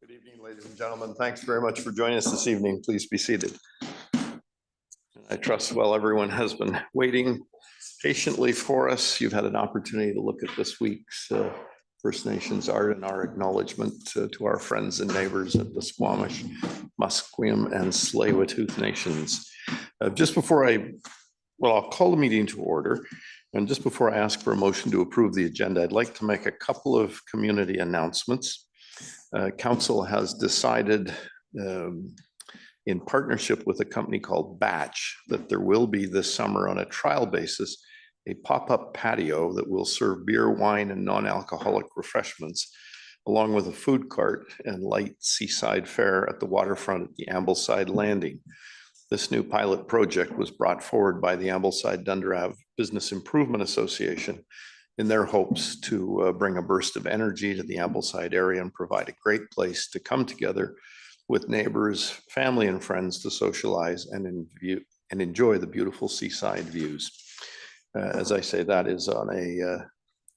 Good evening, ladies and gentlemen. Thanks very much for joining us this evening. Please be seated. I trust while everyone has been waiting patiently for us, you've had an opportunity to look at this week's First Nations art and our acknowledgement to our friends and neighbors of the Squamish, Musqueam, and Tsleil-Waututh Nations. I'll call the meeting to order. And just before I ask for a motion to approve the agenda, I'd like to make a couple of community announcements. Council has decided in partnership with a company called Batch that there will be this summer on a trial basis a pop-up patio that will serve beer, wine, and non-alcoholic refreshments, along with a food cart and light seaside fare at the waterfront at the Ambleside Landing. This new pilot project was brought forward by the Ambleside-Dunderave Business Improvement Association in their hopes to bring a burst of energy to the Ambleside area and provide a great place to come together with neighbors, family, and friends to socialize and enjoy the beautiful seaside views. As I say, that is on a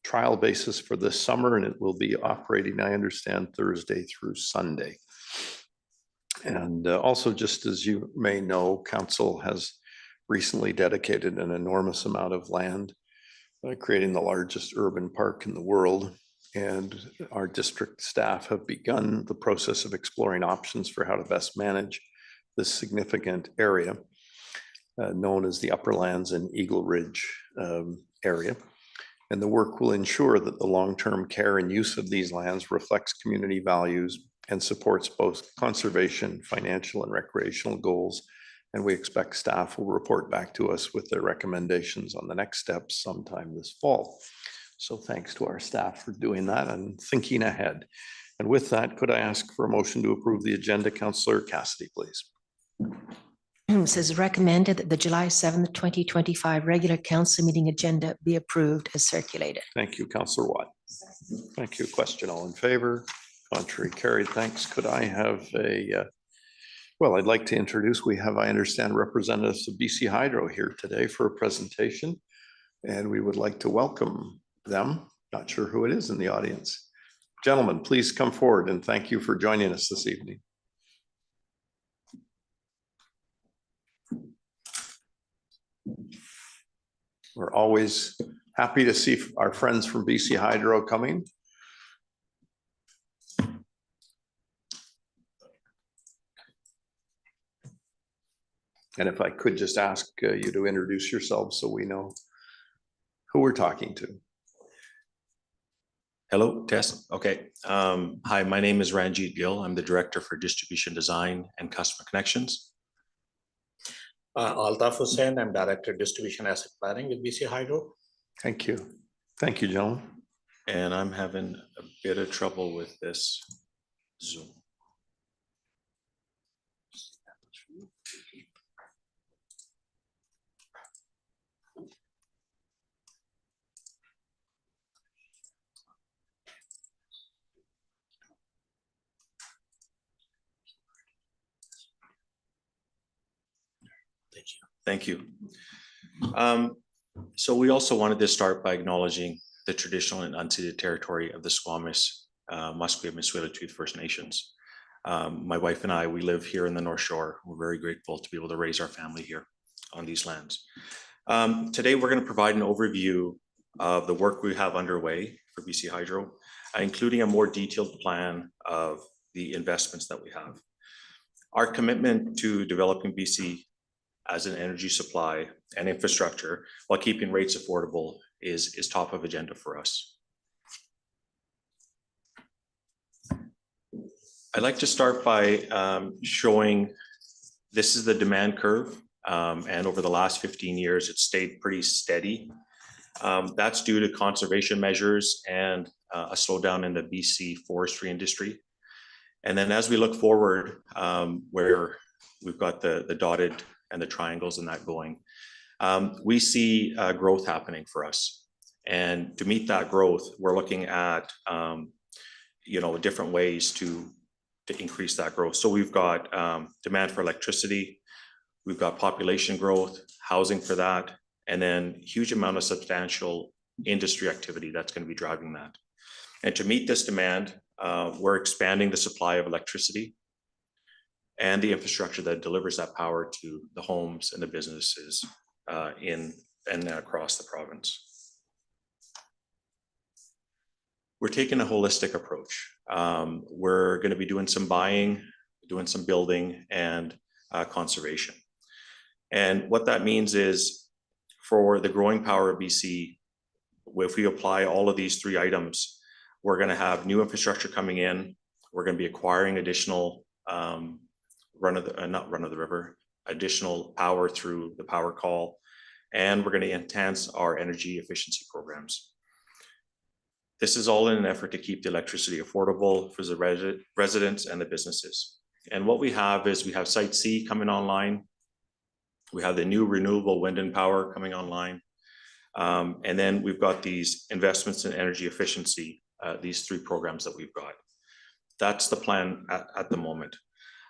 trial basis for this summer, and it will be operating, I understand, Thursday through Sunday. And also, just as you may know, Council has recently dedicated an enormous amount of land, creating the largest urban park in the world. And our district staff have begun the process of exploring options for how to best manage this significant area, known as the Upperlands and Eagle Ridge area. And the work will ensure that the long-term care and use of these lands reflects community values and supports both conservation, financial, and recreational goals. And we expect staff will report back to us with their recommendations on the next steps sometime this fall. So thanks to our staff for doing that and thinking ahead. And with that, could I ask for a motion to approve the agenda? Councillor Cassidy, please. It says recommended that the July 7th, 2025 regular council meeting agenda be approved as circulated. Thank you, Councillor Watt. Thank you. Question, all in favor? Contrary, carried. Thanks. Could I have I'd like to introduce, we have, I understand, representatives of BC Hydro here today for a presentation, and we would like to welcome them. Not sure who it is in the audience. Gentlemen, please come forward, and thank you for joining us this evening. We're always happy to see our friends from BC Hydro coming. And if I could just ask you to introduce yourselves so we know who we're talking to. Hello, Tess. Okay. Hi, my name is Ranjit Gill. I'm the Director for Distribution Design and Customer Connections. Altaf Hussain, I'm Director of Distribution Asset Planning with BC Hydro. Thank you. Thank you, gentlemen. And I'm having a bit of trouble with this Zoom. Thank you. So we also wanted to start by acknowledging the traditional and unceded territory of the Squamish, Musqueam, and Tsleil-Waututh First Nations. My wife and I, we live here in the North Shore. We're very grateful to be able to raise our family here on these lands. Today, we're going to provide an overview of the work we have underway for BC Hydro, including a more detailed plan of the investments that we have. Our commitment to developing BC as an energy supply and infrastructure while keeping rates affordable is top of agenda for us. I'd like to start by showing this is the demand curve, and over the last 15 years, it's stayed pretty steady. That's due to conservation measures and a slowdown in the BC forestry industry. And then as we look forward, where we've got the dotted and the triangles and that going, we see growth happening for us. And to meet that growth, we're looking at different ways to increase that growth. So we've got demand for electricity, we've got population growth, housing for that, and then huge amount of substantial industry activity that's going to be driving that. And to meet this demand, we're expanding the supply of electricity and the infrastructure that delivers that power to the homes and the businesses in and across the province. We're taking a holistic approach. We're going to be doing some buying, doing some building, and conservation. And what that means is, for the growing power of BC, if we apply all of these three items, we're going to have new infrastructure coming in. We're going to be acquiring additional additional power through the power call, and we're going to enhance our energy efficiency programs. This is all in an effort to keep the electricity affordable for the residents and the businesses. And what we have is we have Site C coming online. We have the new renewable wind and power coming online. And then we've got these investments in energy efficiency, these three programs that we've got. That's the plan at the moment.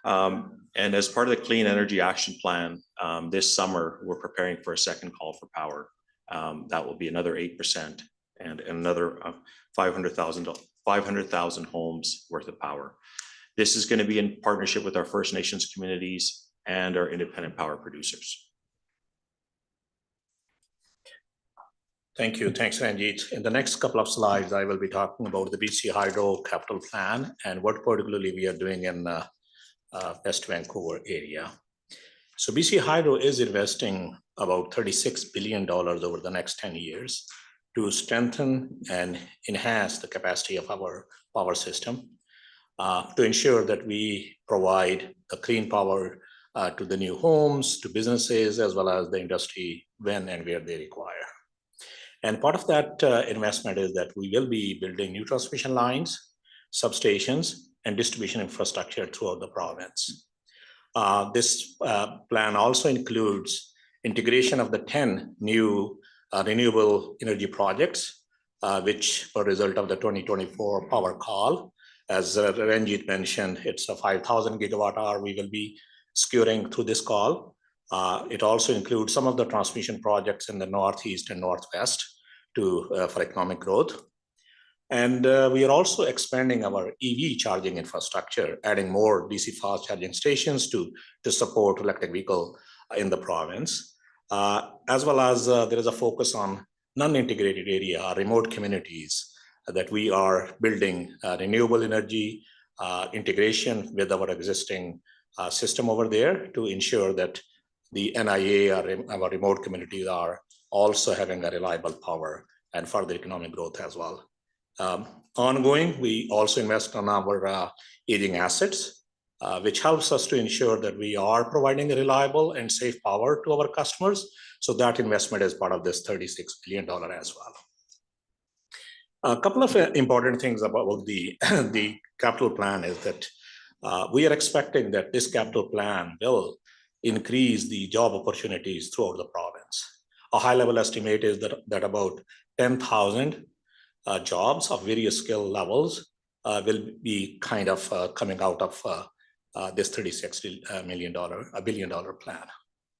And as part of the Clean Energy Action Plan, this summer, we're preparing for a second call for power. That will be another 8% and another 500,000 homes worth of power. This is going to be in partnership with our First Nations communities and our independent power producers. Thank you. Thanks, Ranjit. In the next couple of slides, I will be talking about the BC Hydro capital plan and what particularly we are doing in West Vancouver area. So BC Hydro is investing about $36 billion over the next 10 years to strengthen and enhance the capacity of our power system, to ensure that we provide a clean power to the new homes, to businesses, as well as the industry when and where they require. And part of that investment is that we will be building new transmission lines, substations, and distribution infrastructure throughout the province. This plan also includes integration of the 10 new renewable energy projects, which were a result of the 2024 power call. As Ranjit mentioned, it's a 5,000 gigawatt hour we will be securing through this call. It also includes some of the transmission projects in the Northeast and Northwest for economic growth. And we are also expanding our EV charging infrastructure, adding more DC fast charging stations to support electric vehicle in the province. As well as there is a focus on non-integrated area, remote communities, that we are building renewable energy integration with our existing system over there to ensure that the NIA, our remote communities, are also having a reliable power and further economic growth as well. Ongoing, we also invest on our aging assets, which helps us to ensure that we are providing a reliable and safe power to our customers. So that investment is part of this $36 billion as well. A couple of important things about the capital plan is that we are expecting that this capital plan will increase the job opportunities throughout the province. A high-level estimate is that about 10,000 jobs of various skill levels will be kind of coming out of this $36 billion plan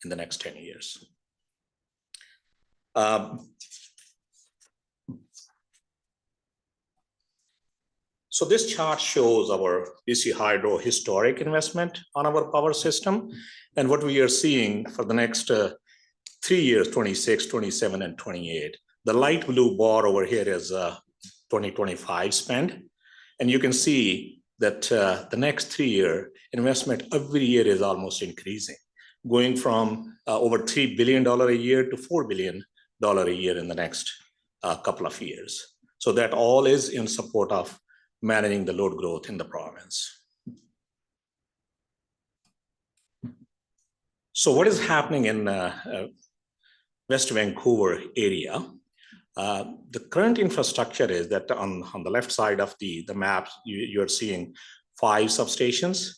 in the next 10 years. So this chart shows our BC Hydro historic investment on our power system. And what we are seeing for the next 3 years, 26, 27, and 28. The light blue bar over here is 2025 spend. And you can see that the next 3-year investment every year is almost increasing, going from over $3 billion a year to $4 billion a year in the next couple of years. So that all is in support of managing the load growth in the province. So what is happening in West Vancouver area? The current infrastructure is that on the left side of the map, you're seeing 5 substations.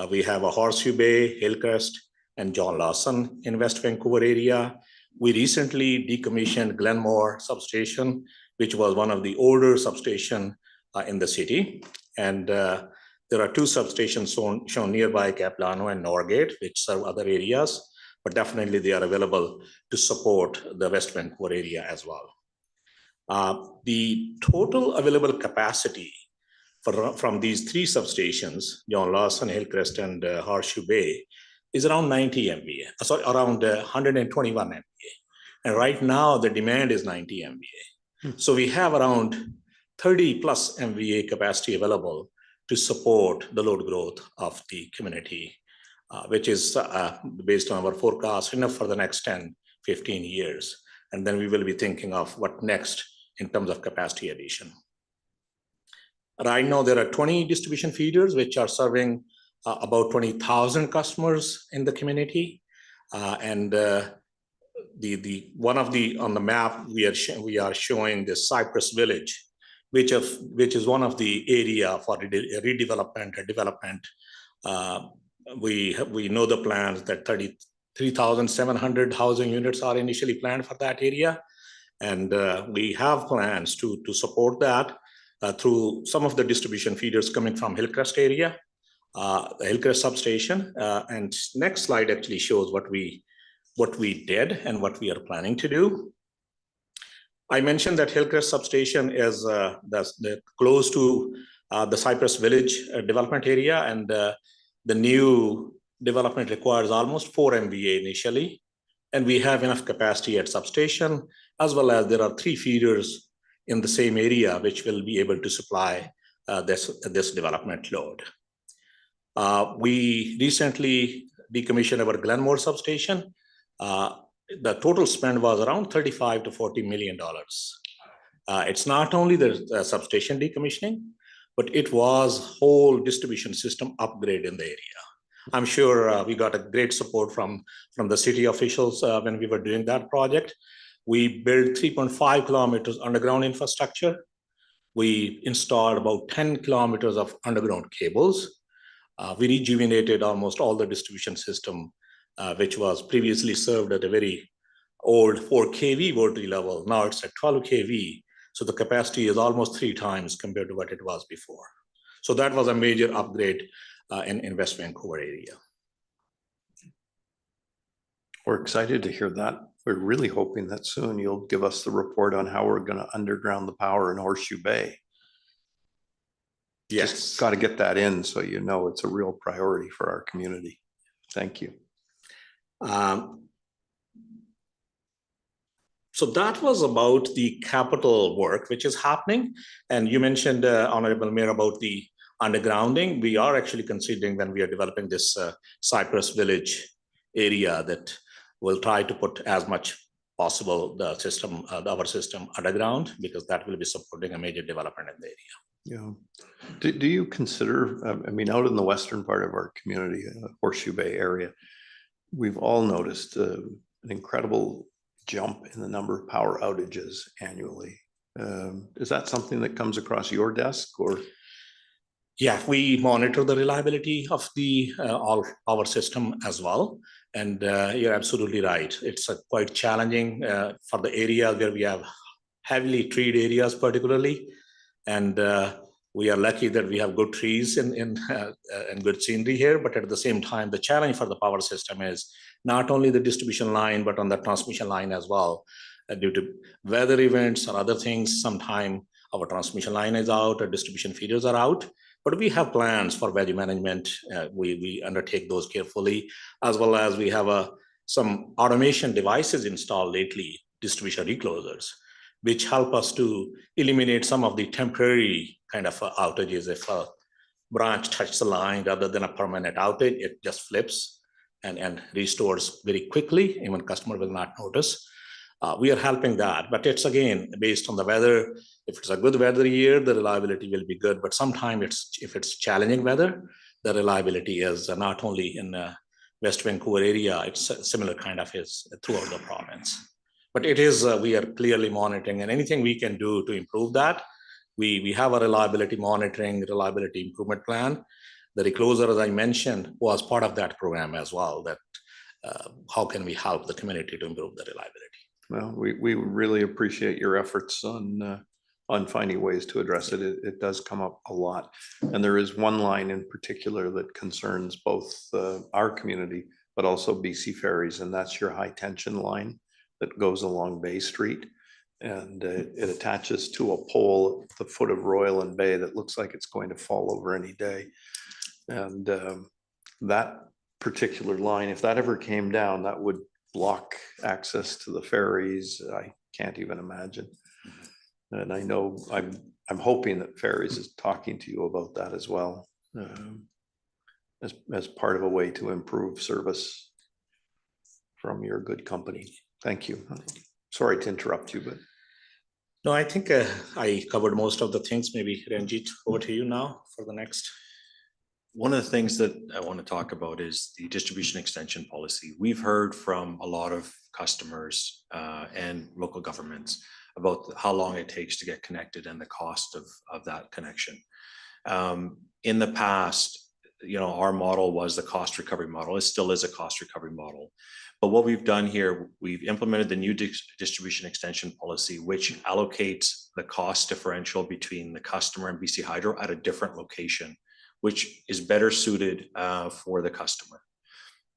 We have a Horseshoe Bay, Hillcrest, and John Lawson in West Vancouver area. We recently decommissioned Glenmore substation, which was one of the older substations in the city. And there are 2 substations shown nearby, Caplano and Norgate, which serve other areas, but definitely they are available to support the West Vancouver area as well. The total available capacity from these three substations, John Lawson, Hillcrest, and Horseshoe Bay, is around 90 MVA, around 121 MVA. And right now, the demand is 90 MVA. So we have around 30 plus MVA capacity available to support the load growth of the community, which is based on our forecast enough for the next 10, 15 years. And then we will be thinking of what next in terms of capacity addition. Right now, there are 20 distribution feeders, which are serving about 20,000 customers in the community. And on the map, we are showing the Cypress Village, which is one of the area for redevelopment or development. We know the plans that 33,700 housing units are initially planned for that area. And we have plans to support that through some of the distribution feeders coming from Hillcrest area, the Hillcrest substation. And next slide actually shows what we did and what we are planning to do. I mentioned that Hillcrest substation is close to the Cypress Village development area, and the new development requires almost 4 MVA initially, and we have enough capacity at substation, as well as there are 3 feeders in the same area which will be able to supply this development load. We recently decommissioned our Glenmore substation. The total spend was around $35 to $40 million. It's not only the substation decommissioning, but it was whole distribution system upgrade in the area. I'm sure we got a great support from the city officials when we were doing that project. We built 3.5 kilometers underground infrastructure. We installed about 10 kilometers of underground cables. We rejuvenated almost all the distribution system, which was previously served at a very old 4 kV voltage level. Now it's at 12 kV. So the capacity is almost 3 times compared to what it was before. So that was a major upgrade in West Vancouver area. We're excited to hear that. We're really hoping that soon you'll give us the report on how we're going to underground the power in Horseshoe Bay. Yes. Just got to get that in so you know it's a real priority for our community. Thank you. So that was about the capital work which is happening. And you mentioned, Honorable Mayor, about the undergrounding. We are actually considering, when we are developing this Cypress Village area, that we'll try to put as much possible our system underground, because that will be supporting a major development in the area. Yeah. Do you consider, I mean, out in the western part of our community, Horseshoe Bay area, we've all noticed an incredible jump in the number of power outages annually. Is that something that comes across your desk, or? Yeah, we monitor the reliability of the our system as well. And you're absolutely right. It's quite challenging for the area where we have heavily treed areas particularly. And we are lucky that we have good trees and good scenery here. But at the same time, the challenge for the power system is not only the distribution line, but on the transmission line as well. Due to weather events or other things, sometimes our transmission line is out or distribution feeders are out. But we have plans for value management. We undertake those carefully, as well as we have some automation devices installed lately, distribution reclosers, which help us to eliminate some of the temporary kind of outages. If a branch touches the line rather than a permanent outage, it just flips and restores very quickly. Even customer will not notice. We are helping that, but it's again based on the weather. If it's a good weather year, the reliability will be good. But sometimes if it's challenging weather, the reliability is not only in the West Vancouver area, it's a similar kind of is throughout the province. But it is, we are clearly monitoring, and anything we can do to improve that. We have a reliability monitoring, reliability improvement plan. The recloser, as I mentioned, was part of that program as well, that how can we help the community to improve the reliability? Well, we really appreciate your efforts on finding ways to address it. It does come up a lot. And there is one line in particular that concerns both our community, but also BC Ferries, and that's your high tension line that goes along Bay Street. And it attaches to a pole at the foot of Royal and Bay that looks like it's going to fall over any day. And that particular line, if that ever came down, that would block access to the ferries. I can't even imagine. And I know I'm hoping that Ferries is talking to you about that as well, as part of a way to improve service from your good company. Thank you. Sorry to interrupt you, but. No, I think I covered most of the things. Maybe Ranjit, over to you now for the next. One of the things that I want to talk about is the distribution extension policy. We've heard from a lot of customers and local governments about how long it takes to get connected and the cost of that connection. In the past, our model was the cost recovery model. It still is a cost recovery model. But what we've done here, we've implemented the new distribution extension policy, which allocates the cost differential between the customer and BC Hydro at a different location, which is better suited for the customer.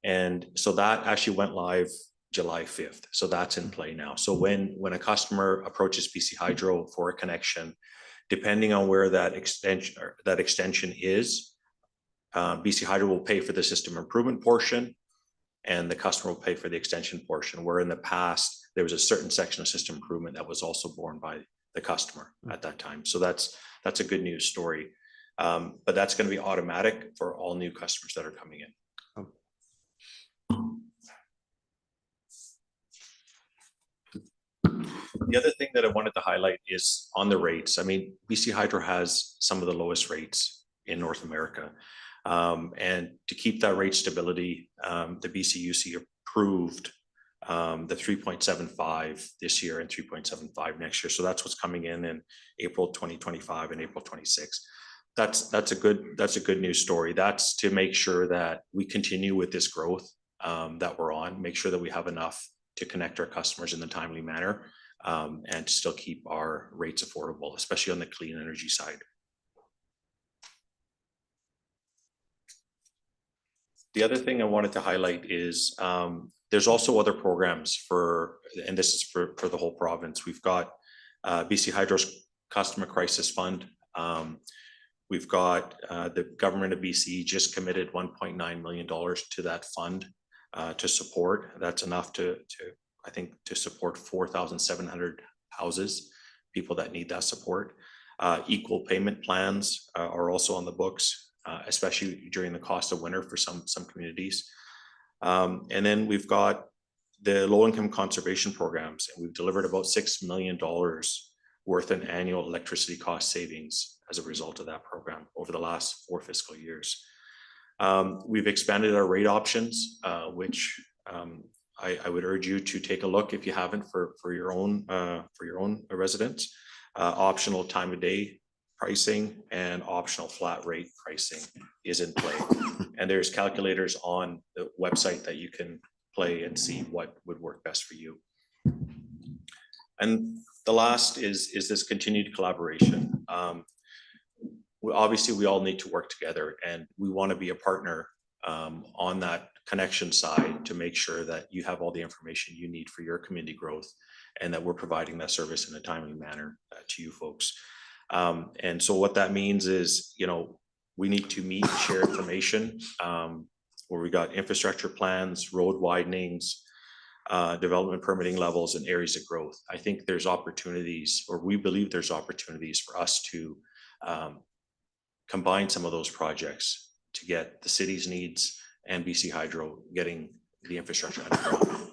And so that actually went live July 5th. So that's in play now. So when a customer approaches BC Hydro for a connection, depending on where that extension is, BC Hydro will pay for the system improvement portion, and the customer will pay for the extension portion, where in the past, there was a certain section of system improvement that was also borne by the customer at that time. So that's a good news story. But that's going to be automatic for all new customers that are coming in. The other thing that I wanted to highlight is on the rates. I mean, BC Hydro has some of the lowest rates in North America. And to keep that rate stability, the BCUC approved the 3.75 this year and 3.75 next year. So that's what's coming in April 2025 and April 26. That's a good news story. That's to make sure that we continue with this growth that we're on, make sure that we have enough to connect our customers in a timely manner, and to still keep our rates affordable, especially on the clean energy side. The other thing I wanted to highlight is there's also other programs and this is for the whole province. We've got BC Hydro's Customer Crisis Fund. We've got the government of BC just committed $1.9 million to that fund to support. That's enough to support 4,700 houses, people that need that support. Equal payment plans are also on the books, especially during the cost of winter for some communities. And then we've got the low-income conservation programs, and we've delivered about $6 million worth in annual electricity cost savings as a result of that program over the last 4 fiscal years. We've expanded our rate options, which I would urge you to take a look if you haven't for your own residents. Optional time of day pricing and optional flat rate pricing is in play. And there's calculators on the website that you can play and see what would work best for you. And the last is this continued collaboration. Obviously, we all need to work together, and we want to be a partner on that connection side to make sure that you have all the information you need for your community growth, and that we're providing that service in a timely manner to you folks. And so what that means is, we need to meet and share information where we got infrastructure plans, road widenings, development permitting levels, and areas of growth. I think there's opportunities, or we believe there's opportunities for us to combine some of those projects to get the city's needs and BC Hydro getting the infrastructure underground.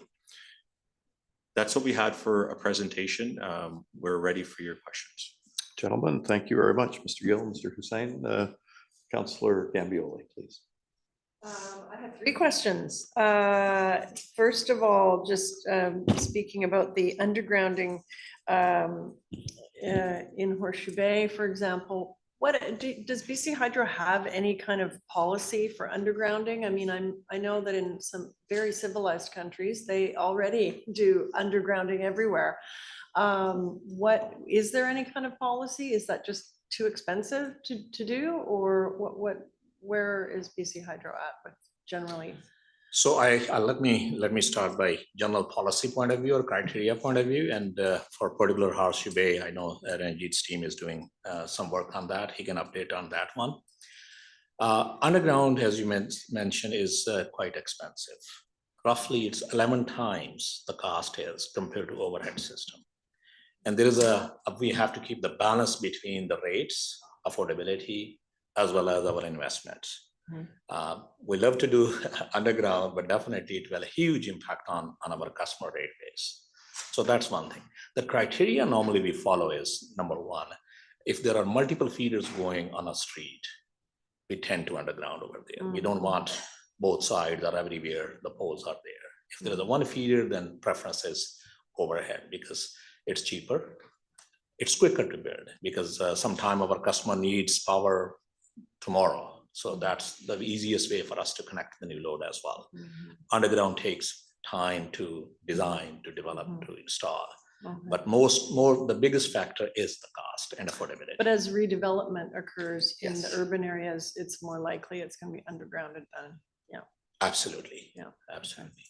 That's what we had for a presentation. We're ready for your questions. Gentlemen, thank you very much, Mr. Gill, Mr. Hussain. Councillor Gambioli, please. I have 3 questions. First of all, just speaking about the undergrounding in Horseshoe Bay, for example, does BC Hydro have any kind of policy for undergrounding? I mean, I know that in some very civilized countries, they already do undergrounding everywhere. Is there any kind of policy? Is that just too expensive to do, or where is BC Hydro at with generally? So let me start by general policy point of view or criteria point of view. And for particular Horseshoe Bay, I know Ranjit's team is doing some work on that. He can update on that one. Underground, as you mentioned, is quite expensive. Roughly, it's 11 times the cost is compared to overhead system. And there is we have to keep the balance between the rates, affordability, as well as our investments. We love to do underground, but definitely it will have a huge impact on our customer rate base. So that's one thing. The criteria normally we follow is, number one, if there are multiple feeders going on a street, we tend to underground over there. We don't want both sides or everywhere the poles are there. If there is a one feeder, then preference is overhead because it's cheaper. It's quicker to build because sometime our customer needs power tomorrow. So that's the easiest way for us to connect the new load as well. Underground takes time to design, to develop, to install. But the biggest factor is the cost and affordability. But as redevelopment occurs in the Yes. urban areas, it's more likely it's going to be undergrounded then. Yeah. Absolutely. Yeah. Absolutely.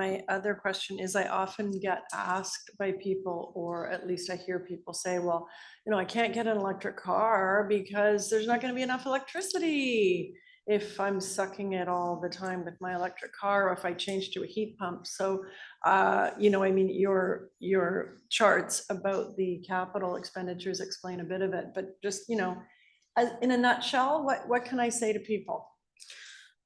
My other question is, I often get asked by people, or at least I hear people say, well, I can't get an electric car because there's not going to be enough electricity if I'm sucking it all the time with my electric car, or if I change to a heat pump. So, your charts about the capital expenditures explain a bit of it, but just, in a nutshell, what can I say to people?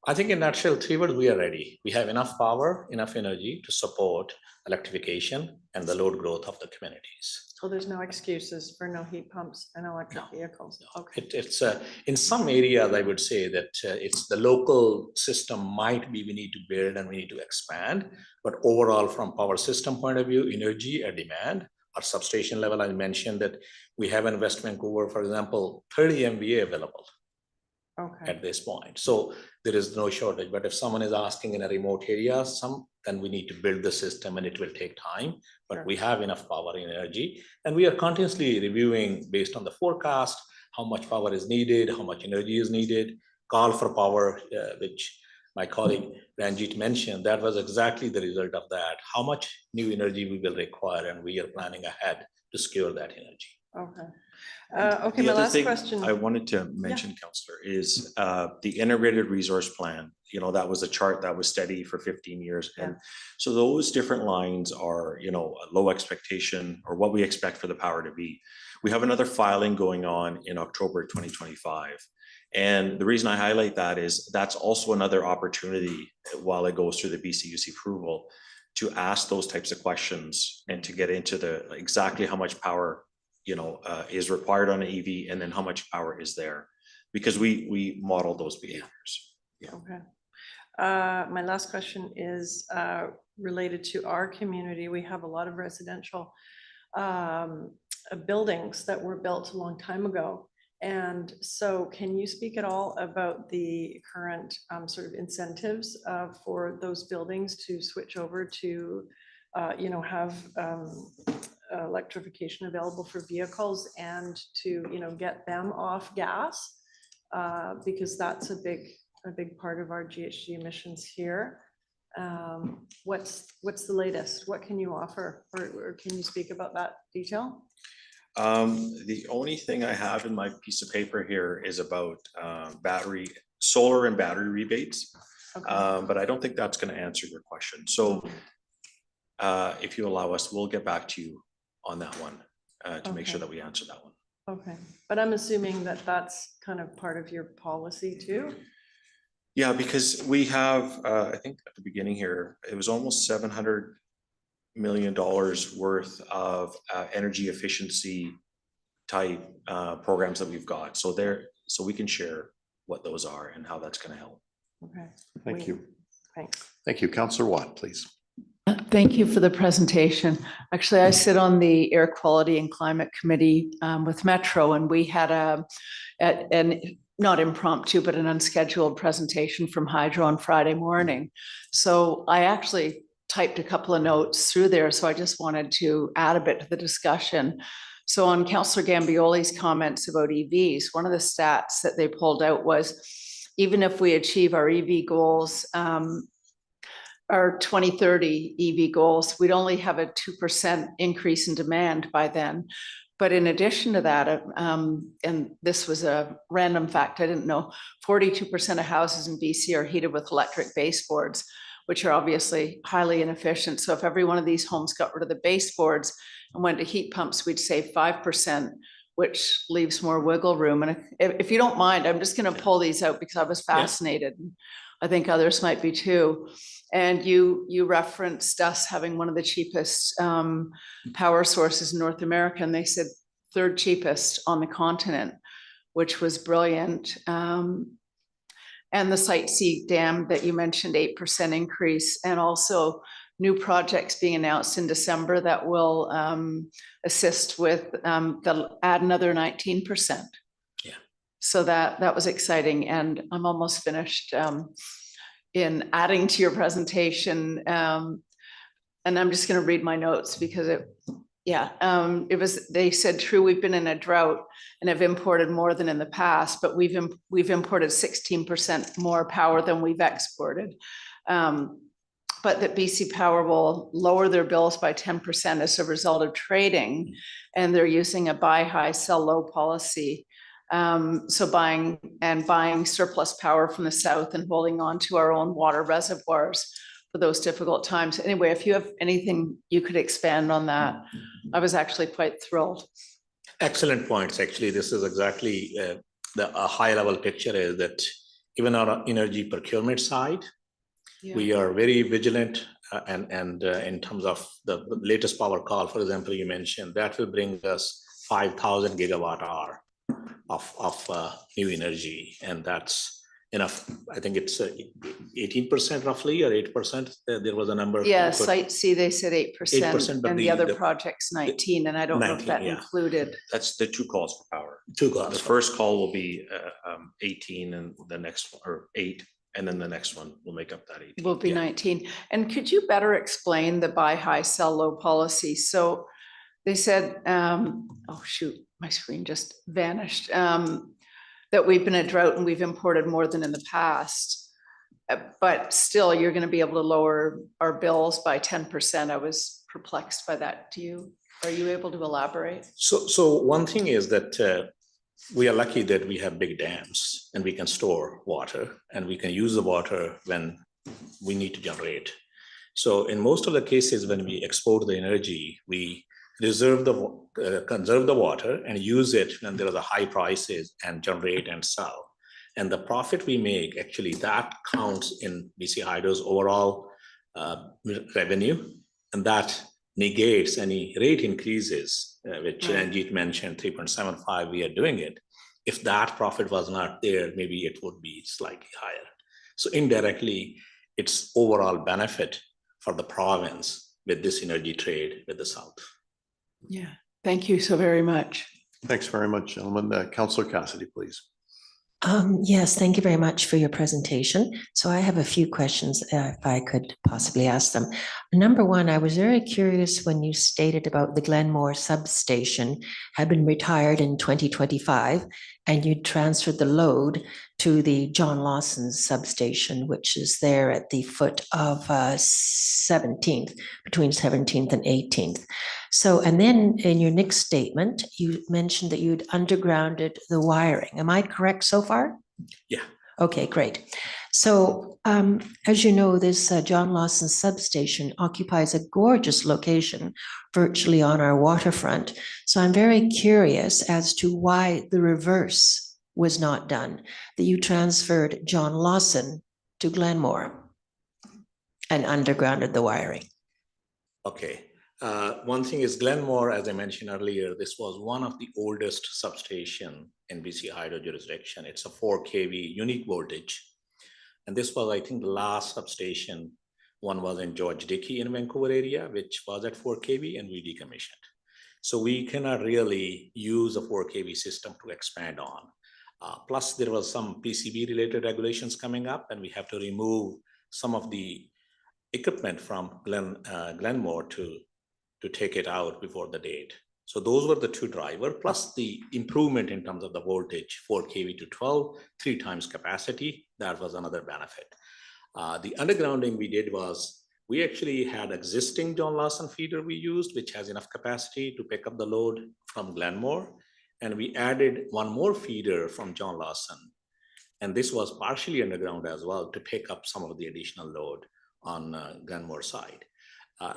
I think in nutshell, three words, we are ready. We have enough power, enough energy to support electrification and the load growth of the communities. So there's no excuses for no heat pumps and electric vehicles? Okay. It's in some areas, I would say that it's the local system might be we need to build and we need to expand. But overall, from power system point of view, energy or demand, or substation level, I mentioned that we have in West Vancouver, for example, 30 MVA available. Okay. At this point. So there is no shortage, but if someone is asking in a remote area, then we need to build the system and it will take time, but Sure. we have enough power and energy. And we are continuously reviewing based on the forecast, how much power is needed, how much energy is needed, call for power, which my colleague Ranjit mentioned, that was exactly the result of that. How much new energy we will require, and we are planning ahead to secure that energy. Okay. The My other last thing question. I wanted to mention, Councillor, is the integrated resource plan. That was a chart that was steady for 15 years. And so those different lines are, low expectation or what we expect for the power to be. We have another filing going on in October 2025. And the reason I highlight that is that's also another opportunity while it goes through the BCUC approval to ask those types of questions and to get into exactly how much power is required on an EV, and then how much power is there, because we model those behaviors. Okay. My last question is related to our community. We have a lot of residential buildings that were built a long time ago. And so can you speak at all about the current sort of incentives for those buildings to switch over to, have electrification available for vehicles and to, get them off gas? Because that's a big part of our GHG emissions here. What's the latest? What can you offer, or can you speak about that detail? The only thing I have in my piece of paper here is about solar and battery rebates. Okay. But I don't think that's going to answer your question. So if you allow us, we'll get back to you on that one to make sure that we answer that one. Okay, but I'm assuming that that's kind of part of your policy too? Yeah, because we have, I think at the beginning here, it was almost $700 million worth of energy efficiency type programs that we've got. So we can share what those are and how that's going to help. Okay. Thank you. Thanks. Thank you. Councillor Watt, please. Thank you for the presentation. Actually, I sit on the Air Quality and Climate Committee with Metro, and we had an not impromptu, but an unscheduled presentation from Hydro on Friday morning. So I actually typed a couple of notes through there. So I just wanted to add a bit to the discussion. So on Councillor Gambioli's comments about EVs, one of the stats that they pulled out was even if we achieve our EV goals, our 2030 EV goals, we'd only have a 2% increase in demand by then. But in addition to that, and this was a random fact, I didn't know, 42% of houses in BC are heated with electric baseboards, which are obviously highly inefficient. So if every one of these homes got rid of the baseboards and went to heat pumps, we'd save 5%, which leaves more wiggle room. And if you don't mind, I'm just going to pull these out because I was fascinated. I think others might be too. And you referenced us having one of the cheapest power sources in North America, and they said third cheapest on the continent, which was brilliant. And the Site C dam that you mentioned, 8% increase, and also new projects being announced in December that will assist with, they'll add another 19%. Yeah. So that was exciting, and I'm almost finished in adding to your presentation. And I'm just going to read my notes because it was, they said, true, we've been in a drought and have imported more than in the past, but we've imported 16% more power than we've exported. But that BC Power will lower their bills by 10% as a result of trading, and they're using a buy high, sell low policy. So buying surplus power from the south and holding on to our own water reservoirs for those difficult times. Anyway, if you have anything you could expand on that, I was actually quite thrilled. Excellent points. Actually, this is exactly a high level picture is that even on our energy procurement side, we are very vigilant and in terms of the latest power call, for example, you mentioned, that will bring us 5,000 gigawatt hour of new energy, and that's enough. I think it's 18% roughly, or 8%. There was a number. Yeah, Site C, they said 8%, but and the other project's 19, and I don't know if 19, that yeah. included. That's the two calls for power. Two calls. The first call will be 18, and the next one, or 8, and then the next one will make up that 18. Will be 19. And could you better explain the buy high, sell low policy? So they said, oh shoot, my screen just vanished, that we've been in a drought and we've imported more than in the past. But still, you're going to be able to lower our bills by 10%. I was perplexed by that. Are you able to elaborate? So one thing is that we are lucky that we have big dams and we can store water and we can use the water when we need to generate. So in most of the cases, when we export the energy, we conserve the water and use it when there are the high prices and generate and sell. And the profit we make, actually, that counts in BC Hydro's overall revenue, and that negates any rate increases, which Ranjit mentioned, 3.75, we are doing it. If that profit was not there, maybe it would be slightly higher. So indirectly, it's overall benefit for the province with this energy trade with the South. Yeah, thank you so very much. Thanks very much, gentlemen. Councillor Cassidy, please. Yes, thank you very much for your presentation. So I have a few questions, if I could possibly ask them. Number one, I was very curious when you stated about the Glenmore substation had been retired in 2025, and you transferred the load to the John Lawson substation, which is there at the foot of 17th, between 17th and 18th. So, and then in your next statement, you mentioned that you'd undergrounded the wiring. Am I correct so far? Yeah. Okay, great. So, as you know, this John Lawson substation occupies a gorgeous location virtually on our waterfront. So I'm very curious as to why the reverse was not done, that you transferred John Lawson to Glenmore and undergrounded the wiring. Okay. One thing is Glenmore, as I mentioned earlier, this was one of the oldest substation in BC Hydro jurisdiction. It's a 4 kV unique voltage. And this was, I think, the last substation. One was in George Dickey in Vancouver area, which was at 4 kV, and we decommissioned. So we cannot really use a 4 kV system to expand on. Plus, there was some PCB related regulations coming up, and we have to remove some of the equipment from Glenmore to take it out before the date. So those were the two drivers, plus the improvement in terms of the voltage, 4 kV to 12, 3 times capacity. That was another benefit. The undergrounding we did was, we actually had existing John Lawson feeder we used, which has enough capacity to pick up the load from Glenmore. And we added one more feeder from John Lawson. And this was partially underground as well to pick up some of the additional load on Glenmore side.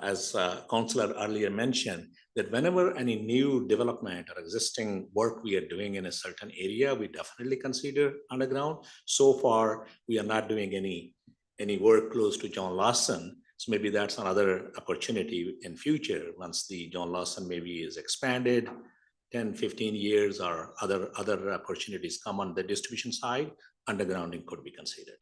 As Councillor earlier mentioned, that whenever any new development or existing work we are doing in a certain area, we definitely consider underground. So far, we are not doing any work close to John Lawson. So maybe that's another opportunity in future, once the John Lawson maybe is expanded, 10, 15 years, or other opportunities come on the distribution side, undergrounding could be considered.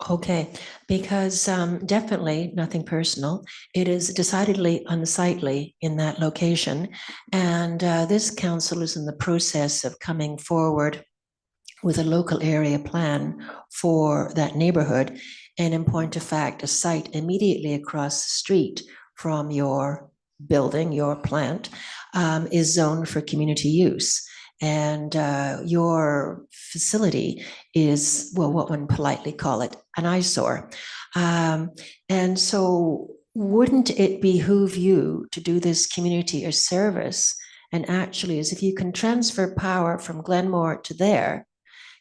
Okay, because definitely nothing personal. It is decidedly unsightly in that location. And this council is in the process of coming forward with a local area plan for that neighborhood. And in point of fact, a site immediately across the street from your building, your plant, is zoned for community use. And your facility is, well, what one politely call it, an eyesore. And so wouldn't it behoove you to do this community a service? And actually, as if you can transfer power from Glenmore to there,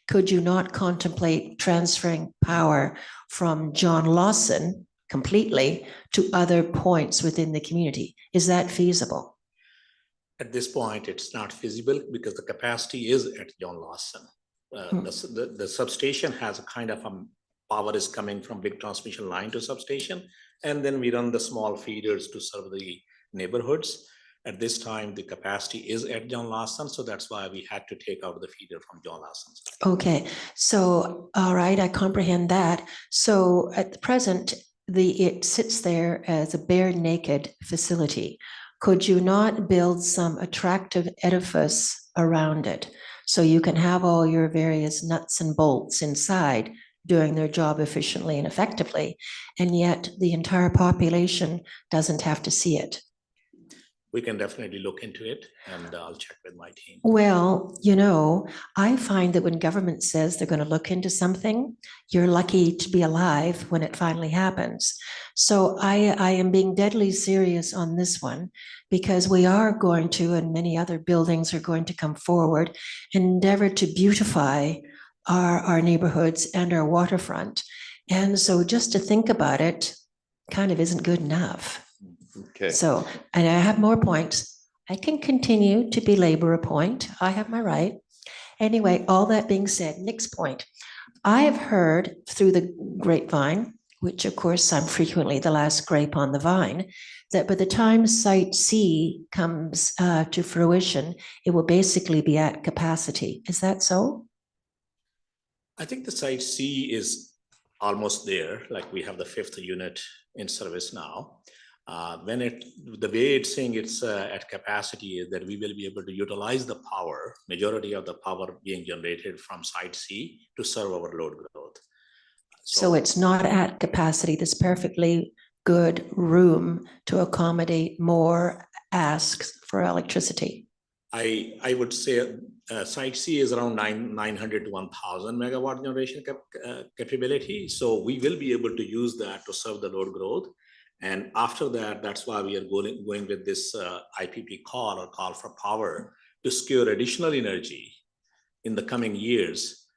could you not contemplate transferring power from John Lawson completely to other points within the community? Is that feasible? At this point, it's not feasible because the capacity is at John Lawson. The substation has a kind of power is coming from big transmission line to substation, and then we run the small feeders to serve the neighborhoods. At this time, the capacity is at John Lawson, so that's why we had to take out the feeder from John Lawson. Okay, so, all right, I comprehend that. So at the present, it sits there as a bare naked facility. Could you not build some attractive edifice around it so you can have all your various nuts and bolts inside doing their job efficiently and effectively, and yet the entire population doesn't have to see it? We can definitely look into it, and I'll check with my team. Well, I find that when government says they're going to look into something, you're lucky to be alive when it finally happens. So I am being deadly serious on this one, because we are going to, and many other buildings are going to come forward and endeavor to beautify our neighborhoods and our waterfront. And so just to think about it kind of isn't good enough. Okay. So, and I have more points. I can continue to belabor a point. I have my right. Anyway, all that being said, next point. I have heard through the grapevine, which of course I'm frequently the last grape on the vine, that by the time Site C comes to fruition, it will basically be at capacity. Is that so? I think the Site C is almost there. Like, we have the 5th unit in service now. The way it's saying it's at capacity is that we will be able to utilize the power, majority of the power being generated from Site C to serve our load growth. So it's not at capacity. There's perfectly good room to accommodate more asks for electricity. I would say Site C is around 900 to 1,000 megawatt generation capability. So we will be able to use that to serve the load growth. And after that, that's why we are going with this IPP call, or call for power, to secure additional energy in the coming years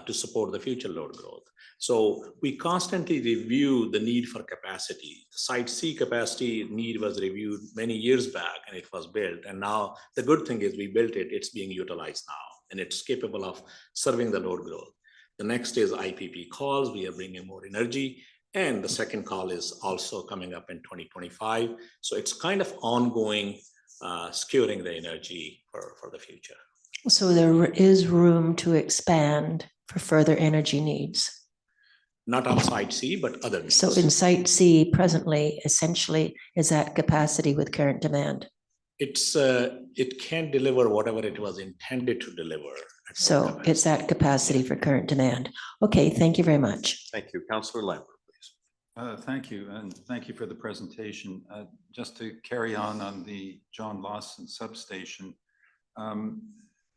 to support the future load growth. So we constantly review the need for capacity. The Site C capacity need was reviewed many years back, and it was built. And now the good thing is we built it, it's being utilized now, and it's capable of serving the load growth. The next is IPP calls, we are bringing more energy. And the second call is also coming up in 2025. So it's kind of ongoing, securing the energy for the future. So there is room to expand for further energy needs. Not on Site C, but other needs. So in Site C presently, essentially, is at capacity with current demand. It can deliver whatever it was intended to deliver. So it's at capacity for current demand. Okay, thank you very much. Thank you. Councillor Lambert, please. Thank you, and thank you for the presentation. Just to carry on the John Lawson substation,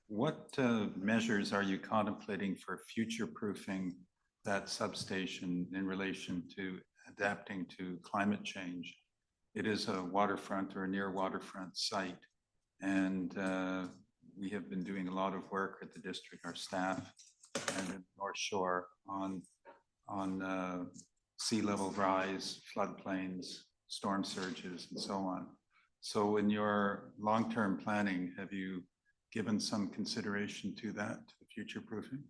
what measures are you contemplating for future-proofing that substation in relation to adapting to climate change? It is a waterfront or a near waterfront site, and we have been doing a lot of work at the district, our staff, and in North Shore on sea level rise, floodplains, storm surges, and so on. So in your long-term planning, have you given some consideration to that, to future proofing?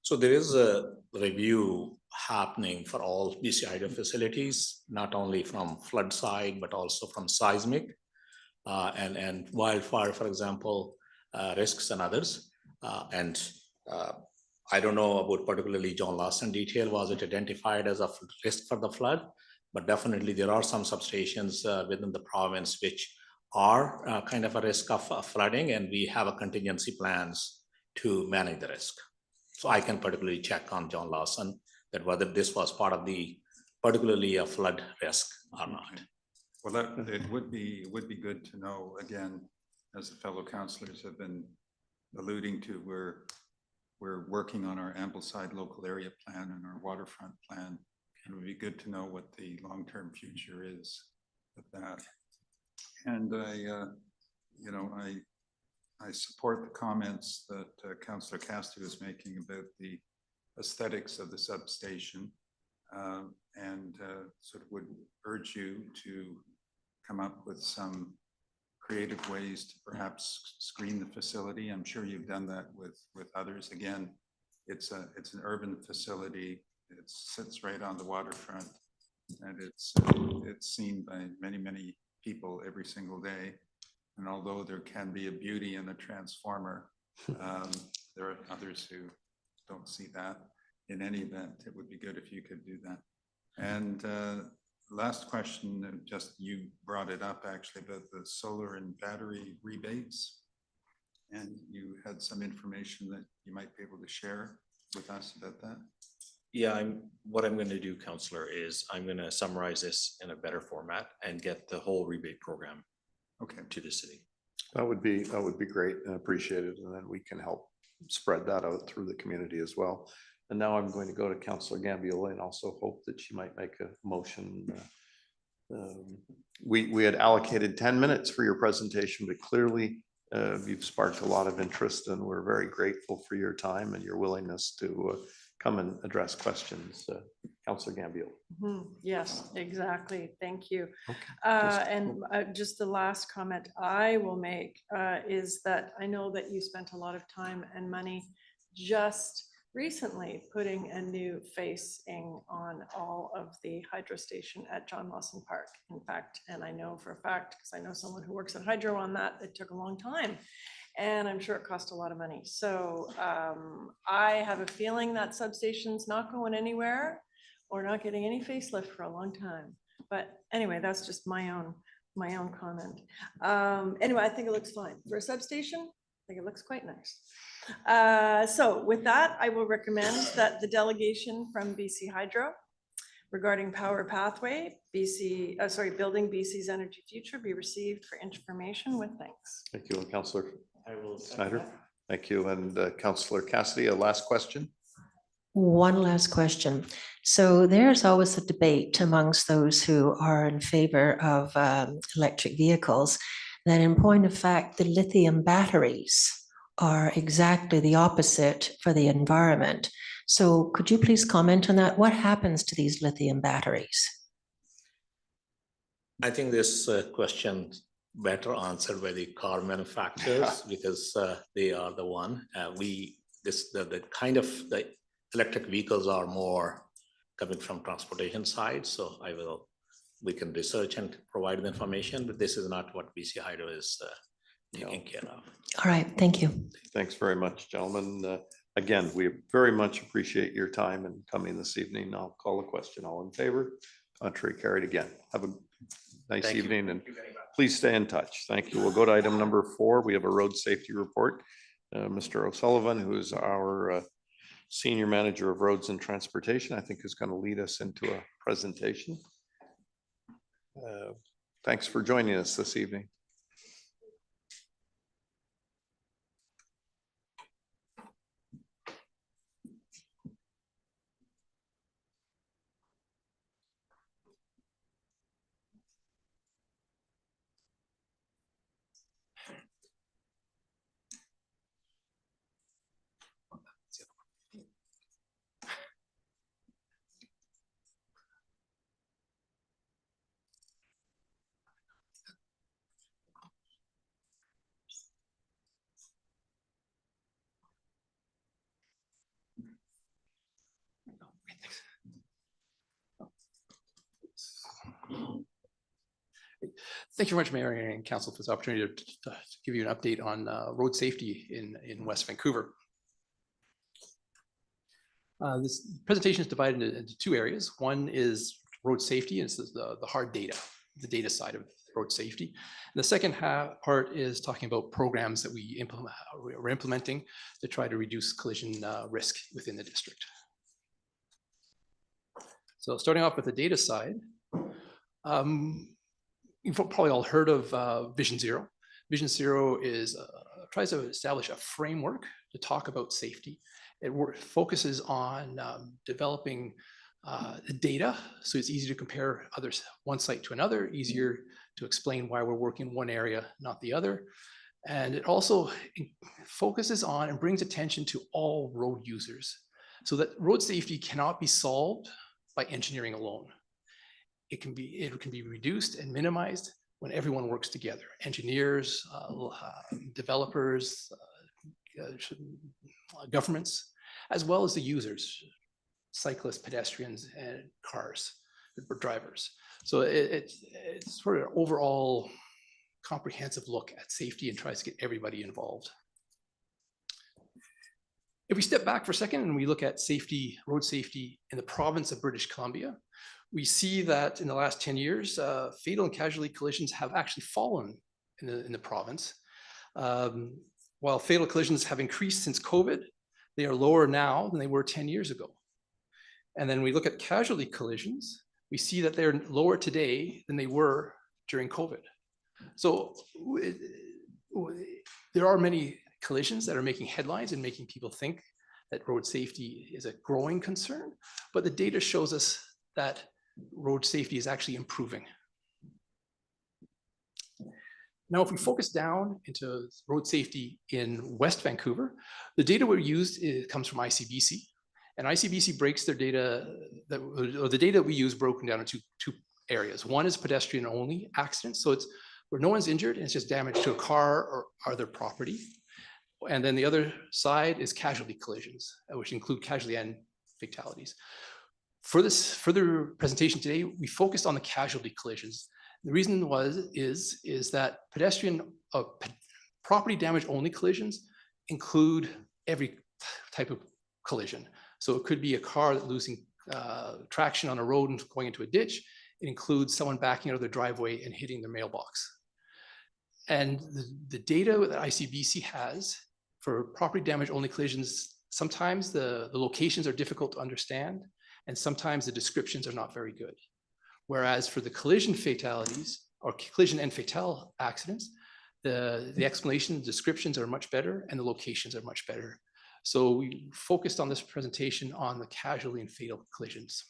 So there is a review happening for all BC Hydro facilities, not only from flood side, but also from seismic and wildfire, for example, risks and others. I don't know about particularly John Lawson detail, was it identified as a risk for the flood? But definitely there are some substations within the province which are kind of a risk of flooding, and we have a contingency plans to manage the risk. So I can particularly check on John Lawson that whether this was part of the particularly a flood risk or not. Well, it would be good to know, again, as the fellow councillors have been alluding to, we're working on our Ambleside local area plan and our waterfront plan. And it would be good to know what the long-term future is of that. And I support the comments that Councillor Cassidy was making about the aesthetics of the substation, and sort of would urge you to come up with some creative ways to perhaps screen the facility. I'm sure you've done that with others. Again, it's an urban facility. It sits right on the waterfront, and it's seen by many people every single day. And although there can be a beauty in a transformer, there are others who don't see that. In any event, it would be good if you could do that. And last question, just you brought it up actually about the solar and battery rebates. And you had some information that you might be able to share with us about that. Yeah, what I'm going to do, Councillor, is I'm going to summarize this in a better format and get the whole rebate program to the city. That would be great and appreciated, and then we can help spread that out through the community as well. And now I'm going to go to Councillor Gambiola and also hope that she might make a motion. We had allocated 10 minutes for your presentation, but clearly you've sparked a lot of interest, and we're very grateful for your time and your willingness to come and address questions. Councillor Gambiola. Yes, exactly. Thank you. Okay. Just the last comment I will make is that I know that you spent a lot of time and money just recently putting a new facing on all of the hydro station at John Lawson Park. In fact, and I know for a fact, because I know someone who works at hydro on that, it took a long time. And I'm sure it cost a lot of money. So I have a feeling that substation's not going anywhere or not getting any facelift for a long time. But anyway, that's just my own comment. Anyway, I think it looks fine. For a substation, I think it looks quite nice. So with that, I will recommend that the delegation from BC Hydro regarding Power Pathway, building BC's energy future be received for information with thanks. Thank you, Councillor I will Snyder. Thank you. And Councillor Cassidy, a last question. One last question. So there's always a debate amongst those who are in favor of electric vehicles that in point of fact, the lithium batteries are exactly the opposite for the environment. So could you please comment on that? What happens to these lithium batteries? I think this question better answered by the car manufacturers because they are the one. The kind of the electric vehicles are more coming from transportation side. So we can research and provide the information, but this is not what BC Hydro is taking care of. All right, thank you. Thanks very much, gentlemen. Again, we very much appreciate your time and coming this evening. I'll call a question. All in favor? Contrary carried again. Have a nice evening and please stay in touch. Thank you. We'll go to item number 4. We have a road safety report. Mr. O'Sullivan, who is our Senior Manager of Roads and Transportation, I think is going to lead us into a presentation. Thanks for joining us this evening. Thank you very much, Mayor and Council, for this opportunity to give you an update on road safety in West Vancouver. This presentation is divided into two areas. One is road safety, and it's the hard data, the data side of road safety. And the second part is talking about programs that we're implementing to try to reduce collision risk within the district. So starting off with the data side, you've probably all heard of Vision Zero. Vision Zero tries to establish a framework to talk about safety. It focuses on developing the data, so it's easy to compare one site to another, easier to explain why we're working in one area, not the other. And it also focuses on and brings attention to all road users, so that road safety cannot be solved by engineering alone. It can be reduced and minimized when everyone works together. Engineers, developers, governments, as well as the users, cyclists, pedestrians, and cars, drivers. So it's sort of an overall comprehensive look at safety and tries to get everybody involved. If we step back for a second and we look at safety, road safety in the province of British Columbia, we see that in the last 10 years, fatal and casualty collisions have actually fallen in the province. While fatal collisions have increased since COVID, they are lower now than they were 10 years ago. And then we look at casualty collisions, we see that they're lower today than they were during COVID. So there are many collisions that are making headlines and making people think that road safety is a growing concern, but the data shows us that road safety is actually improving. Now, if we focus down into road safety in West Vancouver, the data we used comes from ICBC, and ICBC breaks their data, the data we use broken down into two areas. One is pedestrian only accidents, so it's where no one's injured and it's just damage to a car or other property. And then the other side is casualty collisions, which include casualty and fatalities. For this further presentation today, we focused on the casualty collisions. The reason is that pedestrian property damage only collisions include every type of collision. So it could be a car losing traction on a road and going into a ditch. It includes someone backing out of their driveway and hitting their mailbox. And the data that ICBC has for property damage only collisions, sometimes the locations are difficult to understand, and sometimes the descriptions are not very good. Whereas for the collision fatalities or collision and fatal accidents, the explanation, the descriptions are much better and the locations are much better. So we focused on this presentation on the casualty and fatal collisions.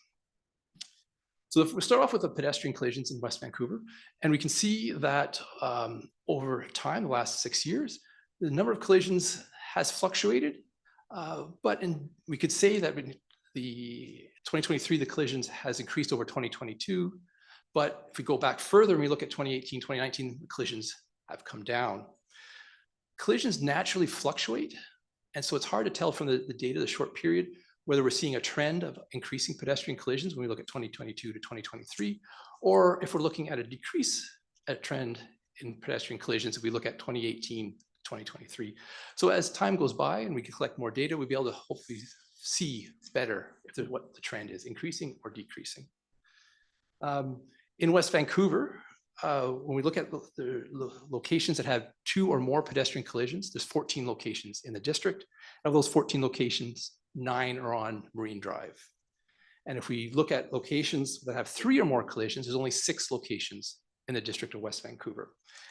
So if we start off with the pedestrian collisions in West Vancouver, and we can see that over time, the last 6 years, the number of collisions has fluctuated, but we could say that the 2023, the collisions has increased over 2022. But if we go back further and we look at 2018, 2019, the collisions have come down. Collisions naturally fluctuate. And so it's hard to tell from the data, the short period, whether we're seeing a trend of increasing pedestrian collisions when we look at 2022 to 2023, or if we're looking at a trend in pedestrian collisions if we look at 2018, 2023. So as time goes by and we can collect more data, we'll be able to hopefully see better what the trend is, increasing or decreasing. In West Vancouver, when we look at the locations that have 2 or more pedestrian collisions, there's 14 locations in the district. Of those 14 locations, 9 are on Marine Drive. And if we look at locations that have 3 or more collisions, there's only 6 locations in the district of West Vancouver.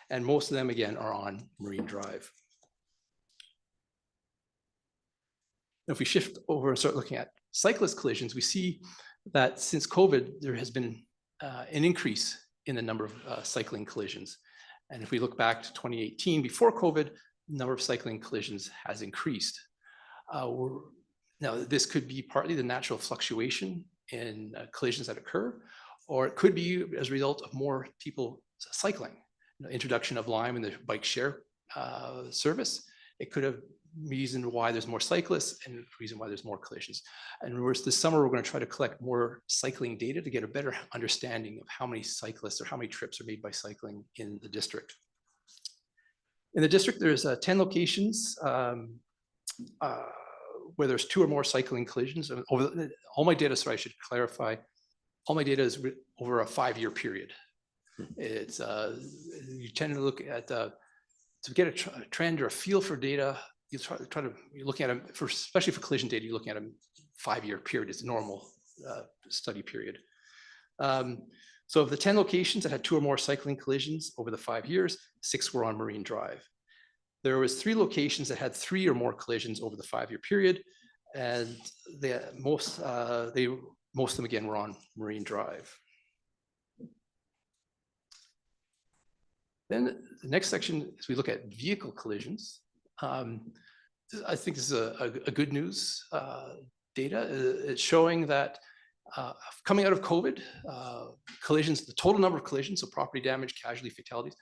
And most of them, again, are on Marine Drive. If we shift over and start looking at cyclist collisions, we see that since COVID, there has been an increase in the number of cycling collisions. And if we look back to 2018, before COVID, the number of cycling collisions has increased. Now, this could be partly the natural fluctuation in collisions that occur, or it could be as a result of more people cycling. Introduction of Lime and the bike share service. It could have reason why there's more cyclists and reason why there's more collisions. And this summer, we're going to try to collect more cycling data to get a better understanding of how many cyclists or how many trips are made by cycling in the district. In the district, there's 10 locations where there's 2 or more cycling collisions. All my data, sorry, I should clarify, all my data is over a 5-year period. It's you tend to look at to get a trend or a feel for data. You you're looking at them for, especially for collision data, you're looking at a 5-year period. It's a normal study period. So of the 10 locations that had 2 or more cycling collisions over the 5 years, 6 were on Marine Drive. There was 3 locations that had 3 or more collisions over the 5-year period, and most of them again were on Marine Drive. Then the next section is we look at vehicle collisions. I think this is a good news data. It's showing that coming out of COVID, collisions, the total number of collisions, so property damage, casualty, fatalities,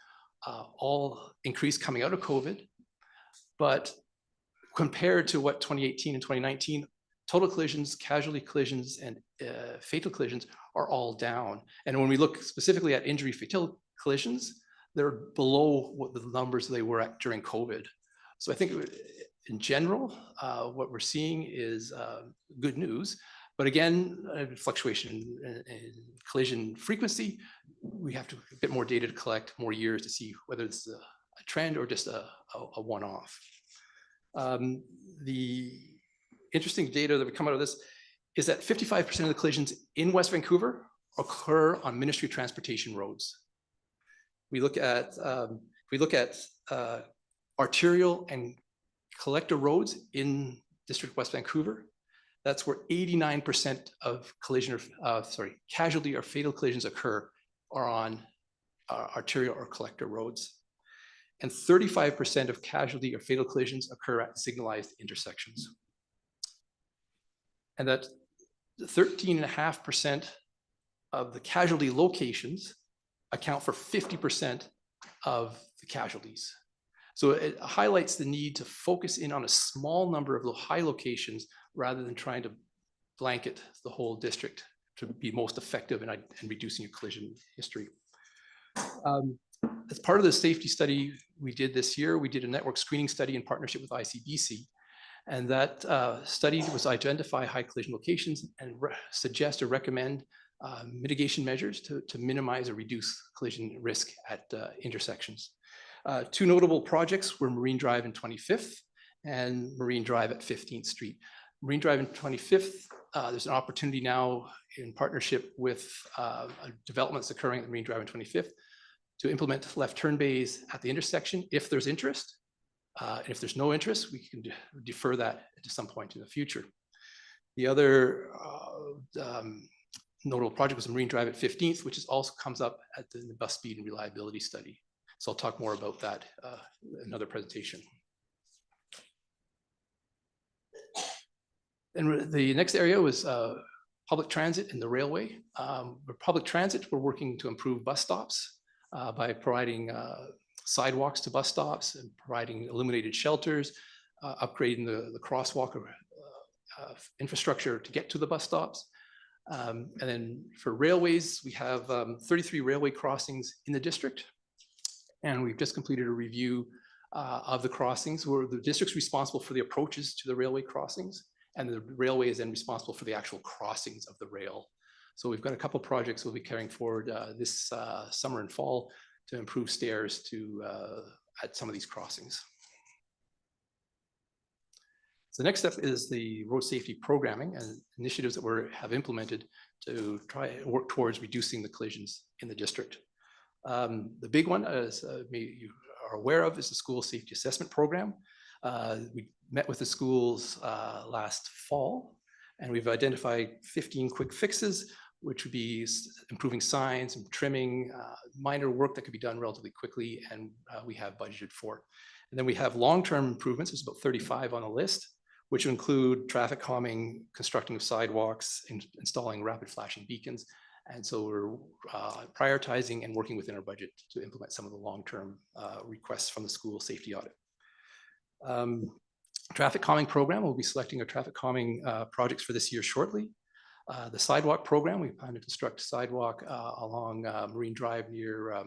all increased coming out of COVID. But compared to what 2018 and 2019, total collisions, casualty collisions, and fatal collisions are all down. And when we look specifically at injury fatal collisions, they're below what the numbers they were at during COVID. So I think in general, what we're seeing is good news. But again, fluctuation in collision frequency, we have to a bit more data to collect, more years to see whether it's a trend or just a one-off. The interesting data that would come out of this is that 55% of the collisions in West Vancouver occur on Ministry of Transportation roads. We look at arterial and collector roads in District of West Vancouver. That's where 89% of casualty or fatal collisions occur are on arterial or collector roads. And 35% of casualty or fatal collisions occur at signalized intersections. And that 13.5% of the casualty locations account for 50% of the casualties. So it highlights the need to focus in on a small number of high locations rather than trying to blanket the whole district to be most effective in reducing your collision history. As part of the safety study we did this year, we did a network screening study in partnership with ICBC. And that study was identify high collision locations and suggest or recommend mitigation measures to minimize or reduce collision risk at intersections. 2 notable projects were Marine Drive and 25th and Marine Drive at 15th Street. Marine Drive and 25th, there's an opportunity now in partnership with developments occurring at Marine Drive and 25th to implement left turn bays at the intersection if there's interest. And if there's no interest, we can defer that to some point in the future. The other notable project was Marine Drive at 15th, which also comes up at the bus speed and reliability study. So I'll talk more about that in another presentation. And the next area was public transit and the railway. For public transit, we're working to improve bus stops by providing sidewalks to bus stops and providing illuminated shelters, upgrading the crosswalk infrastructure to get to the bus stops. And then for railways, we have 33 railway crossings in the district. And we've just completed a review of the crossings where the district's responsible for the approaches to the railway crossings. And the railway is then responsible for the actual crossings of the rail. So we've got a couple of projects we'll be carrying forward this summer and fall to improve stairs at some of these crossings. So the next step is the road safety programming and initiatives that have implemented to try and work towards reducing the collisions in the district. The big one, as you are aware of, is the school safety assessment program. We met with the schools last fall, and we've identified 15 quick fixes, which would be improving signs and trimming, minor work that could be done relatively quickly, and we have budgeted for. And then we have long-term improvements. There's about 35 on the list, which include traffic calming, constructing of sidewalks, installing rapid flashing beacons. And so we're prioritizing and working within our budget to implement some of the long-term requests from the school safety audit. Traffic calming program, we'll be selecting our traffic calming projects for this year shortly. The sidewalk program, we plan to construct sidewalk along Marine Drive near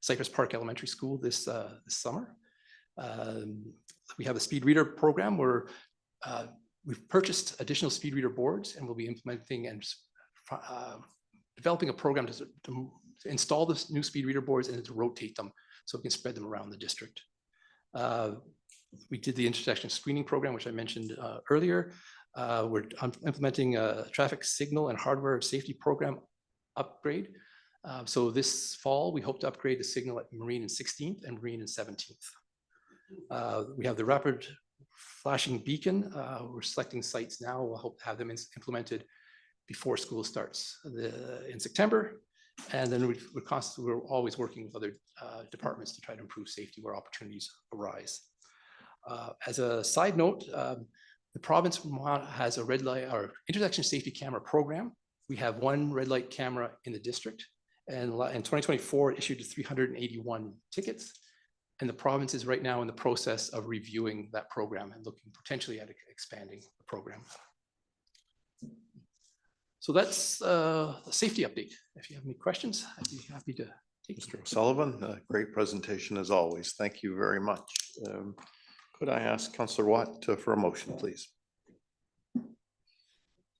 Cypress Park Elementary School this summer. We have a speed reader program where we've purchased additional speed reader boards, and we'll be implementing and developing a program to install the new speed reader boards and to rotate them so we can spread them around the district. We did the intersection screening program, which I mentioned earlier. We're implementing a traffic signal and hardware safety program upgrade. So this fall, we hope to upgrade the signal at Marine and 16th and Marine and 17th. We have the rapid flashing beacon. We're selecting sites now. We'll hope to have them implemented before school starts in September. And then we're always working with other departments to try to improve safety where opportunities arise. As a side note, the province has a red light or intersection safety camera program. We have one red light camera in the district, and in 2024 it issued 381 tickets. And the province is right now in the process of reviewing that program and looking potentially at expanding the program. So that's a safety update. If you have any questions, I'd be happy to take them. Mr. O'Sullivan, great presentation as always. Thank you very much. Could I ask Councillor Watt for a motion, please?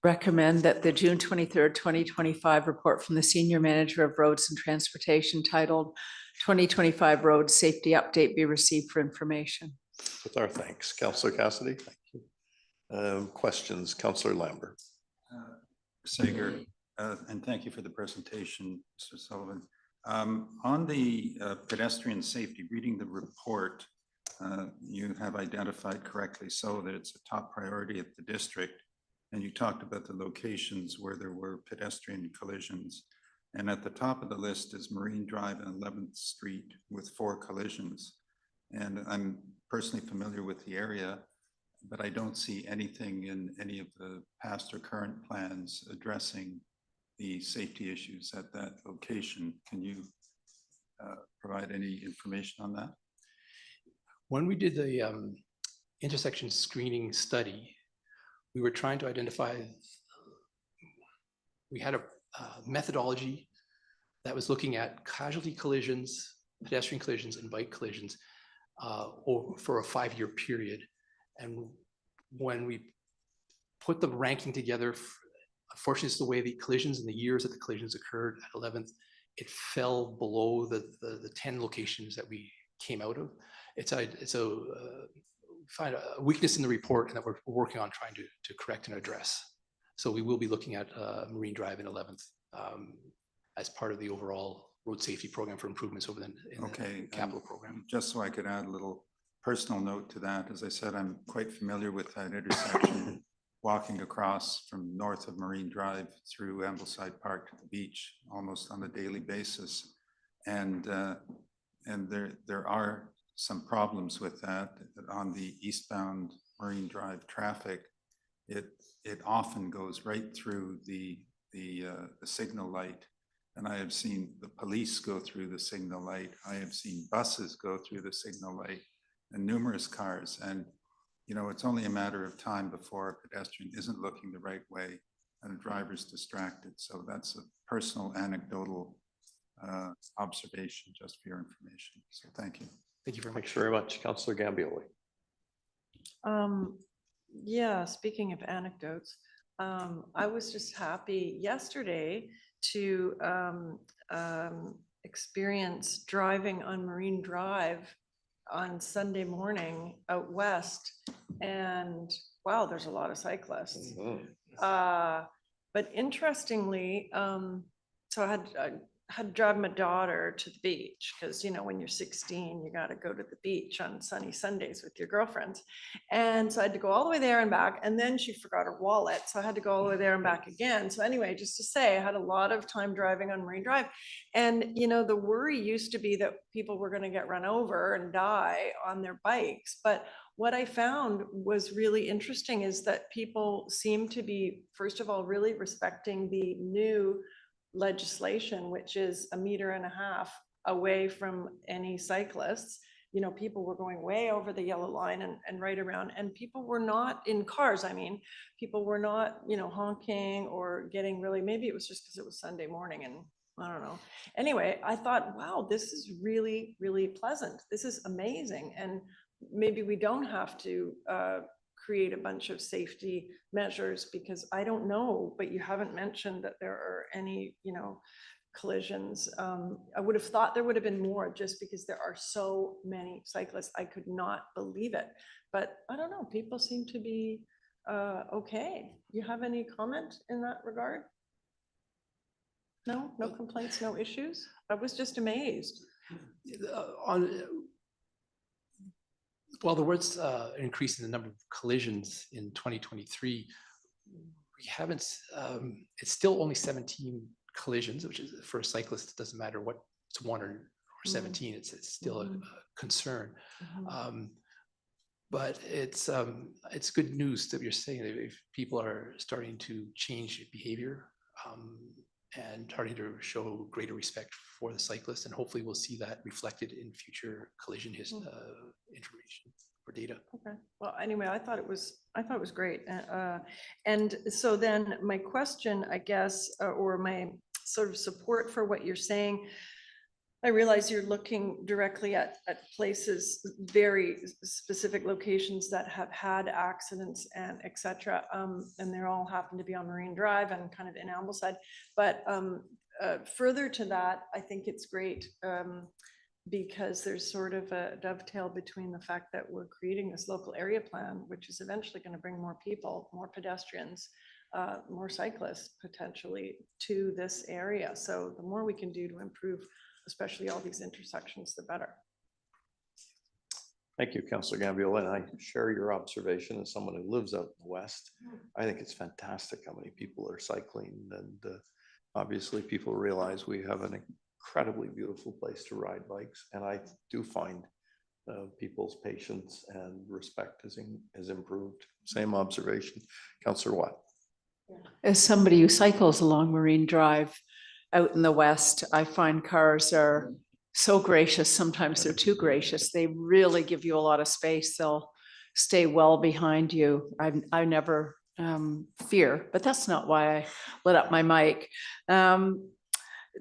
Recommend that the June 23rd, 2025 report from the Senior Manager of Roads and Transportation titled 2025 Road Safety Update be received for information. With our thanks. Councillor Cassidy, thank you. Questions, Councillor Lambert. Sager, and thank you for the presentation, Mr. Sullivan. On the pedestrian safety, reading the report, you have identified correctly so that it's a top priority at the district. And you talked about the locations where there were pedestrian collisions. And at the top of the list is Marine Drive and 11th Street with 4 collisions. And I'm personally familiar with the area, but I don't see anything in any of the past or current plans addressing the safety issues at that location. Can you provide any information on that? When we did the intersection screening study, we were trying to identify, we had a methodology that was looking at casualty collisions, pedestrian collisions, and bike collisions for a 5-year period. And when we put the ranking together, unfortunately, it's the way the collisions and the years that the collisions occurred at 11th, it fell below the 10 locations that we came out of. Find a weakness in the report, and that we're working on trying to correct and address. So we will be looking at Marine Drive and 11th as part of the overall road safety program for improvements over the capital program. Just so I could add a little personal note to that, as I said, I'm quite familiar with that intersection, walking across from north of Marine Drive through Ambleside Park to the beach almost on a daily basis. And there are some problems with that. On the eastbound Marine Drive traffic, it often goes right through the signal light. And I have seen the police go through the signal light. I have seen buses go through the signal light and numerous cars. And, you know, it's only a matter of time before a pedestrian isn't looking the right way and a driver's distracted. So that's a personal anecdotal observation just for your information. So thank you. Thank you very much. Thanks very much. Councillor Gambioli. Yeah, speaking of anecdotes, I was just happy yesterday to experience driving on Marine Drive on Sunday morning out west, and wow, there's a lot of cyclists. But interestingly, so I had to drive my daughter to the beach because, you know, when you're 16, you got to go to the beach on sunny Sundays with your girlfriends. And so I had to go all the way there and back. And then she forgot her wallet. So I had to go all the way there and back again. So anyway, just to say, I had a lot of time driving on Marine Drive. And, you know, the worry used to be that people were going to get run over and die on their bikes. But what I found was really interesting is that people seem to be, first of all, really respecting the new legislation, which is 1.5 meters away from any cyclists. You know, people were going way over the yellow line and right around, and people were not in cars. I mean, people were not, you know, honking or getting really, maybe it was just because it was Sunday morning and I don't know. Anyway, I thought, wow, this is really, really pleasant. This is amazing. And maybe we don't have to create a bunch of safety measures, because I don't know, but you haven't mentioned that there are any, you know, collisions. I would have thought there would have been more just because there are so many cyclists. I could not believe it, but I don't know, people seem to be okay. You have any comment in that regard? No, no complaints, no issues? I was just amazed. While there was an increase in the number of collisions in 2023, we haven't, it's still only 17 collisions, which is for a cyclist, it doesn't matter what it's 1 or 17, it's still a concern. But it's good news that you're saying that if people are starting to change behavior and starting to show greater respect for the cyclist, and hopefully we'll see that reflected in future collision information or data. Okay. Well, anyway, I thought it was great. And so then my question, I guess, or my sort of support for what you're saying, I realize you're looking directly at places, very specific locations that have had accidents and et cetera. And they all happen to be on Marine Drive and kind of in Ambleside. But further to that, I think it's great because there's sort of a dovetail between the fact that we're creating this local area plan, which is eventually going to bring more people, more pedestrians, more cyclists potentially to this area. So the more we can do to improve, especially all these intersections, the better. Thank you, Councillor Gambier, and I share your observation as someone who lives out in the west. I think it's fantastic how many people are cycling, and obviously people realize we have an incredibly beautiful place to ride bikes, and I do find people's patience and respect has improved. Same observation. Councillor Watt. As somebody who cycles along Marine Drive out in the west, I find cars are so gracious. Sometimes they're too gracious. They really give you a lot of space. They'll stay well behind you. I never fear, but that's not why I lit up my mic.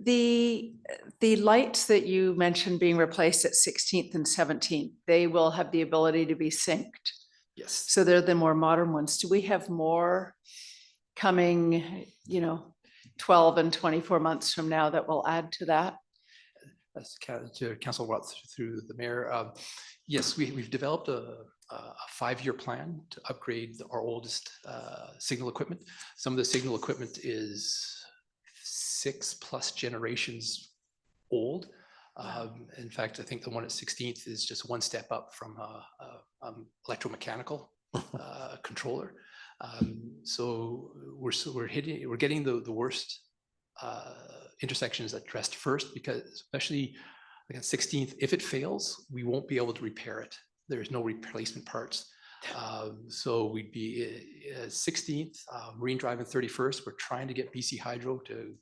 The lights that you mentioned being replaced at 16th and 17th, they will have the ability to be synced. Yes. So they're the more modern ones. Do we have more coming, you know, 12 and 24 months from now that will add to that? As to Councillor Watt through the mayor, yes, we've developed a 5-year plan to upgrade our oldest signal equipment. Some of the signal equipment is 6+ generations old. In fact, I think the one at 16th is just one step up from electromechanical controller. So we're getting the worst intersections addressed first, because especially like at 16th, if it fails, we won't be able to repair it. There's no replacement parts. So we'd be 16th, Marine Drive and 31st. We're trying to get BC Hydro to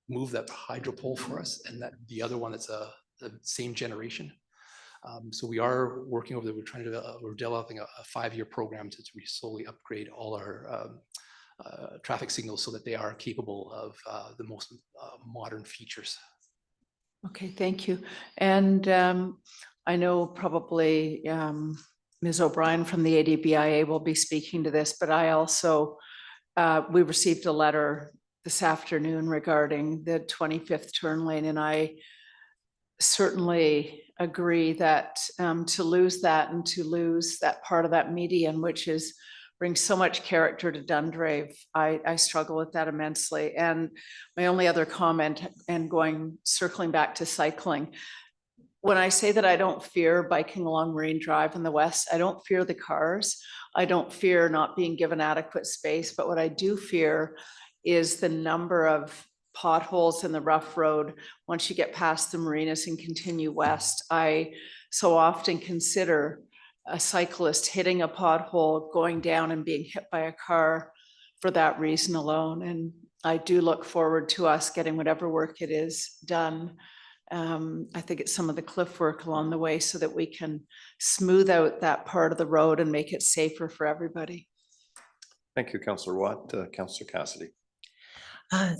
move that hydro pole for us, and that the other one that's the same generation. So we are working over there. We're developing a 5-year program to slowly upgrade all our traffic signals so that they are capable of the most modern features. Okay, thank you. And I know probably Ms. O'Brien from the ADBIA will be speaking to this, but I also, we received a letter this afternoon regarding the 25th turn lane, and I certainly agree that to lose that and to lose that part of that median, which is brings so much character to Dundrave, I struggle with that immensely. And my only other comment, and circling back to cycling, when I say that I don't fear biking along Marine Drive in the west, I don't fear the cars. I don't fear not being given adequate space, but what I do fear is the number of potholes in the rough road once you get past the marinas and continue west. I so often consider a cyclist hitting a pothole, going down and being hit by a car for that reason alone. And I do look forward to us getting whatever work it is done. I think it's some of the cliff work along the way so that we can smooth out that part of the road and make it safer for everybody. Thank you, Councillor Watt. Councillor Cassidy.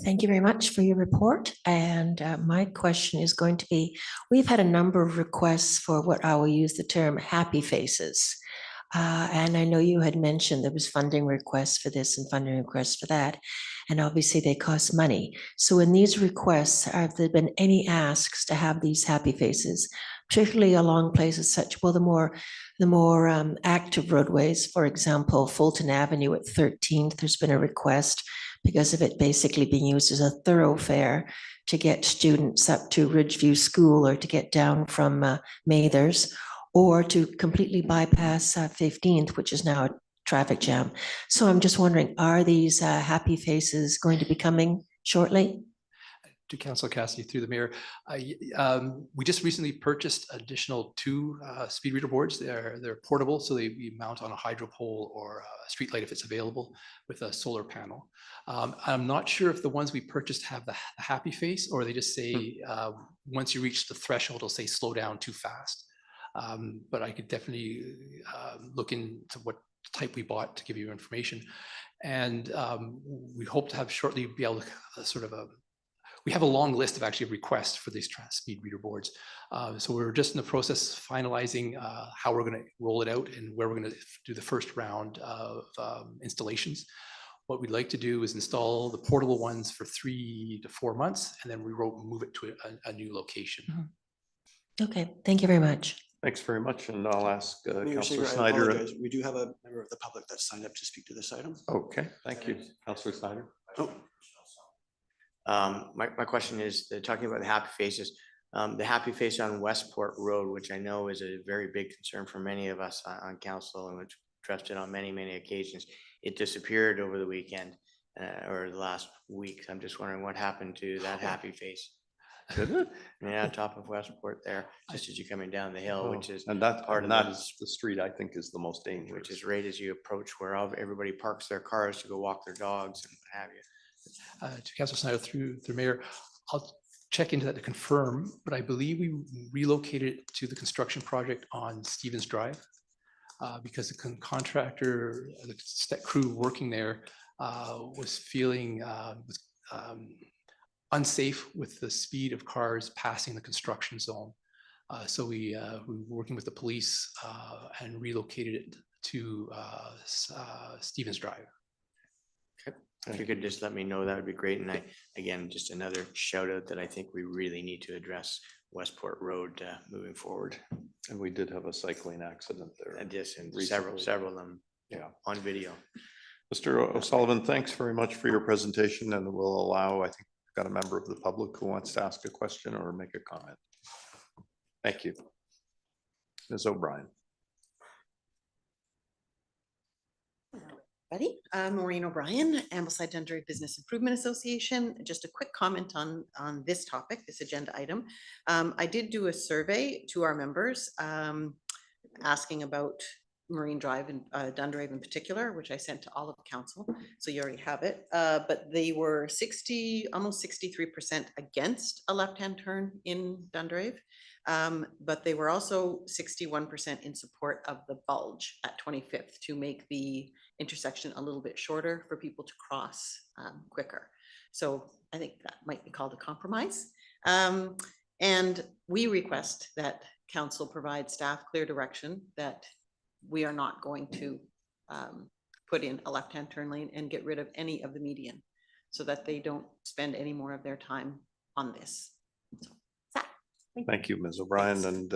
Thank you very much for your report. And my question is going to be, we've had a number of requests for what I will use the term happy faces. And I know you had mentioned there was funding requests for this and funding requests for that. And obviously they cost money. So in these requests, have there been any asks to have these happy faces, particularly along places such, well, the more active roadways, for example, Fulton Avenue at 13th, there's been a request because of it basically being used as a thoroughfare to get students up to Ridgeview School or to get down from Mathers, or to completely bypass 15th, which is now a traffic jam. So I'm just wondering, are these happy faces going to be coming shortly? To Councillor Cassidy through the mayor, we just recently purchased additional 2 speed reader boards. They're portable, so they mount on a hydro pole or a street light if it's available with a solar panel. I'm not sure if the ones we purchased have the happy face, or they just say once you reach the threshold, it'll say slow down too fast. But I could definitely look into what type we bought to give you information. And we hope to have shortly be able to we have a long list of actually requests for these speed reader boards. So we're just in the process of finalizing how we're going to roll it out and where we're going to do the first round of installations. What we'd like to do is install the portable ones for 3 to 4 months, and then we move it to a new location. Okay, thank you very much. Thanks very much. And I'll ask Mayor Councillor Seaver, I Snyder. apologize. We do have a member of the public that signed up to speak to this item. Okay, thank you. Councillor Snyder. Oh. My question is, talking about the happy faces, the happy face on Westport Road, which I know is a very big concern for many of us on council, and which addressed it on many occasions. It disappeared over the weekend or the last week. I'm just wondering what happened to that happy face. Did it? Yeah, top of Westport there, just as you're coming down the hill, which is and that part of that the- is the street I think is the most dangerous. which is right as you approach where everybody parks their cars to go walk their dogs and what have you. To Councillor Snyder through the mayor, I'll check into that to confirm, but I believe we relocated it to the construction project on Stevens Drive because the contractor, the crew working there was feeling unsafe with the speed of cars passing the construction zone. So we were working with the police and relocated it to Stevens Drive. If you could just let me know, that would be great. And again, just another shout out that I think we really need to address Westport Road moving forward. And we did have a cycling accident there. And yes, and recently. several of them Yeah. on video. Mr. O'Sullivan, thanks very much for your presentation, and we'll allow, I think we've got a member of the public who wants to ask a question or make a comment. Thank you. Ms. O'Brien. Maureen O'Brien, Ambleside Dundrave Business Improvement Association. Just a quick comment on this topic, this agenda item. I did do a survey to our members asking about Marine Drive and Dundrave in particular, which I sent to all of council. So you already have it. But they were almost 63% against a left-hand turn in Dundrave. But they were also 61% in support of the bulge at 25th to make the intersection a little bit shorter for people to cross quicker. So I think that might be called a compromise. And we request that council provide staff clear direction that we are not going to put in a left-hand turn lane and get rid of any of the median so that they don't spend any more of their time on this. So, Thank you, Ms. O'Brien. And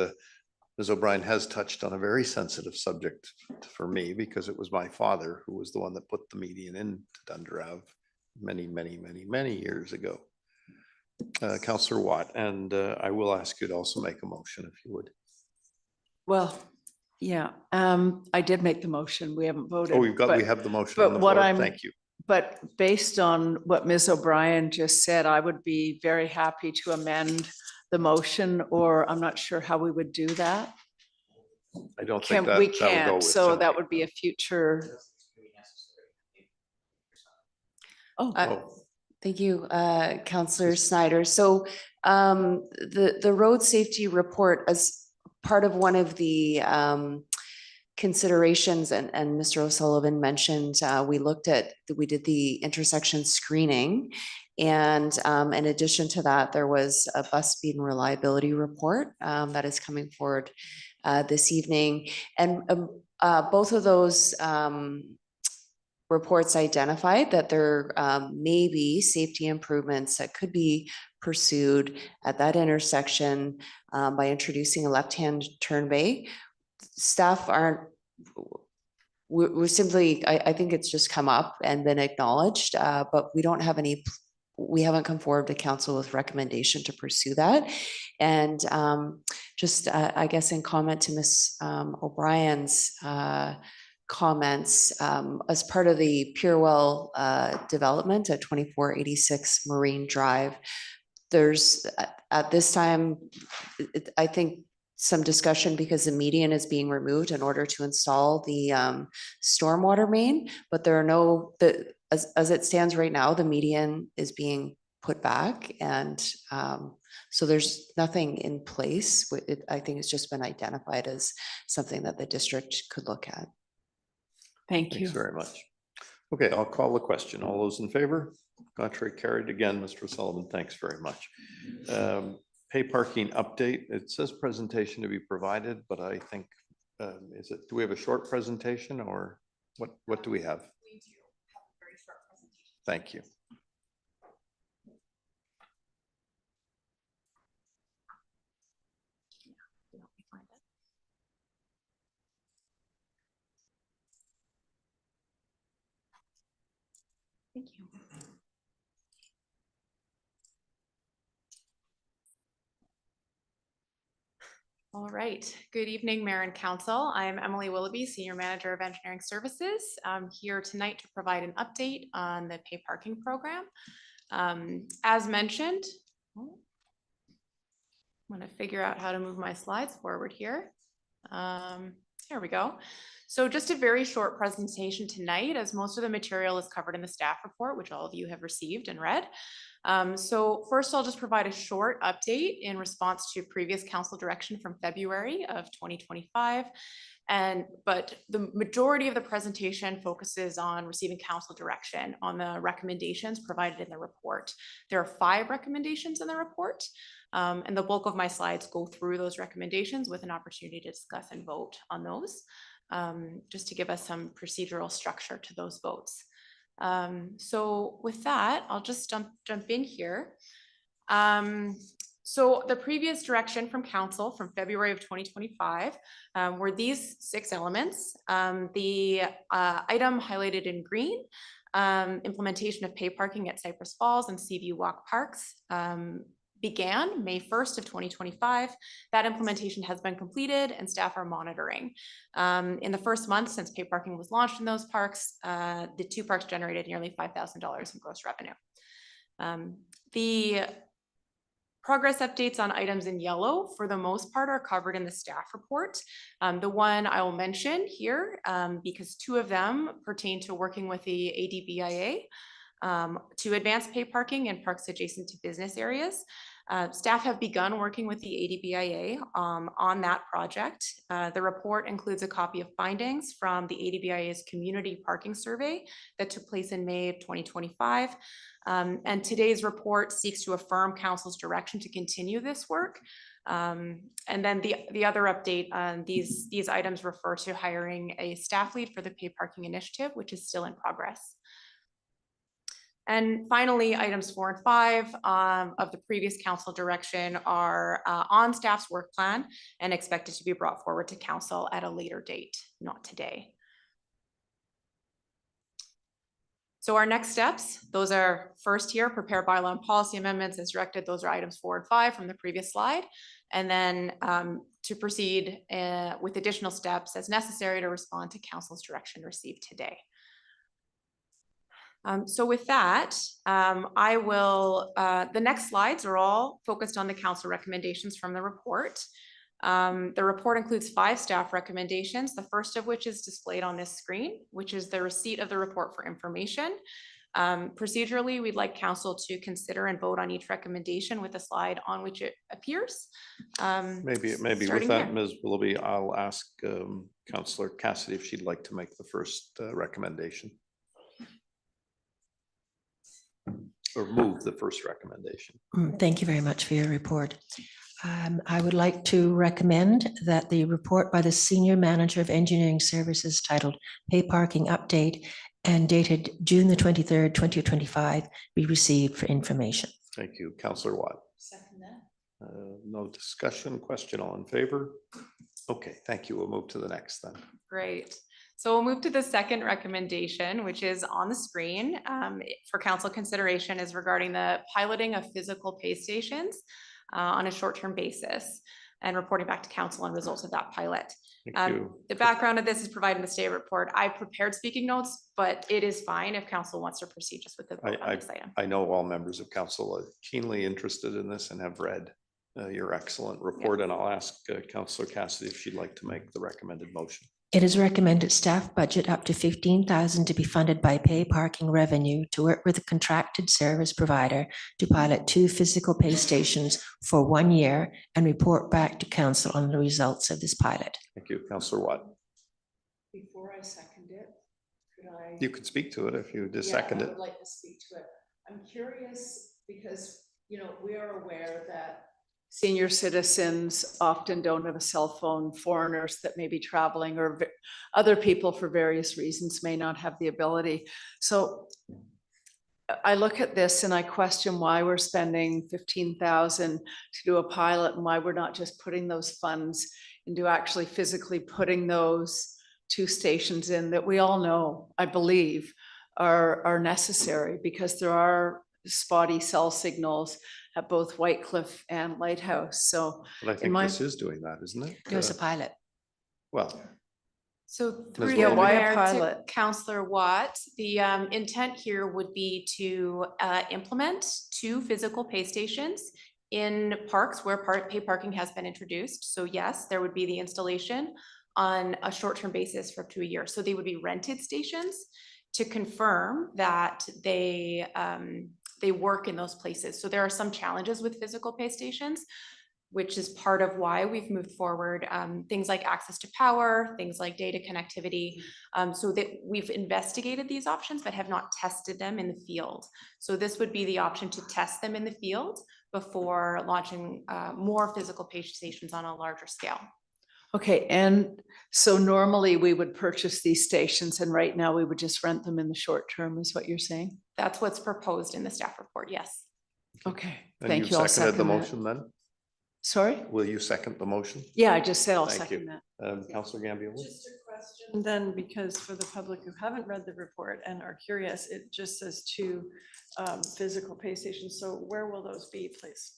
Ms. O'Brien has touched on a very sensitive subject for me because it was my father who was the one that put the median into Dunderav many years ago. Councillor Watt, and I will ask you to also make a motion if you would. Well, yeah, I did make the motion. We haven't voted. Oh, we but- have the motion but on the what floor. I'm- Thank you. But based on what Ms. O'Brien just said, I would be very happy to amend the motion, or I'm not sure how we would do that. I don't think We that'll go can't, with so that tonight. would be a future. Oh, Oh, Thank you, Councillor Snyder. So the road safety report, as part of one of the considerations, and Mr. O'Sullivan mentioned, we did the intersection screening. And in addition to that, there was a bus speed and reliability report that is coming forward this evening. And both of those reports identified that there may be safety improvements that could be pursued at that intersection by introducing a left-hand turn bay. Staff aren't, we're simply, I think it's just come up and been acknowledged, but we don't have any, we haven't come forward to council with recommendation to pursue that. And just, I guess in comment to Ms. O'Brien's comments, as part of the Purewell development at 2486 Marine Drive, there's at this time, I think some discussion because the median is being removed in order to install the stormwater main, but there are no, as it stands right now, the median is being put back, and so there's nothing in place. I think it's just been identified as something that the district could look at. thank you. thanks very much. Okay, I'll call the question. All those in favor? Contrary carried again, Mr. O'Sullivan. Thanks very much. Pay parking update. It says presentation to be provided, but I think, do we have a short presentation or what do we have? We do have a very short presentation. Thank you. Thank you. All right. Good evening, Mayor and Council. I'm Emily Willoughby, Senior Manager of Engineering Services. I'm here tonight to provide an update on the pay parking program. As mentioned, I'm going to figure out how to move my slides forward here. Here we go. So just a very short presentation tonight, as most of the material is covered in the staff report, which all of you have received and read. So first, I'll just provide a short update in response to previous council direction from February of 2025. But the majority of the presentation focuses on receiving council direction on the recommendations provided in the report. There are 5 recommendations in the report, and the bulk of my slides go through those recommendations with an opportunity to discuss and vote on those, just to give us some procedural structure to those votes. So with that, I'll just jump in here. So the previous direction from council from February of 2025 were these 6 elements. The item highlighted in green, implementation of pay parking at Cypress Falls and Seaview Walk Parks, began May 1st of 2025. That implementation has been completed and staff are monitoring. In the first month since pay parking was launched in those parks, the 2 parks generated nearly $5,000 in gross revenue. The progress updates on items in yellow, for the most part, are covered in the staff report. The one I will mention here, because 2 of them pertain to working with the ADBIA to advance pay parking in parks adjacent to business areas. Staff have begun working with the ADBIA on that project. The report includes a copy of findings from the ADBIA's community parking survey that took place in May of 2025. And today's report seeks to affirm council's direction to continue this work. And then the other update on these items refer to hiring a staff lead for the pay parking initiative, which is still in progress. And finally, items 4 and 5 of the previous council direction are on staff's work plan and expected to be brought forward to council at a later date, not today. So our next steps, those are first here, prepare bylaw and policy amendments as directed. Those are items 4 and 5 from the previous slide. And then to proceed with additional steps as necessary to respond to council's direction received today. So with that, I will, the next slides are all focused on the council recommendations from the report. The report includes 5 staff recommendations, the first of which is displayed on this screen, which is the receipt of the report for information. Procedurally, we'd like council to consider and vote on each recommendation with a slide on which it appears. Maybe with that, Ms. Willoughby, I'll ask Councillor Cassidy if she'd like to make the first recommendation. Or move the first recommendation. Thank you very much for your report. I would like to recommend that the report by the Senior Manager of Engineering Services titled Pay Parking Update and dated June the 23rd, 2025 be received for information. Thank you. Councillor Watt. Second that. No discussion, question, all in favor? Okay, thank you. We'll move to the next then. Great. So we'll move to the second recommendation, which is on the screen for council consideration, is regarding the piloting of physical pay stations on a short-term basis and reporting back to council on results of that pilot. Thank you. The background of this is provided in the staff report. I prepared speaking notes, but it is fine if council wants to proceed just with the vote on this item. I know all members of council are keenly interested in this and have read your excellent report, and I'll ask Councillor Cassidy if she'd like to make the recommended motion. It is recommended staff budget up to $15,000 to be funded by pay parking revenue to work with a contracted service provider to pilot 2 physical pay stations for 1 year and report back to council on the results of this pilot. Thank you. Councillor Watt. Before I second it, could I? You could speak to it if you just Yeah, second I it. would like to speak to it. I'm curious because, you know, we are aware that senior citizens often don't have a cell phone. Foreigners that may be traveling or other people for various reasons may not have the ability. So I look at this and I question why we're spending $15,000 to do a pilot and why we're not just putting those funds into actually physically putting those 2 stations in that we all know, I believe, are necessary because there are spotty cell signals at both Whitecliff and Lighthouse. So But I think this is doing that, isn't it? It was a pilot. Well, So Ms. through Willoughby. Why a Mayor to pilot? Councillor Watt, the intent here would be to implement 2 physical pay stations in parks where pay parking has been introduced. So yes, there would be the installation on a short-term basis for up to a year. So they would be rented stations to confirm that they work in those places. So there are some challenges with physical pay stations, which is part of why we've moved forward. Things like access to power, things like data connectivity, so that we've investigated these options but have not tested them in the field. So this would be the option to test them in the field before launching more physical pay stations on a larger scale. okay, and so normally we would purchase these stations and right now we would just rent them in the short term is what you're saying? That's what's proposed in the staff report, yes. Okay, and thank you've you. I'll seconded the second that. motion then? Sorry? Will you second the motion? Yeah, I just said I'll Thank second you. that. Councillor Gambier. Just a question then, because for the public who haven't read the report and are curious, it just says 2 physical pay stations. So where will those be, please?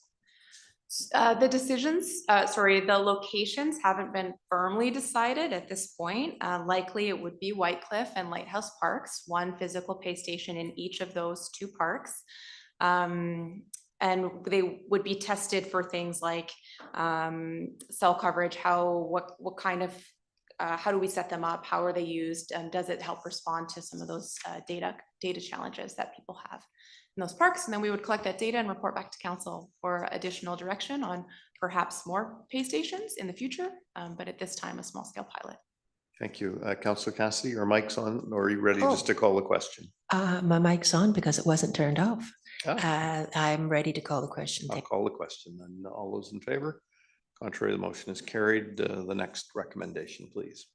The decisions, the locations haven't been firmly decided at this point. Likely it would be Whitecliff and Lighthouse Parks, 1 physical pay station in each of those 2 parks. And they would be tested for things like cell coverage, what kind of, how do we set them up? How are they used? Does it help respond to some of those data challenges that people have in those parks? And then we would collect that data and report back to council for additional direction on perhaps more pay stations in the future. But at this time, a small scale pilot. Thank you. Councillor Cassidy, your mic's on, or are you ready just to call the question? My mic's on because it wasn't turned off. Ah. I'm ready to call the question. I'll call the question. And all those in favor? Contrary, the motion is carried. The next recommendation, please.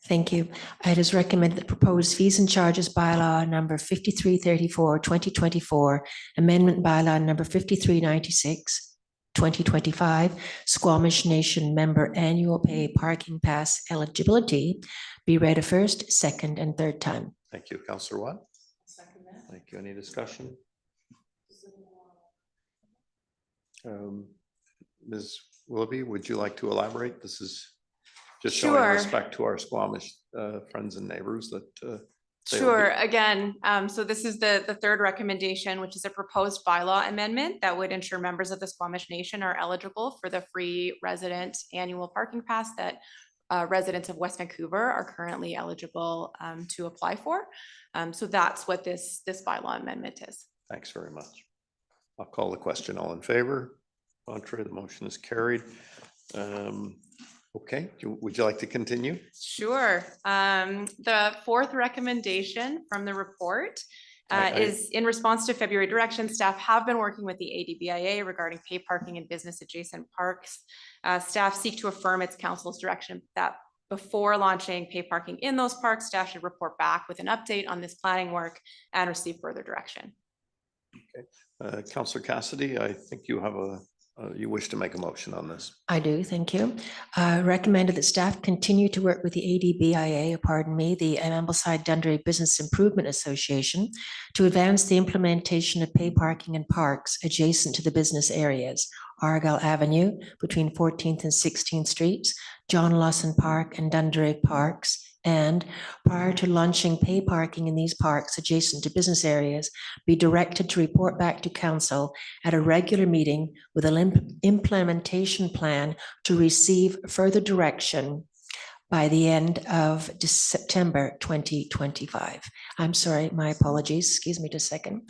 Thank you. It is recommended that proposed fees and charges bylaw number 5334, 2024, amendment bylaw number 5396, 2025, Squamish Nation member annual pay parking pass eligibility be read a first, second, and third time. Thank you. Councillor Watt. Thank you. Any discussion? Ms. Willoughby, would you like to elaborate? This is just showing Sure. respect to our Squamish friends and neighbors that. they will Sure, be- again, so this is the third recommendation, which is a proposed bylaw amendment that would ensure members of the Squamish Nation are eligible for the free resident annual parking pass that residents of West Vancouver are currently eligible to apply for. So that's what this bylaw amendment is. Thanks very much. I'll call the question. All in favor? Contrary, the motion is carried. Okay, would you like to continue? Sure. The fourth recommendation from the report is in response to February direction. Staff have been working with the ADBIA regarding pay parking in business adjacent parks. Staff seek to affirm its council's direction that before launching pay parking in those parks, staff should report back with an update on this planning work and receive further direction. Councillor Cassidy, I think you have you wish to make a motion on this. I do, thank you. Recommended that staff continue to work with the ADBIA, the Ambleside Dundreary Business Improvement Association, to advance the implementation of pay parking in parks adjacent to the business areas, Argyle Avenue between 14th and 16th Streets, John Lawson Park and Dundreary Parks, and prior to launching pay parking in these parks adjacent to business areas, be directed to report back to council at a regular meeting with an implementation plan to receive further direction by the end of September 2025. I'm sorry, my apologies. Excuse me just a second.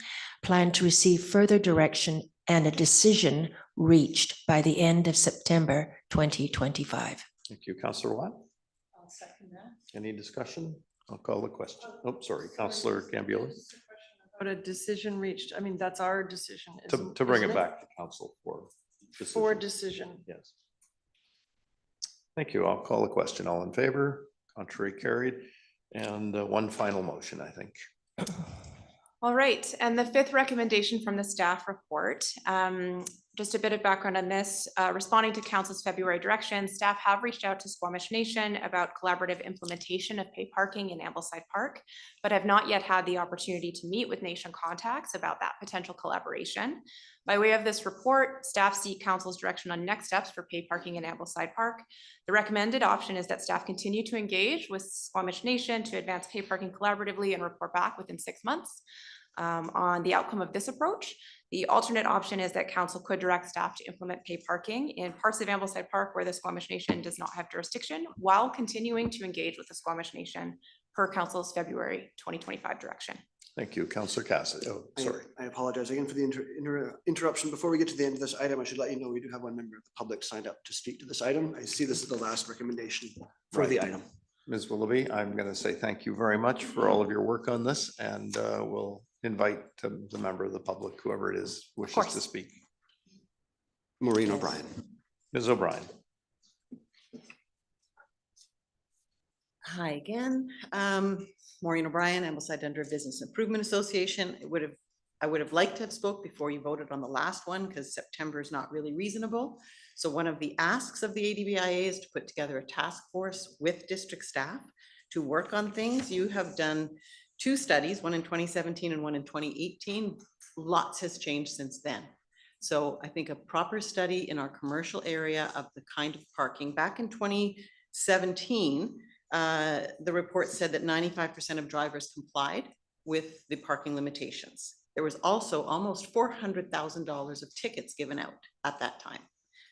Plan to receive further direction and a decision reached by the end of September 2025. Thank you. Councillor Watt. I'll second that. Any discussion? I'll call the question. Oh, sorry, Councillor Gambier. But a decision reached, I mean, that's our decision. To bring it back to council for For decision. decision. Yes. Thank you. I'll call the question. All in favor? Contrary, carried. And one final motion, I think. All right, and the fifth recommendation from the staff report, just a bit of background on this, responding to council's February direction, staff have reached out to Squamish Nation about collaborative implementation of pay parking in Ambleside Park, but have not yet had the opportunity to meet with Nation contacts about that potential collaboration. By way of this report, staff seek council's direction on next steps for pay parking in Ambleside Park. The recommended option is that staff continue to engage with Squamish Nation to advance pay parking collaboratively and report back within 6 months on the outcome of this approach. The alternate option is that council could direct staff to implement pay parking in parts of Ambleside Park where the Squamish Nation does not have jurisdiction, while continuing to engage with the Squamish Nation per council's February 2025 direction. Thank you. Councillor Cassidy. Oh, sorry. I apologize again for the interruption. Before we get to the end of this item, I should let you know we do have one member of the public signed up to speak to this item. I see this is the last recommendation for the item. Ms. Willoughby, I'm going to say thank you very much for all of your work on this, and we'll invite the member of the public, whoever it is, wishes to speak. Maureen O'Brien. Ms. O'Brien. Hi again. Maureen O'Brien, Ambleside Dundreary Business Improvement Association. I would have liked to have spoke before you voted on the last one because September is not really reasonable. So one of the asks of the ADBIA is to put together a task force with district staff to work on things. You have done 2 studies, one in 2017 and one in 2018. Lots has changed since then. So I think a proper study in our commercial area of the kind of parking back in 2017, the report said that 95% of drivers complied with the parking limitations. There was also almost $400,000 of tickets given out at that time.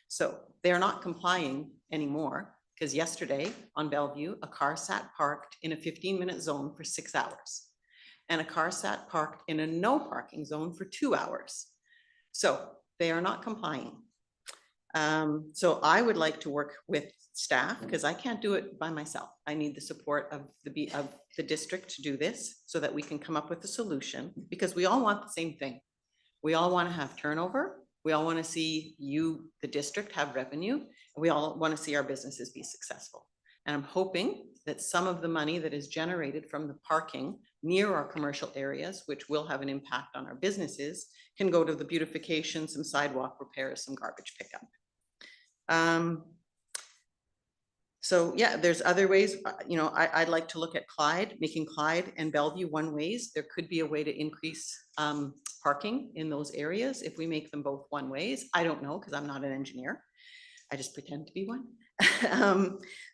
So they're not complying anymore because yesterday on Bellevue, a car sat parked in a 15-minute zone for 6 hours and a car sat parked in a no parking zone for 2 hours. So they are not complying. So I would like to work with staff because I can't do it by myself. I need the support of the district to do this so that we can come up with a solution, because we all want the same thing. We all want to have turnover. We all want to see the district have revenue, we all want to see our businesses be successful. And I'm hoping that some of the money that is generated from the parking near our commercial areas, which will have an impact on our businesses, can go to the beautification, some sidewalk repairs, some garbage pickup. So yeah, there's other ways, you know, I'd like to look at Clyde, making Clyde and Bellevue one-ways. There could be a way to increase parking in those areas if we make them both one-ways. I don't know, because I'm not an engineer. I just pretend to be one.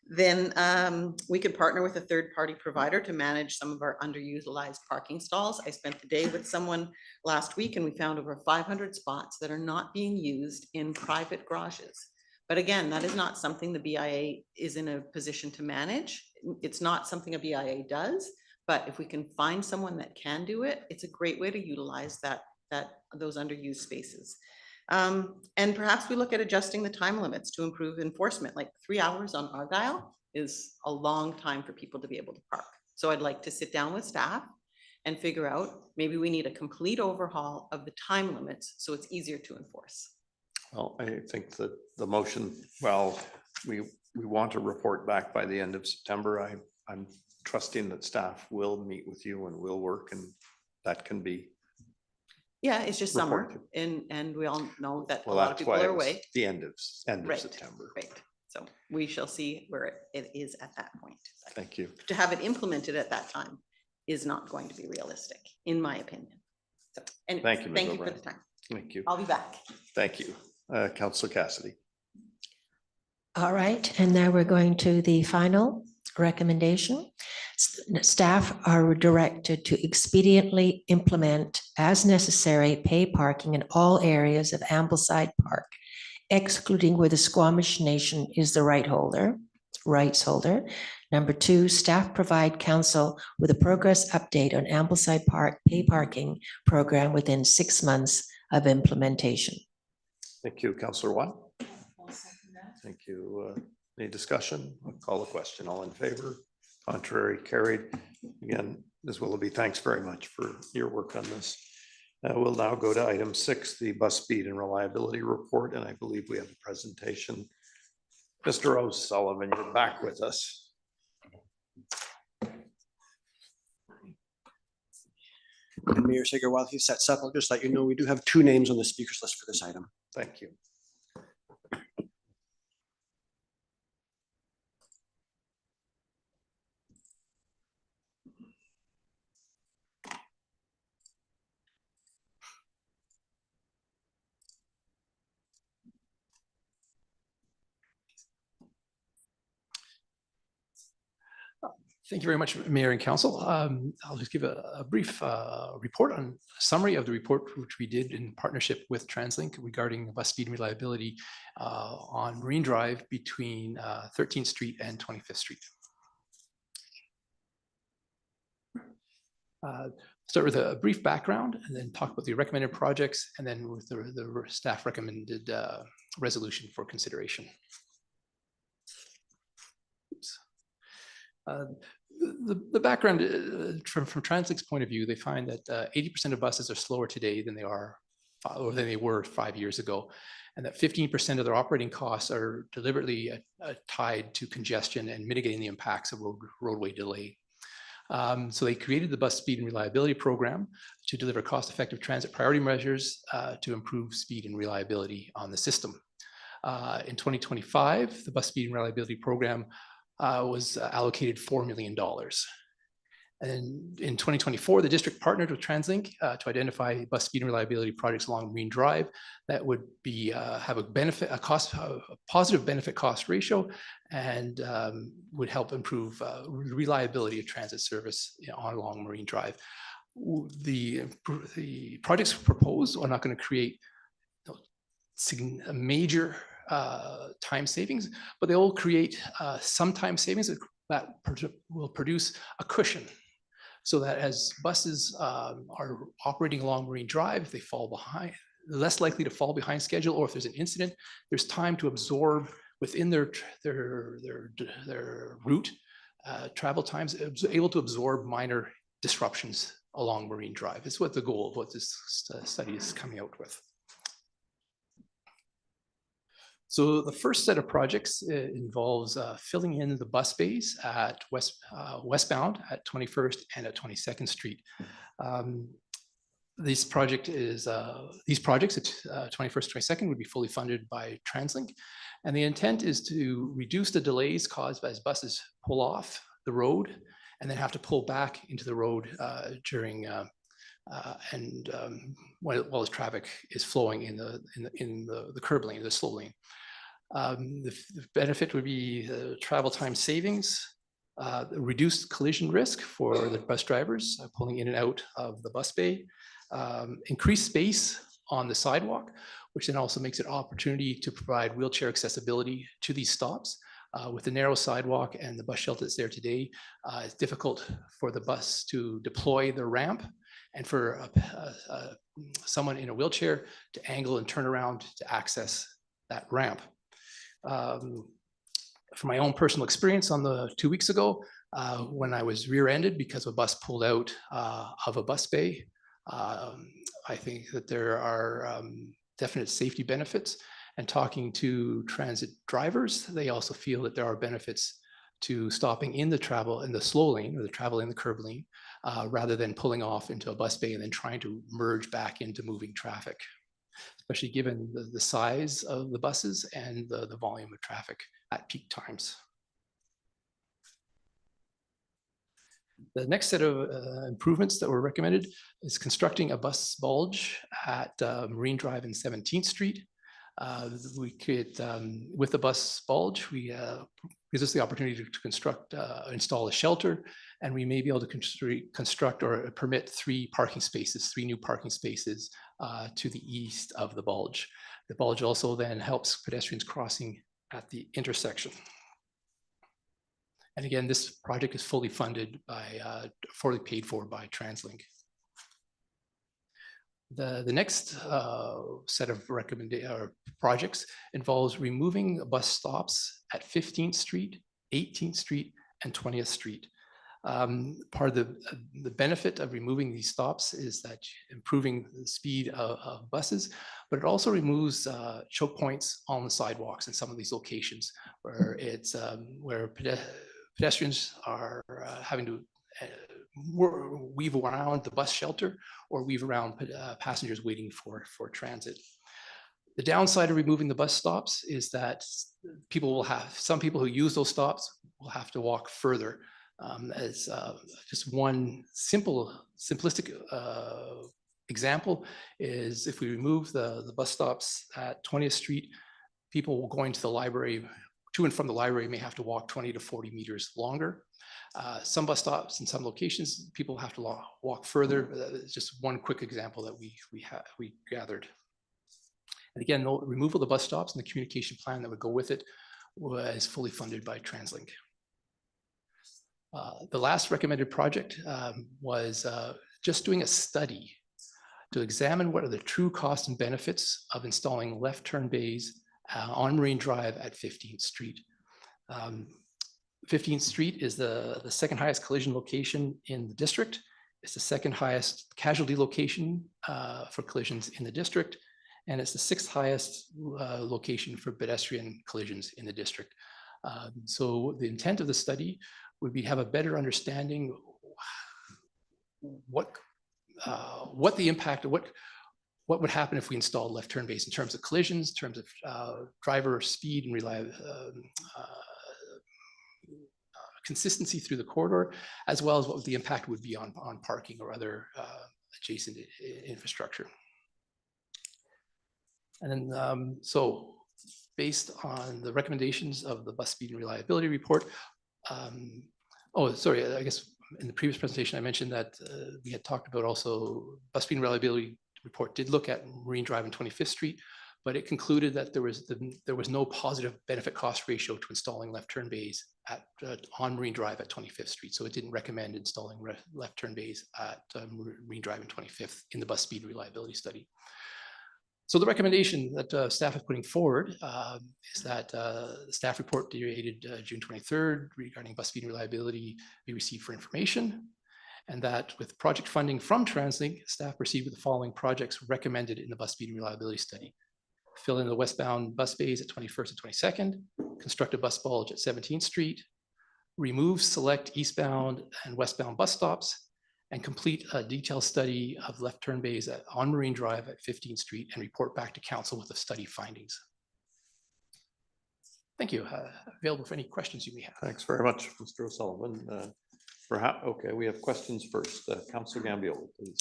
Then we could partner with a third-party provider to manage some of our underutilized parking stalls. I spent the day with someone last week and we found over 500 spots that are not being used in private garages. But again, that is not something the BIA is in a position to manage. It's not something a BIA does, but if we can find someone that can do it, it's a great way to utilize those underused spaces. And perhaps we look at adjusting the time limits to improve enforcement, like 3 hours on Argyle is a long time for people to be able to park. So I'd like to sit down with staff and figure out, maybe we need a complete overhaul of the time limits so it's easier to enforce. Well, I think that the motion, well, we want to report back by the end of September. I'm trusting that staff will meet with you and will work, and that can be. Yeah, it's just summer, reported. and we all know that a Well, lot of that's people why are it was away. the end of Right, September. Right. So we shall see where it is at that point. Thank you. To have it implemented at that time is not going to be realistic, in my opinion. So anyways, Thank you, Ms. thank you for O'Brien. the time. Thank you. I'll be back. Thank you. Councillor Cassidy. All right, and now we're going to the final recommendation. Staff are directed to expediently implement as necessary pay parking in all areas of Ambleside Park, excluding where the Squamish Nation is the rights holder. Number 2, staff provide council with a progress update on Ambleside Park pay parking program within 6 months of implementation. Thank you, Councillor Watt. Thank you. Any discussion? I'll call a question. All in favor? Contrary? Carried. Again, Ms. Willoughby, thanks very much for your work on this. We'll now go to item 6, the bus speed and reliability report, and I believe we have a presentation. Mr. O'Sullivan, you're back with us. And Mayor Sager, while he sets up, I'll just let you know, we do have 2 names on the speakers list for this item. Thank you. Thank you very much, Mayor and Council. I'll just give a brief report on summary of the report which we did in partnership with TransLink regarding bus speed and reliability on Marine Drive between 13th Street and 25th Street. Start with a brief background and then talk about the recommended projects and then with the staff recommended resolution for consideration. The background from TransLink's point of view, they find that 80% of buses are slower today than they were 5 years ago, and that 15% of their operating costs are deliberately tied to congestion and mitigating the impacts of roadway delay. So they created the bus speed and reliability program to deliver cost-effective transit priority measures to improve speed and reliability on the system. In 2025, the bus speed and reliability program was allocated $4 million. And in 2024, the district partnered with TransLink to identify bus speed and reliability projects along Marine Drive that would be have a positive benefit cost ratio and would help improve reliability of transit service along Marine Drive. The projects proposed are not going to create a major time savings, but they will create some time savings that will produce a cushion so that as buses are operating along Marine Drive, if they fall behind, they're less likely to fall behind schedule, or if there's an incident, there's time to absorb within their route travel times, able to absorb minor disruptions along Marine Drive. It's what the goal of what this study is coming out with. So the first set of projects involves filling in the bus bays at westbound at 21st and at 22nd Street. These projects at 21st, 22nd would be fully funded by TransLink. And the intent is to reduce the delays caused as buses pull off the road and then have to pull back into the road during while the traffic is flowing in the curb lane, the slow lane. The benefit would be travel time savings, reduced collision risk for the bus drivers pulling in and out of the bus bay, increased space on the sidewalk, which then also makes it an opportunity to provide wheelchair accessibility to these stops. With the narrow sidewalk and the bus shelter that's there today, it's difficult for the bus to deploy the ramp and for someone in a wheelchair to angle and turn around to access that ramp. From my own personal experience on the 2 weeks ago, when I was rear-ended because a bus pulled out of a bus bay, I think that there are definite safety benefits. And talking to transit drivers, they also feel that there are benefits to stopping in the slow lane or the travel in the curb lane, rather than pulling off into a bus bay and then trying to merge back into moving traffic, especially given the size of the buses and the volume of traffic at peak times. The next set of improvements that were recommended is constructing a bus bulge at Marine Drive and 17th Street. We could, with the bus bulge, gives us the opportunity to install a shelter, and we may be able to construct or permit 3 new parking spaces to the east of the bulge. The bulge also then helps pedestrians crossing at the intersection. And again, this project is fully funded fully paid for by TransLink. The next set of projects involves removing bus stops at 15th Street, 18th Street, and 20th Street. Part of the benefit of removing these stops is that improving the speed of buses, but it also removes choke points on the sidewalks in some of these locations where it's where pedestrians are having to weave around the bus shelter or weave around passengers waiting for transit. The downside of removing the bus stops is that some people who use those stops will have to walk further. As just one simplistic example is if we remove the bus stops at 20th Street, people going to the library, to and from the library, may have to walk 20 to 40 meters longer. Some bus stops in some locations, people have to walk further. It's just one quick example that we gathered. And again, the removal of the bus stops and the communication plan that would go with it was fully funded by TransLink. The last recommended project was just doing a study to examine what are the true costs and benefits of installing left turn bays on Marine Drive at 15th Street. 15th Street is the second highest collision location in the district. It's the second highest casualty location for collisions in the district. And it's the 6th highest location for pedestrian collisions in the district. So the intent of the study would be have a better understanding what the impact of what would happen if we installed left turn bays in terms of collisions, in terms of driver speed and consistency through the corridor, as well as what the impact would be on parking or other adjacent infrastructure. And then, so based on the recommendations of the bus speed and reliability report, oh, sorry, I guess in the previous presentation, I mentioned that we had talked about also bus speed and reliability report did look at Marine Drive and 25th Street, but it concluded that there was no positive benefit cost ratio to installing left turn bays on Marine Drive at 25th Street. So it didn't recommend installing left turn bays at Marine Drive and 25th in the bus speed reliability study. So the recommendation that staff is putting forward is that the staff report dated June 23rd regarding bus speed and reliability be received for information, and that with project funding from TransLink, staff proceed with the following projects recommended in the bus speed and reliability study. fill in the westbound bus bays at 21st and 22nd, construct a bus bulge at 17th Street, remove select eastbound and westbound bus stops, and complete a detailed study of left turn bays on Marine Drive at 15th Street and report back to council with the study findings. Thank you. Available for any questions you may have. Thanks very much, Mr. O'Sullivan. Perhaps, okay, we have questions first. Councillor Gambioli, please.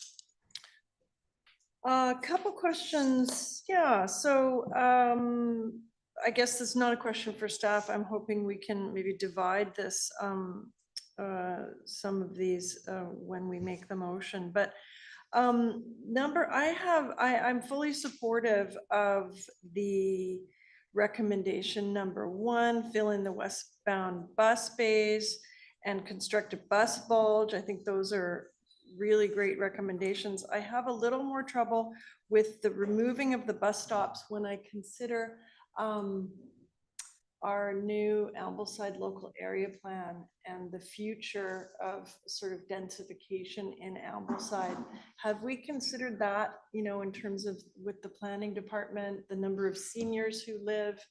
A couple questions. Yeah, so I guess this is not a question for staff. I'm hoping we can maybe divide this, some of these when we make the motion. But I'm fully supportive of the recommendation number 1, fill in the westbound bus bays and construct a bus bulge. I think those are really great recommendations. I have a little more trouble with the removing of the bus stops when I consider our new Ambleside local area plan and the future of sort of densification in Ambleside. Have we considered that, you know, in terms of with the planning department, the number of seniors who live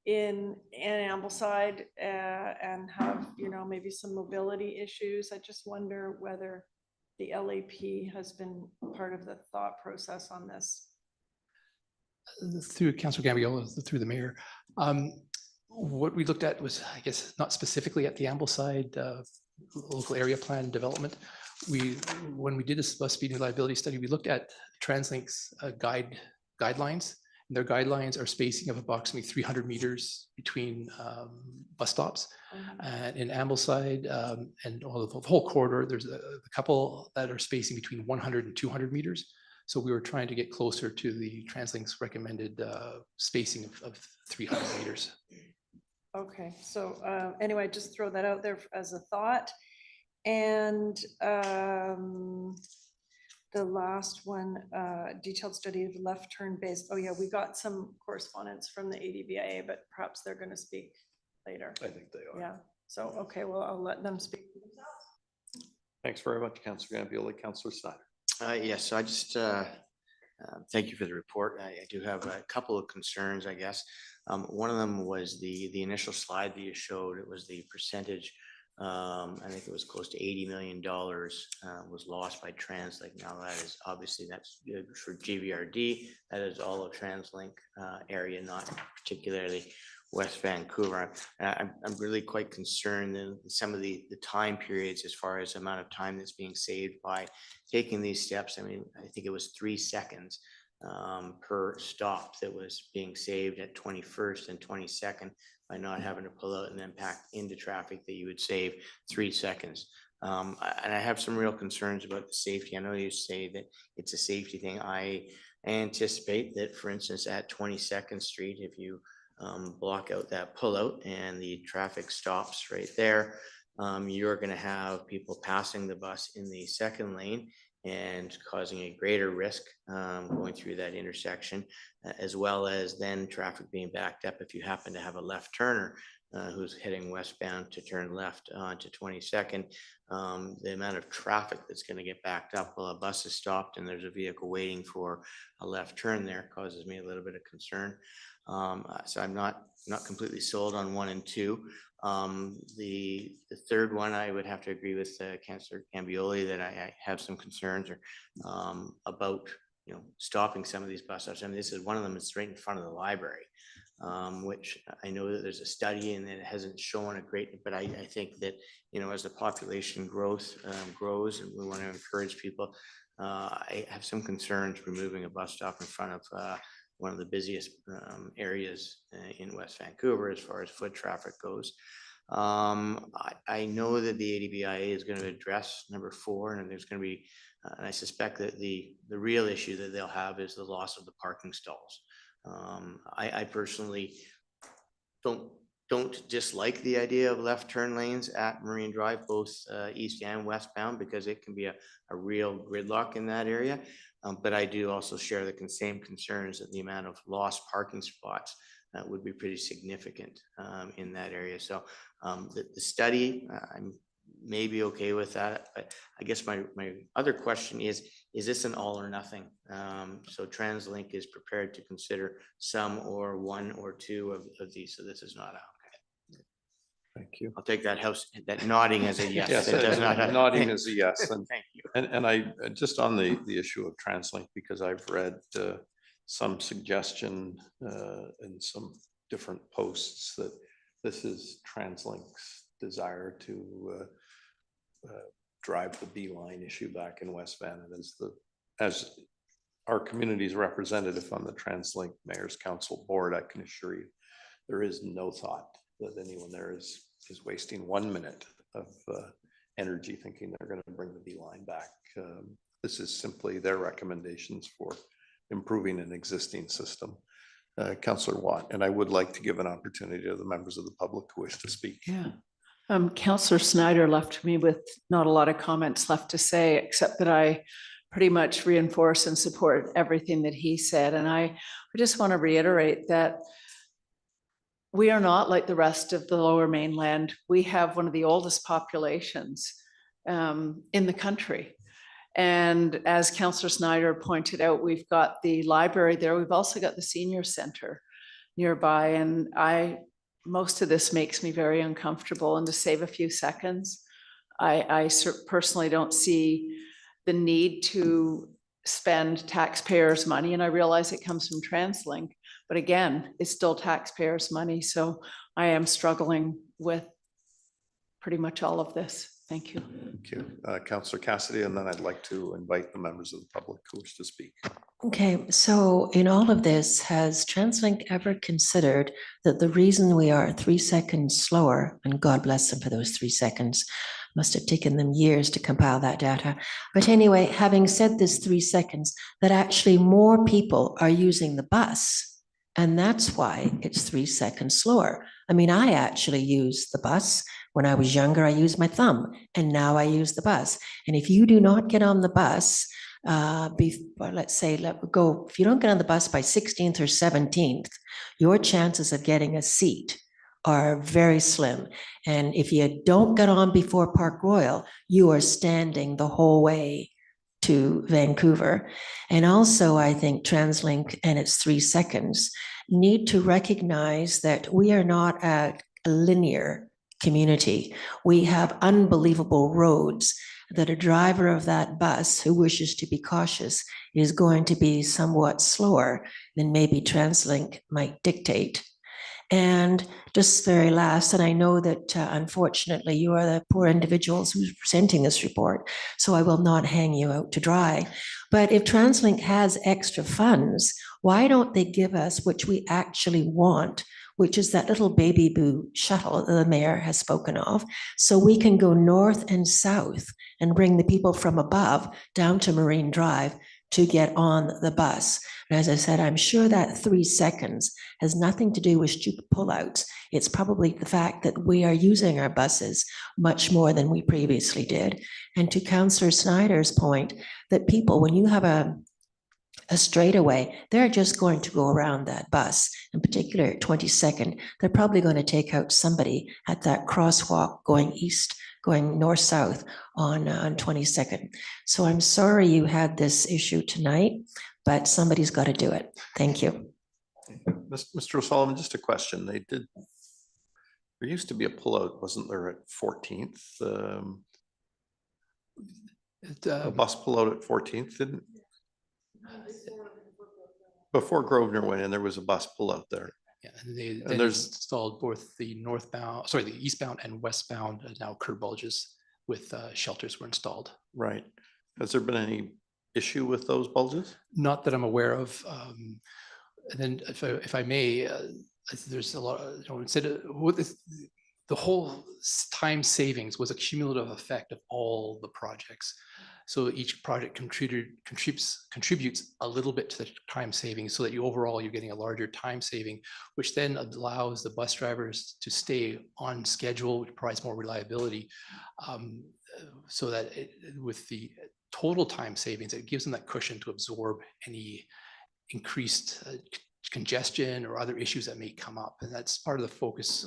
in Ambleside and have, you know, maybe some mobility issues? I just wonder whether the LAP has been part of the thought process on this. Through Councillor Gambioli, through the mayor. What we looked at was, I guess, not specifically at the Ambleside local area plan development. When we did this bus speed and reliability study, we looked at TransLink's guidelines. And their guidelines are spacing of approximately 300 meters between bus stops. And in Ambleside and all of the whole corridor, there's a couple that are spacing between 100 and 200 meters. So we were trying to get closer to the TransLink's recommended spacing of 300 meters. Okay, so anyway, just throw that out there as a thought. And the last one, detailed study of left turn bays. Oh yeah, we got some correspondence from the ADBIA, but perhaps they're going to speak later. I think they are. Yeah, so okay, well, I'll let them speak for themselves. Thanks very much, Councillor Gambioli. Councillor Snyder. Yes, so I just thank you for the report. I do have a couple of concerns, I guess. One of them was the initial slide that you showed. It was the percentage. I think it was close to $80 million was lost by TransLink. Now that is obviously that's good for GVRD. That is all of TransLink area, not particularly West Vancouver. I'm really quite concerned in some of the time periods as far as the amount of time that's being saved by taking these steps. I mean, I think it was 3 seconds per stop that was being saved at 21st and 22nd by not having to pull out and then pack into traffic that you would save 3 seconds. And I have some real concerns about the safety. I know you say that it's a safety thing. I anticipate that, for instance, at 22nd Street, if you block out that pullout and the traffic stops right there, you're going to have people passing the bus in the second lane and causing a greater risk going through that intersection, as well as then traffic being backed up if you happen to have a left turner who's heading westbound to turn left onto 22nd. The amount of traffic that's going to get backed up while a bus is stopped and there's a vehicle waiting for a left turn there causes me a little bit of concern. So I'm not completely sold on 1 and 2. The third one, I would have to agree with Councillor Gambioli that I have some concerns about, you know, stopping some of these bus stops. I mean, this is one of them. It's right in front of the library, which I know that there's a study and it hasn't shown a great, but I think that, you know, as the population growth grows and we want to encourage people, I have some concerns removing a bus stop in front of one of the busiest areas in West Vancouver as far as foot traffic goes. I know that the ADBIA is going to address number 4, and there's going to be, and I suspect that the real issue that they'll have is the loss of the parking stalls. I personally don't dislike the idea of left turn lanes at Marine Drive, both east and westbound, because it can be a real gridlock in that area. But I do also share the same concerns that the amount of lost parking spots would be pretty significant in that area. So the study, I'm may be okay with that. But I guess my other question is this an all or nothing? So TransLink is prepared to consider some or one or two of these, so this is not a. Thank you. I'll take that nodding as a yes. Yes, It does not. nodding is a yes. And, Thank you. and I, just on the issue of TransLink, because I've read some suggestion in some different posts that this is TransLink's desire to drive the beeline issue back in West Van. And as our community's representative on the TransLink Mayor's Council Board, I can assure you, there is no thought that anyone there is wasting 1 minute of energy thinking they're going to bring the beeline back. This is simply their recommendations for improving an existing system. Councillor Watt, and I would like to give an opportunity to the members of the public who wish to speak. Yeah. Councillor Snyder left me with not a lot of comments left to say, except that I pretty much reinforce and support everything that he said. And I just want to reiterate that we are not like the rest of the Lower Mainland. We have one of the oldest populations in the country. And as Councillor Snyder pointed out, we've got the library there. We've also got the senior center nearby. And most of this makes me very uncomfortable. And to save a few seconds, I personally don't see the need to spend taxpayers' money. And I realize it comes from TransLink. But again, it's still taxpayers' money. So I am struggling with pretty much all of this. Thank you. Thank you. Councillor Cassidy, and then I'd like to invite the members of the public who wish to speak. Okay, so in all of this, has TransLink ever considered that the reason we are 3 seconds slower, and God bless them for those 3 seconds, must have taken them years to compile that data. But anyway, having said this 3 seconds, that actually more people are using the bus. And that's why it's 3 seconds slower. I mean, I actually use the bus. When I was younger, I used my thumb, and now I use the bus. And if you do not get on the bus, let's say, if you don't get on the bus by 16th or 17th, your chances of getting a seat are very slim. And if you don't get on before Park Royal, you are standing the whole way to Vancouver. And also, I think TransLink and its 3 seconds need to recognize that we are not a linear community. We have unbelievable roads that a driver of that bus who wishes to be cautious is going to be somewhat slower than maybe TransLink might dictate. And just very last, and I know that unfortunately you are the poor individuals who's presenting this report, so I will not hang you out to dry. But if TransLink has extra funds, why don't they give us what we actually want, which is that little baby boo shuttle that the mayor has spoken of, so we can go north and south and bring the people from above down to Marine Drive to get on the bus. And as I said, I'm sure that 3 seconds has nothing to do with stupid pullouts. It's probably the fact that we are using our buses much more than we previously did. And to Councillor Snyder's point, that people, when you have a straightaway, they're just going to go around that bus, in particular at 22nd, they're probably going to take out somebody at that crosswalk going east, going north-south on 22nd. So I'm sorry you had this issue tonight, but somebody's got to do it. Thank you. Mr. O'Sullivan, just a question. There used to be a pullout, wasn't there, at 14th? A bus pullout at 14th, didn't? Before Grosvenor went in, there was a bus pullout there. Yeah, and there's installed both the eastbound and westbound now curb bulges with shelters were installed. Right. Has there been any issue with those bulges? Not that I'm aware of. And then if I may, there's a lot of, instead of the whole time savings was a cumulative effect of all the projects. So each project contributes a little bit to the time saving, so that overall you're getting a larger time saving, which then allows the bus drivers to stay on schedule, which provides more reliability, so that with the total time savings, it gives them that cushion to absorb any increased congestion or other issues that may come up. And that's part of the focus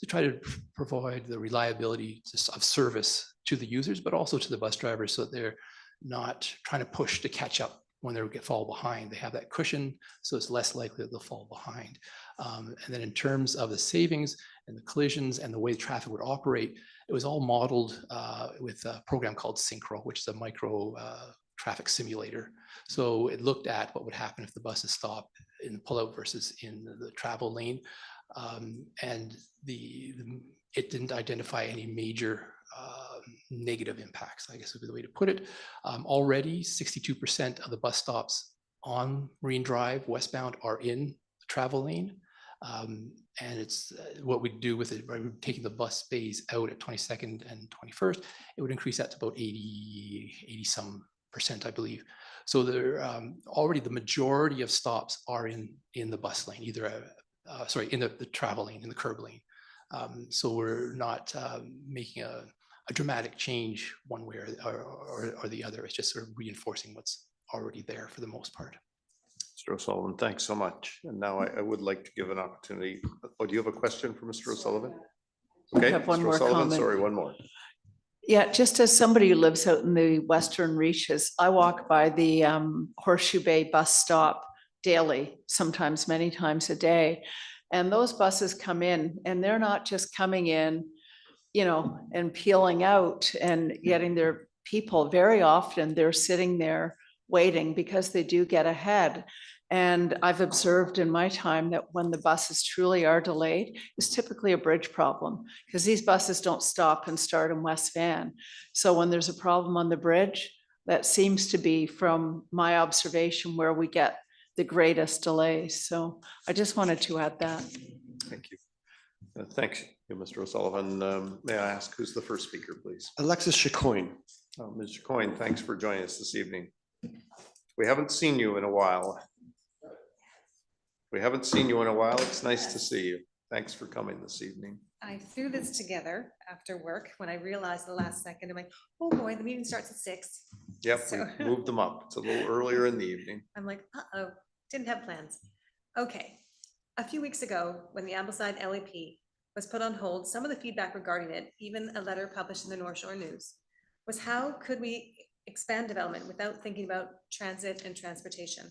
to try to provide the reliability of service to the users, but also to the bus drivers so that they're not trying to push to catch up when they fall behind. They have that cushion, so it's less likely that they'll fall behind. And then in terms of the savings and the collisions and the way traffic would operate, it was all modeled with a program called Synchro, which is a micro traffic simulator. So it looked at what would happen if the buses stopped in the pullout versus in the travel lane. And it didn't identify any major negative impacts, I guess would be the way to put it. Already 62% of the bus stops on Marine Drive westbound are in the travel lane. And it's what we do with it, right? We're taking the bus bays out at 22nd and 21st. It would increase that to about 80 some percent, I believe. So there already the majority of stops are in the bus lane, either in the travel lane, in the curb lane. So we're not making a dramatic change one way or the other. It's just sort of reinforcing what's already there for the most part. Mr. O'Sullivan, thanks so much. And now I would like to give an opportunity. Oh, do you have a question for Mr. O'Sullivan? Okay, have one Mr. more O'Sullivan, comment. sorry, one more. Yeah, just as somebody who lives out in the western reaches, I walk by the Horseshoe Bay bus stop daily, sometimes many times a day. And those buses come in and they're not just coming in, and peeling out and getting their people. Very often they're sitting there waiting because they do get ahead. And I've observed in my time that when the buses truly are delayed, it's typically a bridge problem because these buses don't stop and start in West Van. So when there's a problem on the bridge, that seems to be, from my observation, where we get the greatest delays. So I just wanted to add that. Thank you. Thanks, Mr. O'Sullivan. May I ask who's the first speaker, please? Alexis Chacoin. Ms. Chacoin, thanks for joining us this evening. We haven't seen you in a while. It's nice to see you. Thanks for coming this evening. I threw this together after work when I realized the last second, I'm like, oh boy, the meeting starts at 6. Yep, So- we moved them up. It's a little earlier in the evening. I'm like, uh-oh, didn't have plans. Okay, a few weeks ago, when the Ambleside LAP was put on hold, some of the feedback regarding it, even a letter published in the North Shore News, was how could we expand development without thinking about transit and transportation?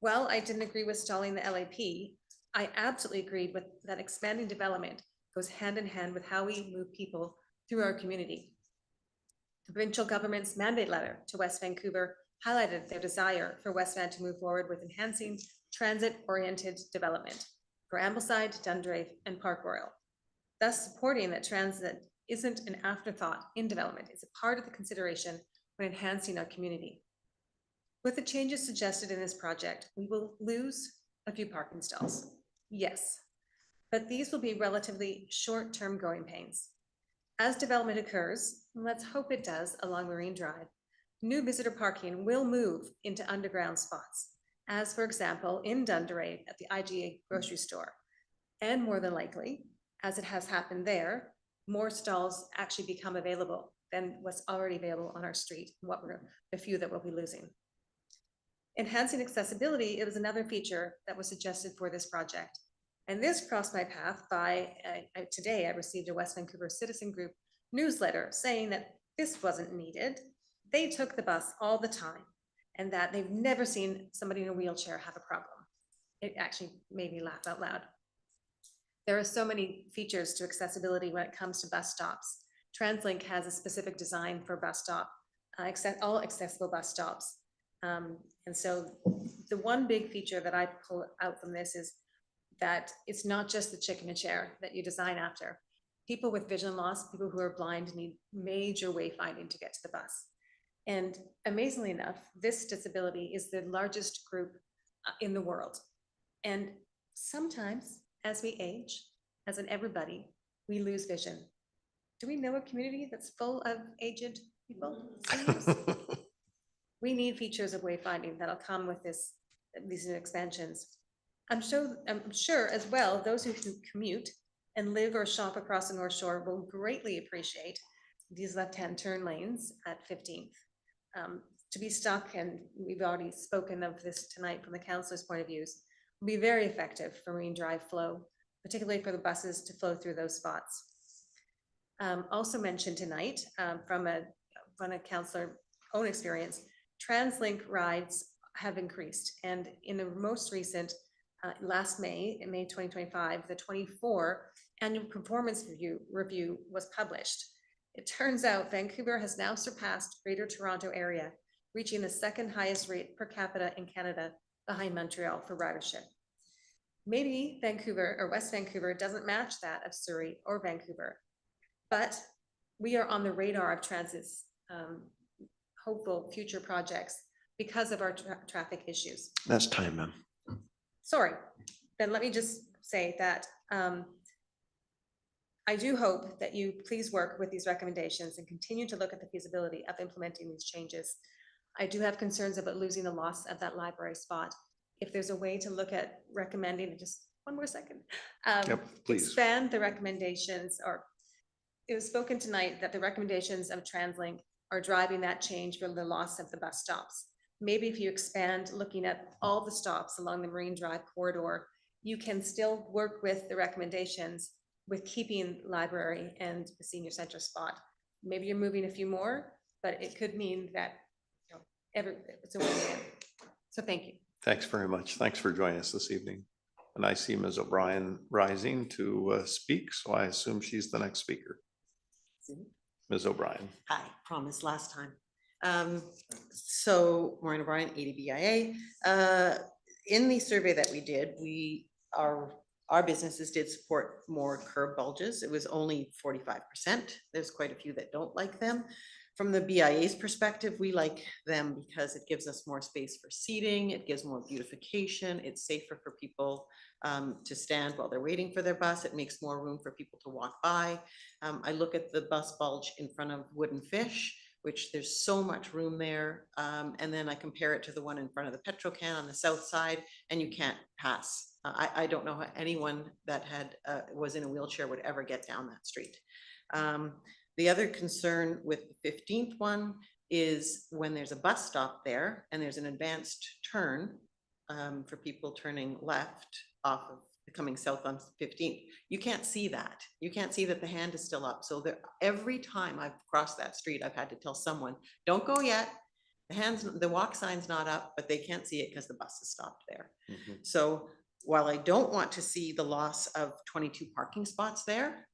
Well, I didn't agree with stalling the LAP. I absolutely agreed with that expanding development goes hand in hand with how we move people through our community. The provincial government's mandate letter to West Vancouver highlighted their desire for West Van to move forward with enhancing transit-oriented development for Ambleside, Dundrave, and Park Royal, thus supporting that transit isn't an afterthought in development. It's a part of the consideration when enhancing our community. With the changes suggested in this project, we will lose a few parking stalls, yes, but these will be relatively short-term growing pains. As development occurs, and let's hope it does along Marine Drive, new visitor parking will move into underground spots, as for example, in Dundrave at the IGA grocery store. And more than likely, as it has happened there, more stalls actually become available than what's already available on our street, the few that we'll be losing. Enhancing accessibility, it was another feature that was suggested for this project. And this crossed my path today I received a West Vancouver citizen group newsletter saying that this wasn't needed. They took the bus all the time and that they've never seen somebody in a wheelchair have a problem. It actually made me laugh out loud. There are so many features to accessibility when it comes to bus stops. TransLink has a specific design for bus stop, all accessible bus stops. And so the one big feature that I pull out from this is that it's not just the chicken and chair that you design after. People with vision loss, people who are blind, need major wayfinding to get to the bus. And amazingly enough, this disability is the largest group in the world. And sometimes as we age, as in everybody, we lose vision. Do we know a community that's full of aged people? Seniors? We need features of wayfinding that'll come with these new expansions. I'm sure as well, those who can commute and live or shop across the North Shore will greatly appreciate these left-hand turn lanes at 15th. To be stuck, and we've already spoken of this tonight from the councilor's point of views, will be very effective for Marine Drive flow, particularly for the buses to flow through those spots. Also mentioned tonight from a councillor own experience, TransLink rides have increased. And in the most recent, last May, in May 2025, the 24 annual performance review was published. It turns out Vancouver has now surpassed Greater Toronto Area, reaching the second highest rate per capita in Canada behind Montreal for ridership. Maybe Vancouver or West Vancouver doesn't match that of Surrey or Vancouver, but we are on the radar of Transit's hopeful future projects because of our traffic issues. That's time, ma'am. Sorry, then let me just say that I do hope that you please work with these recommendations and continue to look at the feasibility of implementing these changes. I do have concerns about losing the loss of that library spot. If there's a way to look at recommending, just one more second, please. Expand the recommendations, or it was spoken tonight that the recommendations of TransLink are driving that change for the loss of the bus stops. Maybe if you expand looking at all the stops along the Marine Drive corridor, you can still work with the recommendations with keeping library and the senior center spot. Maybe you're moving a few more, but it could mean that it's a win-win. So thank you. Thanks very much. Thanks for joining us this evening. And I see Ms. O'Brien rising to speak, so I assume she's the next speaker. Ms. O'Brien. Hi, promised last time. So Maureen O'Brien, ADBIA. In the survey that we did, our businesses did support more curb bulges. It was only 45%. There's quite a few that don't like them. From the BIA's perspective, we like them because it gives us more space for seating, it gives more beautification, it's safer for people to stand while they're waiting for their bus, it makes more room for people to walk by. I look at the bus bulge in front of Wooden Fish, which there's so much room there, and then I compare it to the one in front of the Petrocan on the south side, and you can't pass. I don't know how anyone that was in a wheelchair would ever get down that street. The other concern with the 15th one is when there's a bus stop there and there's an advanced turn for people turning left off of coming south on 15th, you can't see that. You can't see that the hand is still up. So every time I've crossed that street, I've had to tell someone, don't go yet. The walk sign's not up, but they can't see it because the bus is stopped there. So while I don't want to see the loss of 22 parking spots there,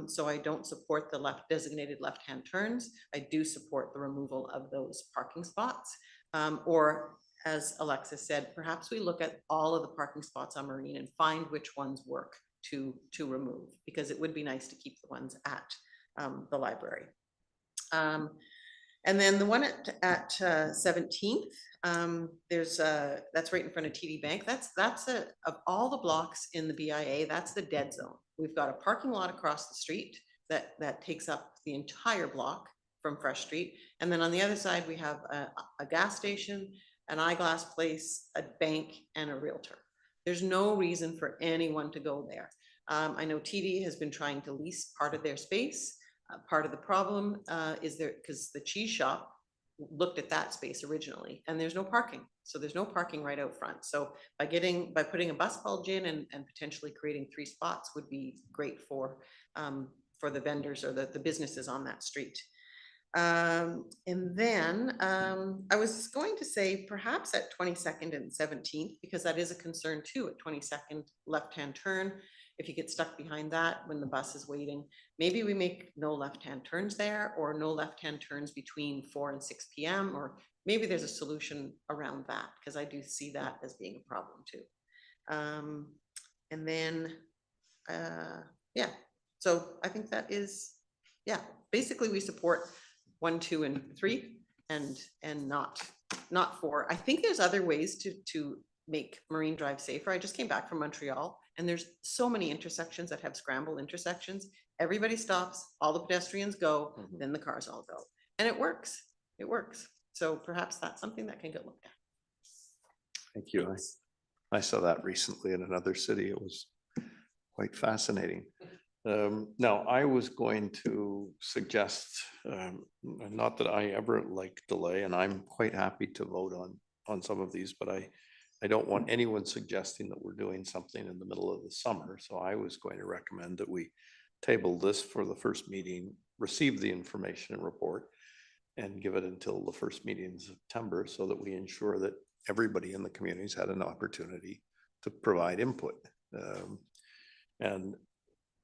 so I don't support the designated left-hand turns, I do support the removal of those parking spots. Or as Alexis said, perhaps we look at all of the parking spots on Marine and find which ones work to remove, because it would be nice to keep the ones at the library. And then the one at 17th, that's right in front of TD Bank. Of all the blocks in the BIA, that's the dead zone. We've got a parking lot across the street that takes up the entire block from Fresh Street. And then on the other side, we have a gas station, an eyeglass place, a bank, and a realtor. There's no reason for anyone to go there. I know TD has been trying to lease part of their space. Part of the problem is because the cheese shop looked at that space originally and there's no parking. So there's no parking right out front. So by putting a bus bulge in and potentially creating 3 spots would be great for the vendors or the businesses on that street. And then I was going to say perhaps at 22nd and 17th, because that is a concern too, at 22nd left-hand turn. If you get stuck behind that when the bus is waiting, maybe we make no left-hand turns there, or no left-hand turns between 4 and 6 p.m. Or maybe there's a solution around that, because I do see that as being a problem too. And then, yeah, so I think that is, yeah, basically we support 1, 2, and 3 and not 4. I think there's other ways to make Marine Drive safer. I just came back from Montreal, and there's so many intersections that have scrambled intersections. Everybody stops, all the pedestrians go, then the cars all go. And it works. It works. So perhaps that's something that can get looked at. Thank you. I saw that recently in another city. It was quite fascinating. Now, I was going to suggest, not that I ever like delay, and I'm quite happy to vote on some of these, but I I don't want anyone suggesting that we're doing something in the middle of the summer, so I was going to recommend that we table this for the first meeting, receive the information and report, and give it until the first meeting in September so that we ensure that everybody in the community's had an opportunity to provide input. And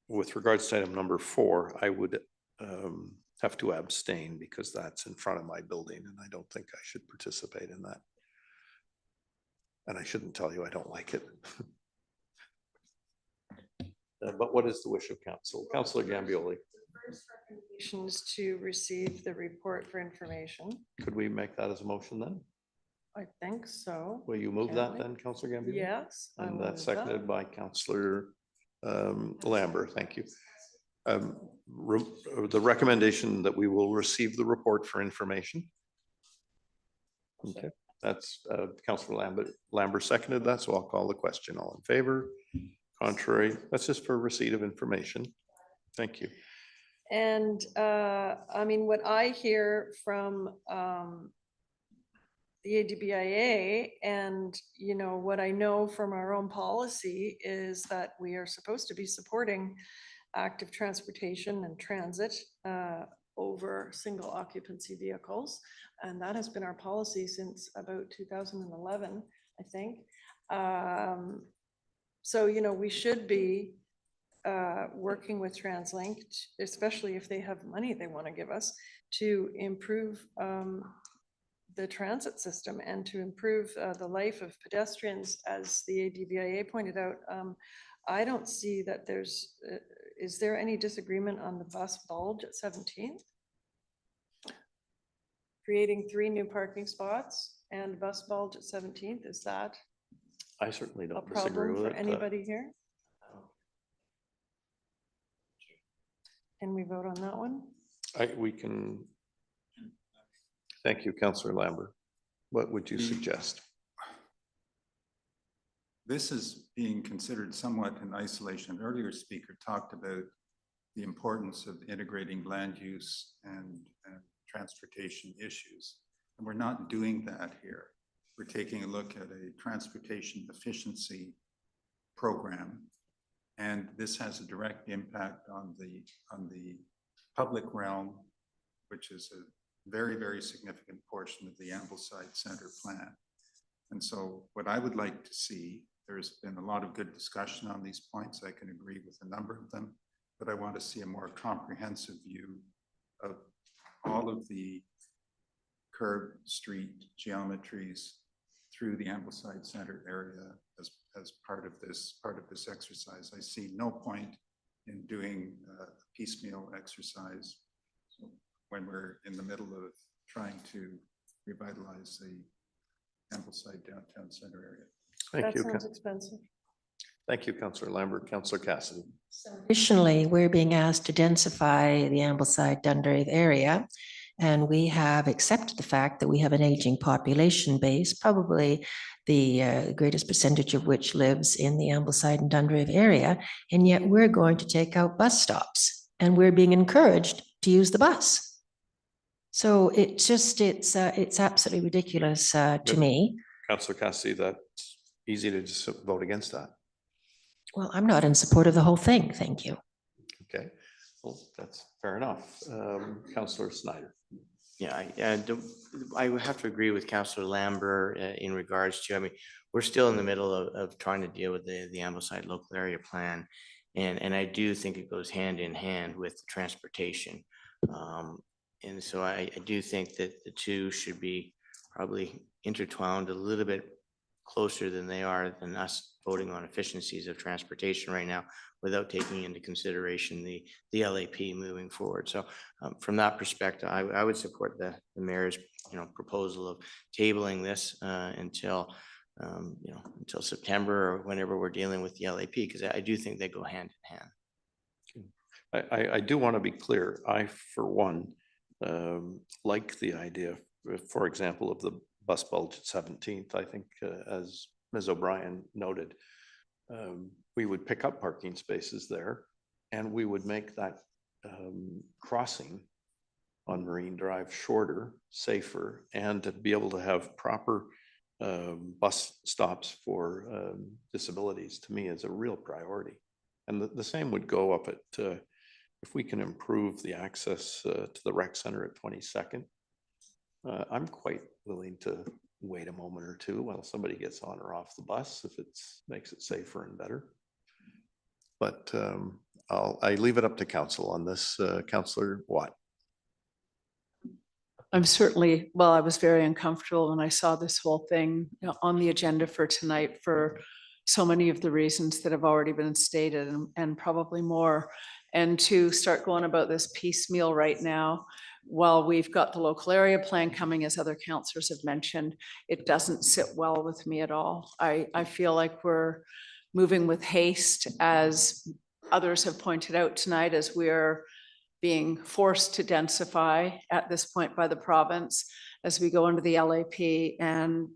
with regards to item number 4, I would have to abstain because that's in front of my building and I don't think I should participate in that. And I shouldn't tell you I don't like it. But what is the wish of council? Councillor Gambioli, First recommendation is to receive the report for information. could we make that as a motion then? I think so. Will you move Can that we? then, Councillor Gambioli? Yes. I And will that's move that. seconded by Councillor Lambert. Thank you. The recommendation that we will receive the report for information. Okay, that's Councillor Lambert seconded that, so I'll call the question. All in favor? Contrary? That's just for receipt of information. Thank you. And I mean, what I hear from the ADBIA and, you know, what I know from our own policy is that we are supposed to be supporting active transportation and transit over single occupancy vehicles. And that has been our policy since about 2011, I think. So, you know, we should be working with TransLink, especially if they have money they want to give us, to improve the transit system and to improve the life of pedestrians, as the ADBIA pointed out. I don't see that there's, is there any disagreement on the bus bulge at 17th? Creating 3 new parking spots and bus bulge at 17th, is that I certainly a don't disagree problem with for it. anybody here? Can we vote on that one? We can. Thank you, Councillor Lambert. What would you suggest? This is being considered somewhat in isolation. An earlier speaker talked about the importance of integrating land use and transportation issues. And we're not doing that here. We're taking a look at a transportation efficiency program. And this has a direct impact on the public realm, which is a very, very significant portion of the Ambleside Center plan. And so what I would like to see, there's been a lot of good discussion on these points. I can agree with a number of them, but I want to see a more comprehensive view of all of the curb street geometries through the Ambleside Center area as part of this exercise. I see no point in doing a piecemeal exercise when we're in the middle of trying to revitalize the Ambleside downtown center area. Thank you. That sounds expensive. Thank you, Councillor Lambert. Councillor Cassidy. Additionally, we're being asked to densify the Ambleside Dunderave area. And we have accepted the fact that we have an aging population base, probably the greatest percentage of which lives in the Ambleside and Dunderave area. And yet we're going to take out bus stops and we're being encouraged to use the bus. So it's absolutely ridiculous to me. Councillor Cassidy, that's easy to just vote against that. Well, I'm not in support of the whole thing. Thank you. Okay, well, that's fair enough. Councillor Snyder. Yeah, I would have to agree with Councillor Lambert in regards to, I mean, we're still in the middle of trying to deal with the Ambleside local area plan. And I do think it goes hand in hand with transportation. And so I do think that the two should be probably intertwined a little bit closer than they are than us voting on efficiencies of transportation right now without taking into consideration the LAP moving forward. So from that perspective, I would support the mayor's proposal of tabling this until until September or whenever we're dealing with the LAP, because I do think they go hand in hand. I do want to be clear. I, for one, like the idea, for example, of the bus bulge at 17th. I think as Ms. O'Brien noted, we would pick up parking spaces there and we would make that crossing on Marine Drive shorter, safer, and to be able to have proper bus stops for disabilities to me is a real priority. And the same would go up at, if we can improve the access to the rec center at 22nd. I'm quite willing to wait a moment or two while somebody gets on or off the bus if it's makes it safer and better. But I leave it up to council on this. Councillor Watt. I'm certainly, well, I was very uncomfortable when I saw this whole thing, you know, on the agenda for tonight for so many of the reasons that have already been stated and probably more. And to start going about this piecemeal right now, while we've got the local area plan coming, as other councillors have mentioned, it doesn't sit well with me at all. I feel like we're moving with haste, as others have pointed out tonight, as we're being forced to densify at this point by the province as we go into the LAP. And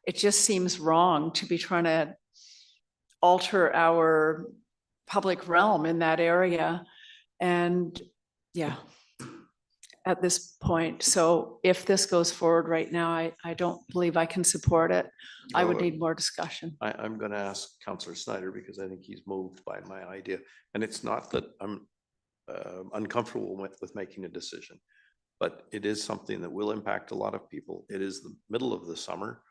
it just seems wrong to be trying to alter our public realm in that area. And yeah, at this point. So if this goes forward right now, I don't believe I can support it. I would need more discussion. I'm going to ask Councillor Snyder because I think he's moved by my idea. And it's not that I'm uncomfortable with making a decision, but it is something that will impact a lot of people. It is the middle of the summer,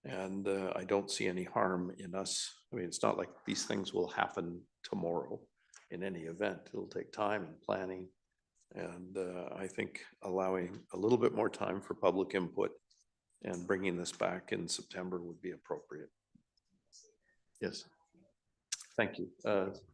and I don't see any harm in us. I mean, it's not like these things will happen tomorrow in any event. It'll take time and planning. And I think allowing a little bit more time for public input and bringing this back in September would be appropriate. Yes. Thank you.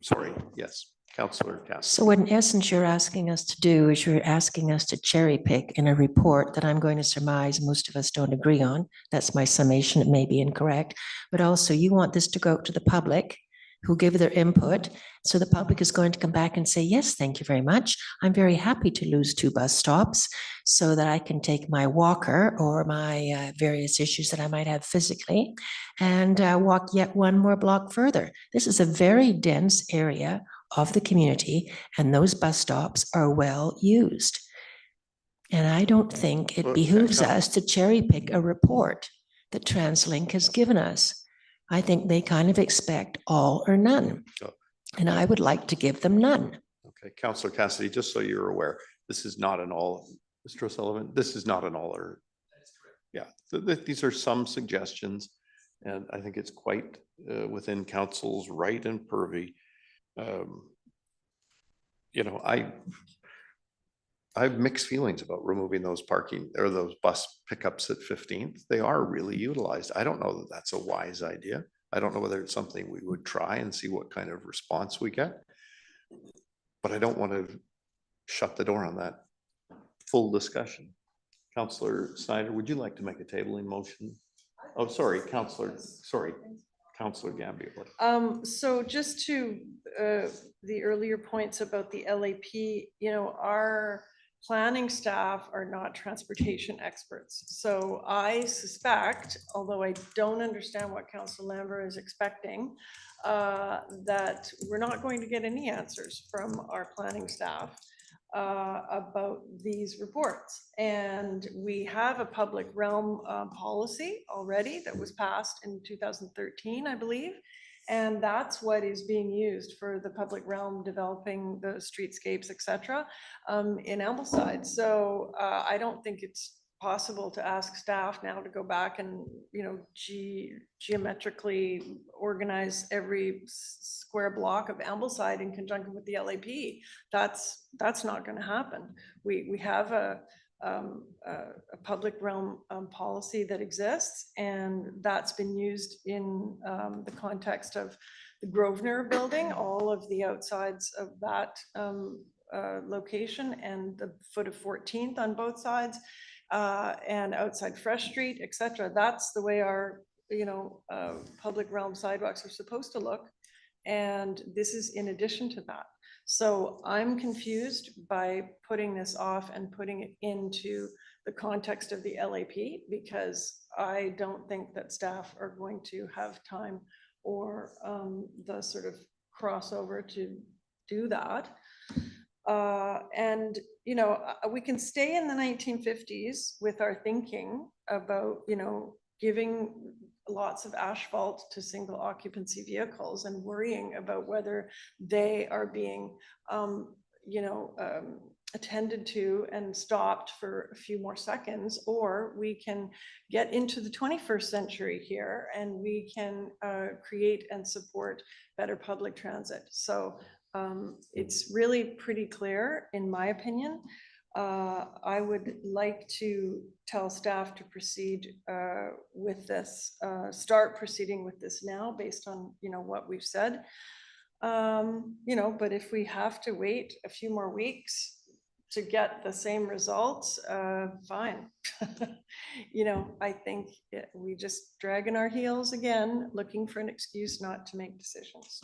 Sorry. Yes. Councillor Cassidy. So what in essence you're asking us to do is you're asking us to cherry pick in a report that I'm going to surmise most of us don't agree on. That's my summation. It may be incorrect, but also you want this to go out to the public who give their input. So the public is going to come back and say, yes, thank you very much. I'm very happy to lose 2 bus stops so that I can take my walker or my various issues that I might have physically and walk yet 1 more block further. This is a very dense area of the community, and those bus stops are well used. And I don't think it behooves us to cherry pick a report that TransLink has given us. I think they kind of expect all or none. And I would like to give them none. Okay, Councillor Cassidy, just so you're aware, this is not an all, Mr. O'Sullivan, this is not an all or. Yeah, these are some suggestions, and I think it's quite within council's right and purview. You know, I have mixed feelings about removing those parking or those bus pickups at 15th. They are really utilized. I don't know that that's a wise idea. I don't know whether it's something we would try and see what kind of response we get. But I don't want to shut the door on that full discussion. Councillor Snyder, would you like to make a tabling motion? Oh, sorry, Councillor Gambia. So just to the earlier points about the LAP, you know, our planning staff are not transportation experts. So I suspect, although I don't understand what Councillor Lambert is expecting, that we're not going to get any answers from our planning staff about these reports. And we have a public realm policy already that was passed in 2013, I believe. And that's what is being used for the public realm, developing the streetscapes, et cetera, in Ambleside. So I don't think it's possible to ask staff now to go back and, you know, geometrically organize every square block of Ambleside in conjunction with the LAP. That's not going to happen. We have a public realm policy that exists, and that's been used in the context of the Grosvenor building, all of the outsides of that location, and the foot of 14th on both sides, and outside Fresh Street, etc. That's the way our, you know, public realm sidewalks are supposed to look, and this is in addition to that. So I'm confused by putting this off and putting it into the context of the LAP, because I don't think that staff are going to have time or the sort of crossover to do that. And, you know, we can stay in the 1950s with our thinking about, you know, giving lots of asphalt to single occupancy vehicles and worrying about whether they are being, attended to and stopped for a few more seconds, or we can get into the 21st century here and we can create and support better public transit. So it's really pretty clear, in my opinion. I would like to tell staff to proceed with this, start proceeding with this now based on, what we've said. But if we have to wait a few more weeks to get the same results, fine. I think we just dragging our heels again, looking for an excuse not to make decisions.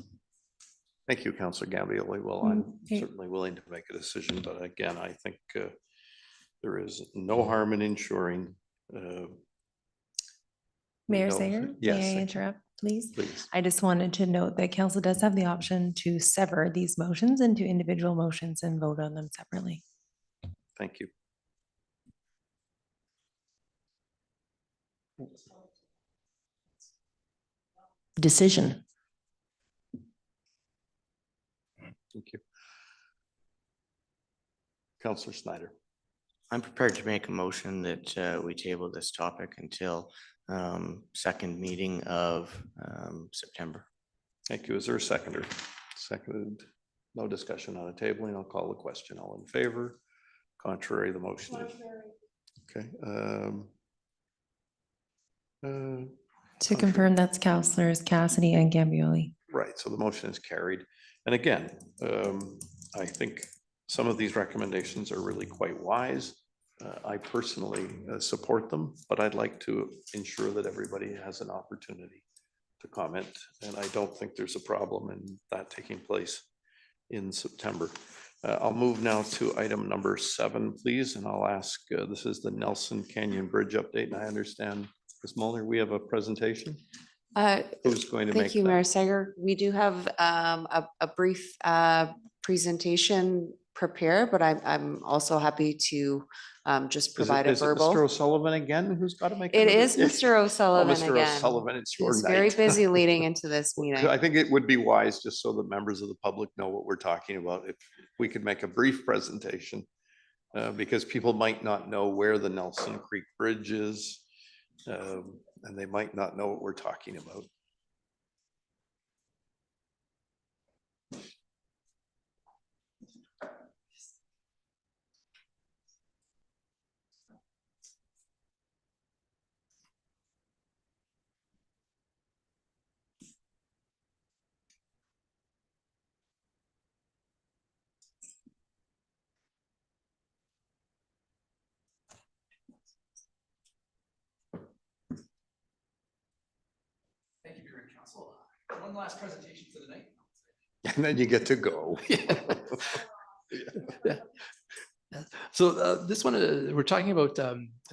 Thank you, Councillor Gambioli. Well, I'm certainly willing to make a decision, but again, I think there is no harm in ensuring. Mayor know- Sager, Yes, may I thank you. interrupt, please? Please. I just wanted to note that council does have the option to sever these motions into individual motions and vote on them separately. Thank you. Decision. Thank you. Councillor Snyder. I'm prepared to make a motion that we table this topic until second meeting of September. Thank you. Is there a seconder? Seconded. No discussion on the tabling. I'll call the question. All in favor? Contrary, the motion is. Okay. To confirm, that's councillors Cassidy and Gambioli. Right, so the motion is carried. And again, I think some of these recommendations are really quite wise. I personally support them, but I'd like to ensure that everybody has an opportunity to comment. And I don't think there's a problem in that taking place in September. I'll move now to item number 7, please. And I'll ask, this is the Nelson Canyon Bridge update. And I understand, Ms. Muller, we have a presentation. Who's going to make Thank you, that? Mayor Sager. We do have a brief presentation prepared, but I'm also happy to just provide a Is it verbal. Mr. O'Sullivan again who's got to make? It another- is Mr. O'Sullivan Mr. again. O'Sullivan, it's your He's night. very busy leading into this meeting. I think it would be wise, just so the members of the public know what we're talking about, if we could make a brief presentation, because people might not know where the Nelson Creek Bridge is, and they might not know what we're talking about. Thank you, Mayor and Council. One last presentation for the night. And then you get to go. Yeah. So this one, we're talking about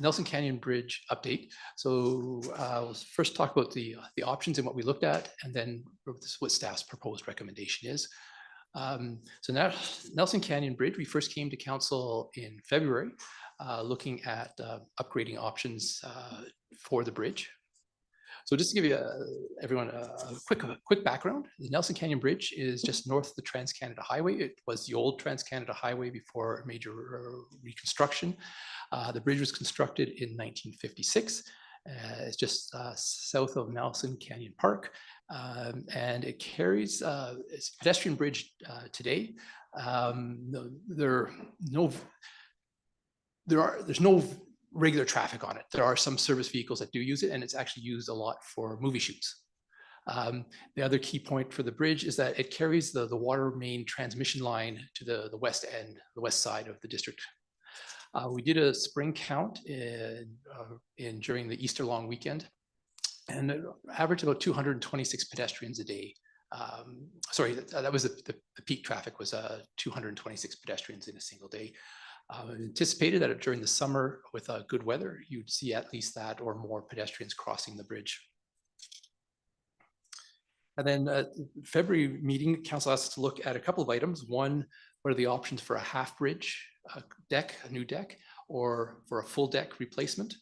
Nelson Canyon Bridge update. So I'll first talk about the options and what we looked at, and then what staff's proposed recommendation is. So now Nelson Canyon Bridge, we first came to council in February, looking at upgrading options for the bridge. So just to give you everyone a quick background, the Nelson Canyon Bridge is just north of the Trans-Canada Highway. It was the old Trans-Canada Highway before major reconstruction. The bridge was constructed in 1956. It's just south of Nelson Canyon Park, and it carries it's a pedestrian bridge today. There's no regular traffic on it. There are some service vehicles that do use it, and it's actually used a lot for movie shoots. The other key point for the bridge is that it carries the water main transmission line to the west end, the west side of the district. We did a spring count during the Easter long weekend, and it averaged about 226 pedestrians a day. Sorry, that was the peak traffic was 226 pedestrians in a single day. Anticipated that during the summer with good weather, you'd see at least that or more pedestrians crossing the bridge. And then February meeting, council asked us to look at a couple of items. One, what are the options for a half bridge deck, a new deck, or for a full deck replacement?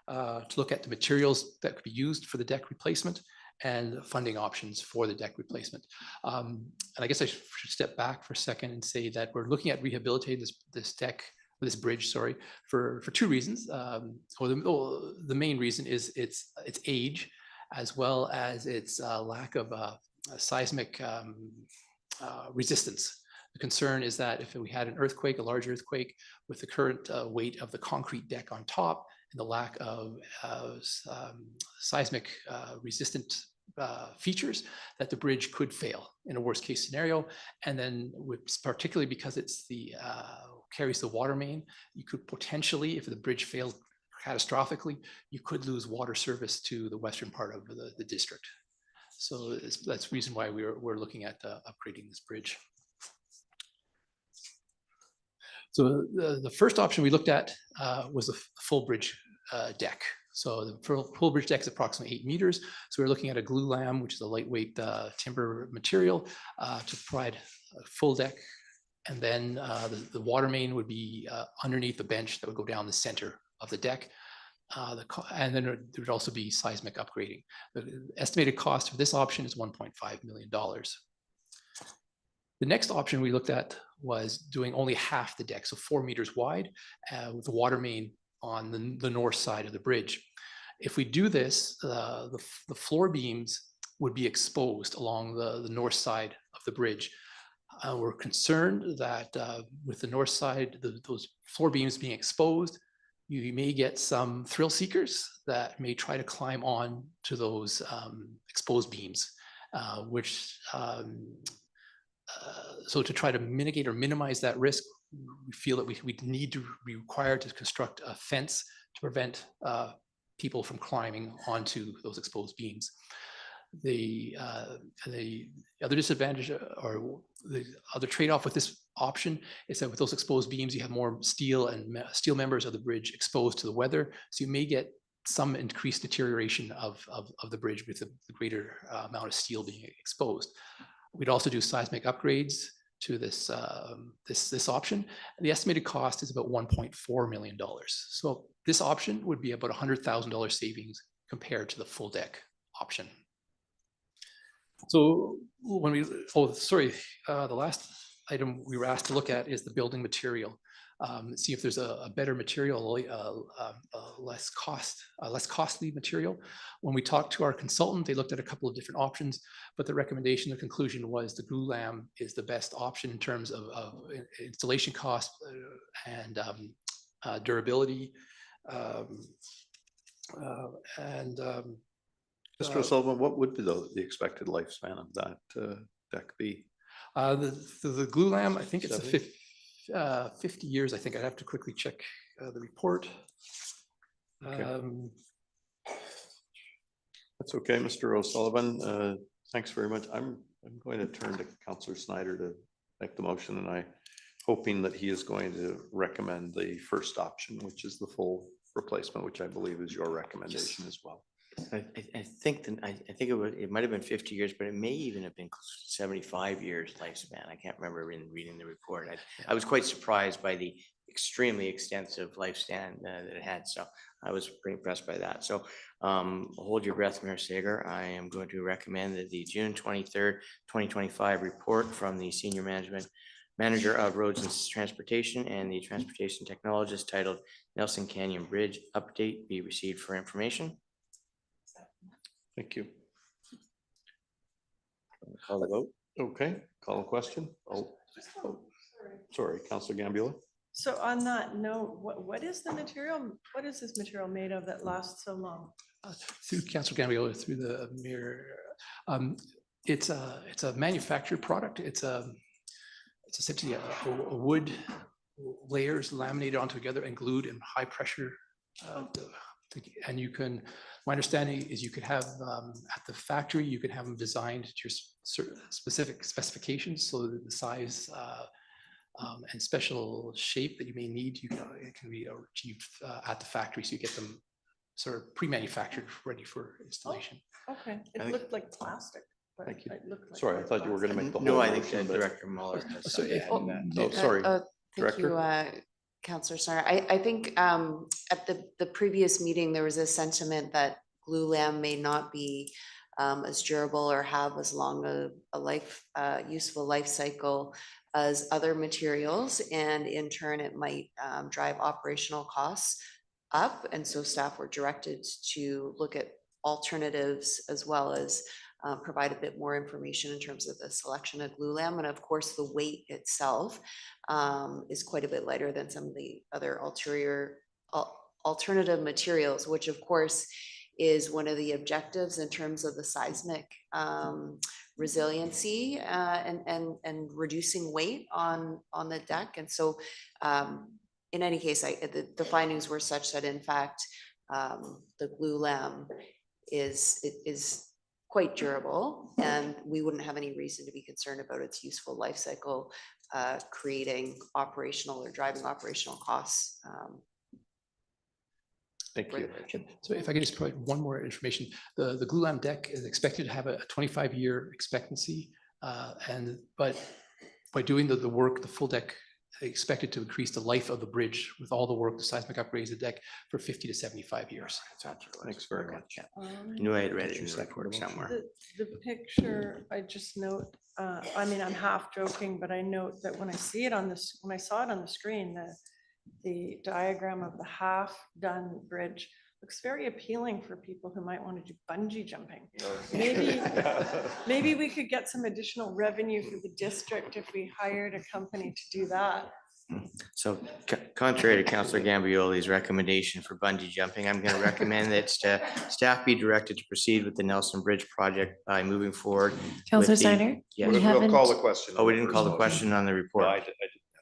to look at the materials that could be used for the deck replacement and funding options for the deck replacement. And I guess I should step back for a second and say that we're looking at rehabilitating this bridge, sorry, for two reasons. The main reason is its age, as well as its lack of seismic resistance. The concern is that if we had an earthquake, a large earthquake, with the current weight of the concrete deck on top and the lack of seismic resistant features, that the bridge could fail in a worst case scenario. And then particularly because it's carries the water main, you could potentially, if the bridge failed catastrophically, you could lose water service to the western part of the district. So that's the reason why we're looking at upgrading this bridge. So the first option we looked at was a full bridge deck. So the full bridge deck is approximately 8 meters. So we're looking at a glulam, which is a lightweight timber material, to provide a full deck. And then the water main would be underneath the bench that would go down the center of the deck. And then there would also be seismic upgrading. The estimated cost for this option is $1.5 million. The next option we looked at was doing only half the deck, so 4 meters wide, with the water main on the north side of the bridge. If we do this, the floor beams would be exposed along the north side of the bridge. We're concerned that with the north side, those floor beams being exposed, you may get some thrill seekers that may try to climb on to those exposed beams, so to try to mitigate or minimize that risk, we feel that we need to be required to construct a fence to prevent people from climbing onto those exposed beams. The other disadvantage or the other trade-off with this option is that with those exposed beams, you have more steel members of the bridge exposed to the weather. So you may get some increased deterioration of the bridge with the greater amount of steel being exposed. We'd also do seismic upgrades to this option. The estimated cost is about $1.4 million. So this option would be about $100,000 savings compared to the full deck option. So when the last item we were asked to look at is the building material. See if there's a better material, less costly material. When we talked to our consultant, they looked at a couple of different options, but the recommendation, the conclusion was the glulam is the best option in terms of installation cost and durability. Mr. O'Sullivan, what would be the expected lifespan of that deck be? The glulam, I think it's 50 years. I think I'd have to quickly check the report. Okay. That's okay, Mr. O'Sullivan. Thanks very much. I'm going to turn to Councillor Snyder to make the motion, and I'm hoping that he is going to recommend the first option, which is the full replacement, which I believe is your recommendation as well. I think it might have been 50 years, but it may even have been 75 years lifespan. I can't remember in reading the report. I was quite surprised by the extremely extensive lifespan that it had. So I was pretty impressed by that. So hold your breath, Mayor Sager. I am going to recommend that the June 23rd, 2025 report from the Senior Manager of Roads and Transportation and the Transportation Technologist titled Nelson Canyon Bridge Update be received for information. Thank you. Call the vote. Okay, call a question. Sorry, Councillor Gambula. So on that note, what is the material? What is this material made of that lasts so long? Through Councillor Gambula, through the mayor, it's a manufactured product. It's essentially a wood layers laminated onto together and glued in high pressure. And you can, my understanding is you could have at the factory, you could have them designed to your specific specifications, so that the size and special shape that you may need, it can be achieved at the factory. So you get them sort of pre-manufactured, ready for installation. Oh, okay, it looked like plastic. Thank you. Like sorry, I thought you were going to make the whole. No, I think Director Muller. Sorry, Thank Director. you, Counselor Snyder, I think at the previous meeting, there was a sentiment that glulam may not be as durable or have as long a life, useful life cycle as other materials, and in turn, it might drive operational costs up. And so staff were directed to look at alternatives as well as provide a bit more information in terms of the selection of glulam. And of course, the weight itself is quite a bit lighter than some of the other alternative materials, which of course is one of the objectives in terms of the seismic resiliency and reducing weight on the deck. And so in any case, the findings were such that in fact, the glulam is quite durable, and we wouldn't have any reason to be concerned about its useful life cycle, creating operational or driving operational costs. Thank you. So if I could just provide one more information, the glulam deck is expected to have a 25-year expectancy, but by doing the work, the full deck expected to increase the life of the bridge with all the work, the seismic upgrades, the deck for 50 to 75 years. Thanks very much. I knew I had read it in the report somewhere. The picture, I just note, I mean, I'm half joking, but I note that when I see it on this, when I saw it on the screen, the diagram of the half done bridge looks very appealing for people who might want to do bungee jumping. Maybe we could get some additional revenue for the district if we hired a company to do that. So contrary to Councillor Gambioli's recommendation for bungee jumping, I'm going to recommend that staff be directed to proceed with the Nelson Bridge project by moving forward. Councillor with the- Snyder? Yes. We'll call the question. Oh, we didn't call the question on the report. No, I did.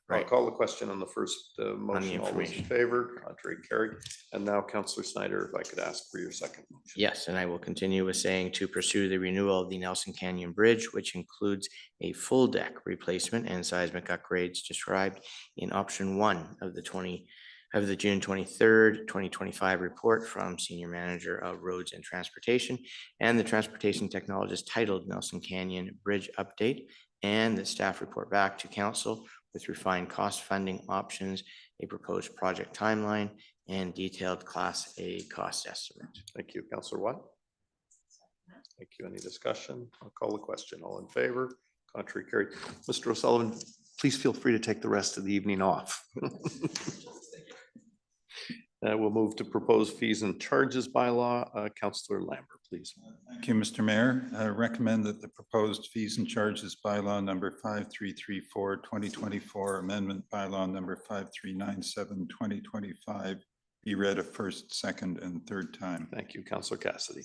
I'll call the question on the first motion. All those in information. favor, contrary, carried. And now Councillor Snyder, if I could ask for your second motion. Yes, and I will continue with saying to pursue the renewal of the Nelson Canyon Bridge, which includes a full deck replacement and seismic upgrades described in option 1 of the June 23rd, 2025 report from Senior Manager of Roads and Transportation and the Transportation Technologist titled Nelson Canyon Bridge Update, and the staff report back to council with refined cost funding options, a proposed project timeline, and detailed Class A cost estimate. Thank you. Councillor Watt? Thank you. Any discussion? I'll call the question. All in favor? Contrary, carried. Mr. O'Sullivan, please feel free to take the rest of the evening off. We'll move to proposed fees and charges bylaw. Councillor Lambert, please. Thank you, Mr. Mayor. I recommend that the proposed fees and charges bylaw number 5334, 2024, amendment bylaw number 5397, 2025 be read a first, second, and third time. Thank you, Councillor Cassidy.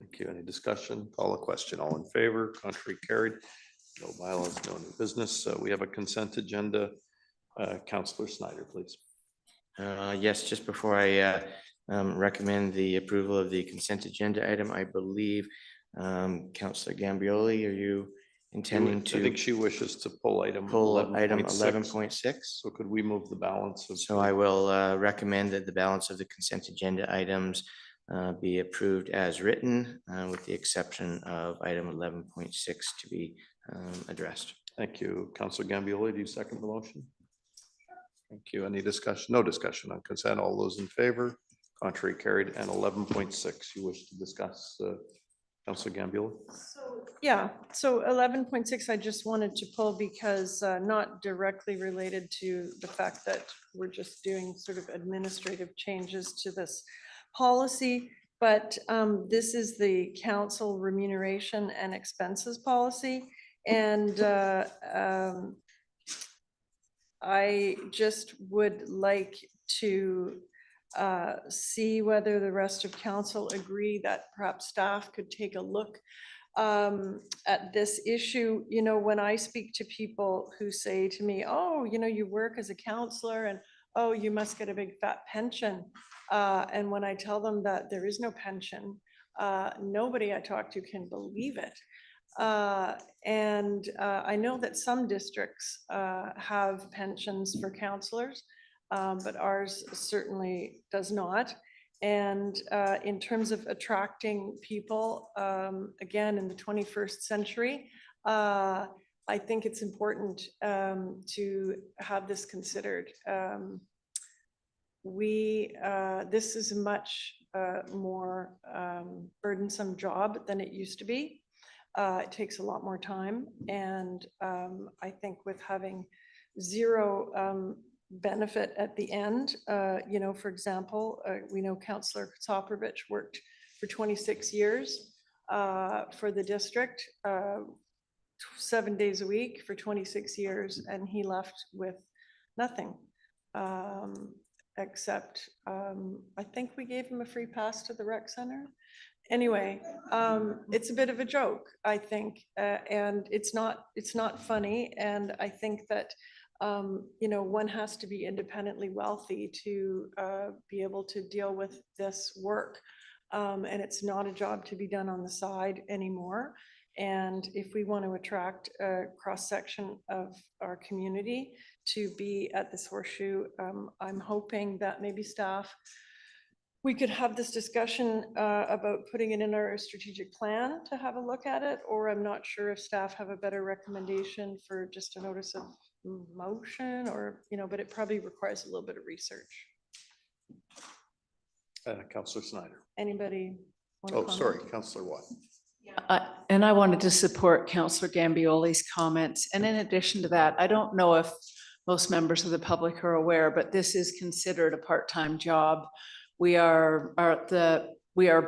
Thank you. Any discussion? Call a question. All in favor? Contrary, carried. No bylaws, no new business. We have a consent agenda. Councillor Snyder, please. Yes, just before I recommend the approval of the consent agenda item, I believe Councillor Gambioli, are you intending to? I think she wishes to pull item pull 11.6. item 11.6. So could we move the balance of? So I will recommend that the balance of the consent agenda items be approved as written, with the exception of item 11.6 to be addressed. Thank you. Councillor Gambioli, do you second the motion? Thank you. Any discussion? No discussion on consent. All those in favor? Contrary, carried. And 11.6, you wish to discuss, Councillor Gambioli? Yeah, so 11.6, I just wanted to pull because not directly related to the fact that we're just doing sort of administrative changes to this policy, but this is the council remuneration and expenses policy. And I just would like to see whether the rest of council agree that perhaps staff could take a look at this issue. You know, when I speak to people who say to me, oh, you know, you work as a counselor and oh, you must get a big fat pension. And when I tell them that there is no pension, nobody I talk to can believe it. I know that some districts have pensions for counselors, but ours certainly does not. And in terms of attracting people, again, in the 21st century, I think it's important to have this considered. this is a much more burdensome job than it used to be. It takes a lot more time, and I think with having zero benefit at the end, you know, for example, we know Councillor Soprovich worked for 26 years for the district, 7 days a week for 26 years, and he left with nothing. Except I think we gave him a free pass to the rec center. Anyway, it's a bit of a joke, I think, and it's not funny. And I think that, you know, one has to be independently wealthy to be able to deal with this work. And it's not a job to be done on the side anymore. And if we want to attract a cross-section of our community to be at this horseshoe, I'm hoping that maybe staff, we could have this discussion about putting it in our strategic plan to have a look at it, or I'm not sure if staff have a better recommendation for just a notice of motion, or, you know, but it probably requires a little bit of research. Councillor Snyder. Anybody? wanna Oh, comment? sorry, Councillor Watt. And I wanted to support Councillor Gambioli's comments. And in addition to that, I don't know if most members of the public are aware, but this is considered a part-time job. We are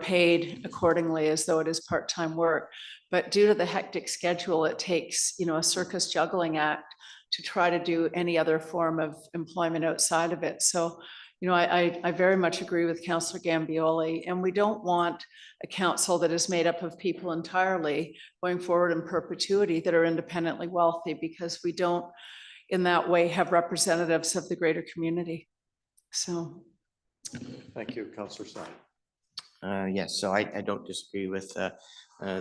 paid accordingly as though it is part-time work. But due to the hectic schedule, it takes, you know, a circus juggling act to try to do any other form of employment outside of it. So, you know, I very much agree with Councillor Gambioli, and we don't want a council that is made up of people entirely going forward in perpetuity that are independently wealthy, because we don't in that way have representatives of the greater community. So. Thank you, Councillor Snyder. Yes, so I don't disagree with the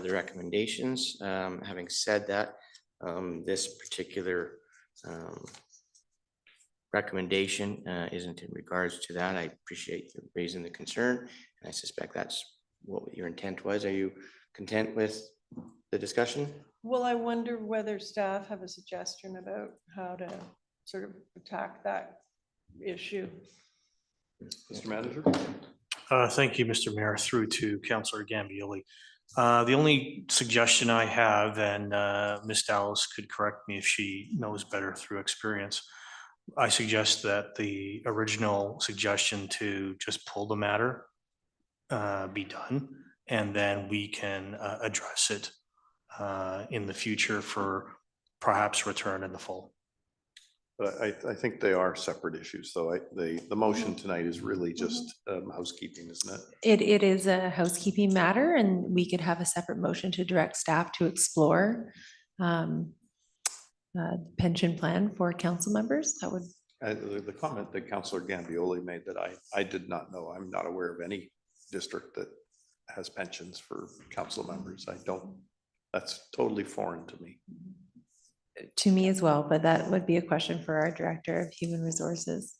recommendations. Having said that, this particular recommendation isn't in regards to that. I appreciate you raising the concern. I suspect that's what your intent was. Are you content with the discussion? Well, I wonder whether staff have a suggestion about how to sort of attack that issue. Mr. Manager. Thank you, Mr. Mayor, through to Councillor Gambioli. The only suggestion I have, and Ms. Dallas could correct me if she knows better through experience, I suggest that the original suggestion to just pull the matter be done, and then we can address it in the future for perhaps return in the fall. But I think they are separate issues, though. The motion tonight is really just housekeeping, isn't it? It is a housekeeping matter, and we could have a separate motion to direct staff to explore pension plan for council members. That would. The comment that Councillor Gambioli made that I did not know. I'm not aware of any district that has pensions for council members. That's totally foreign to me. To me as well, but that would be a question for our Director of Human Resources.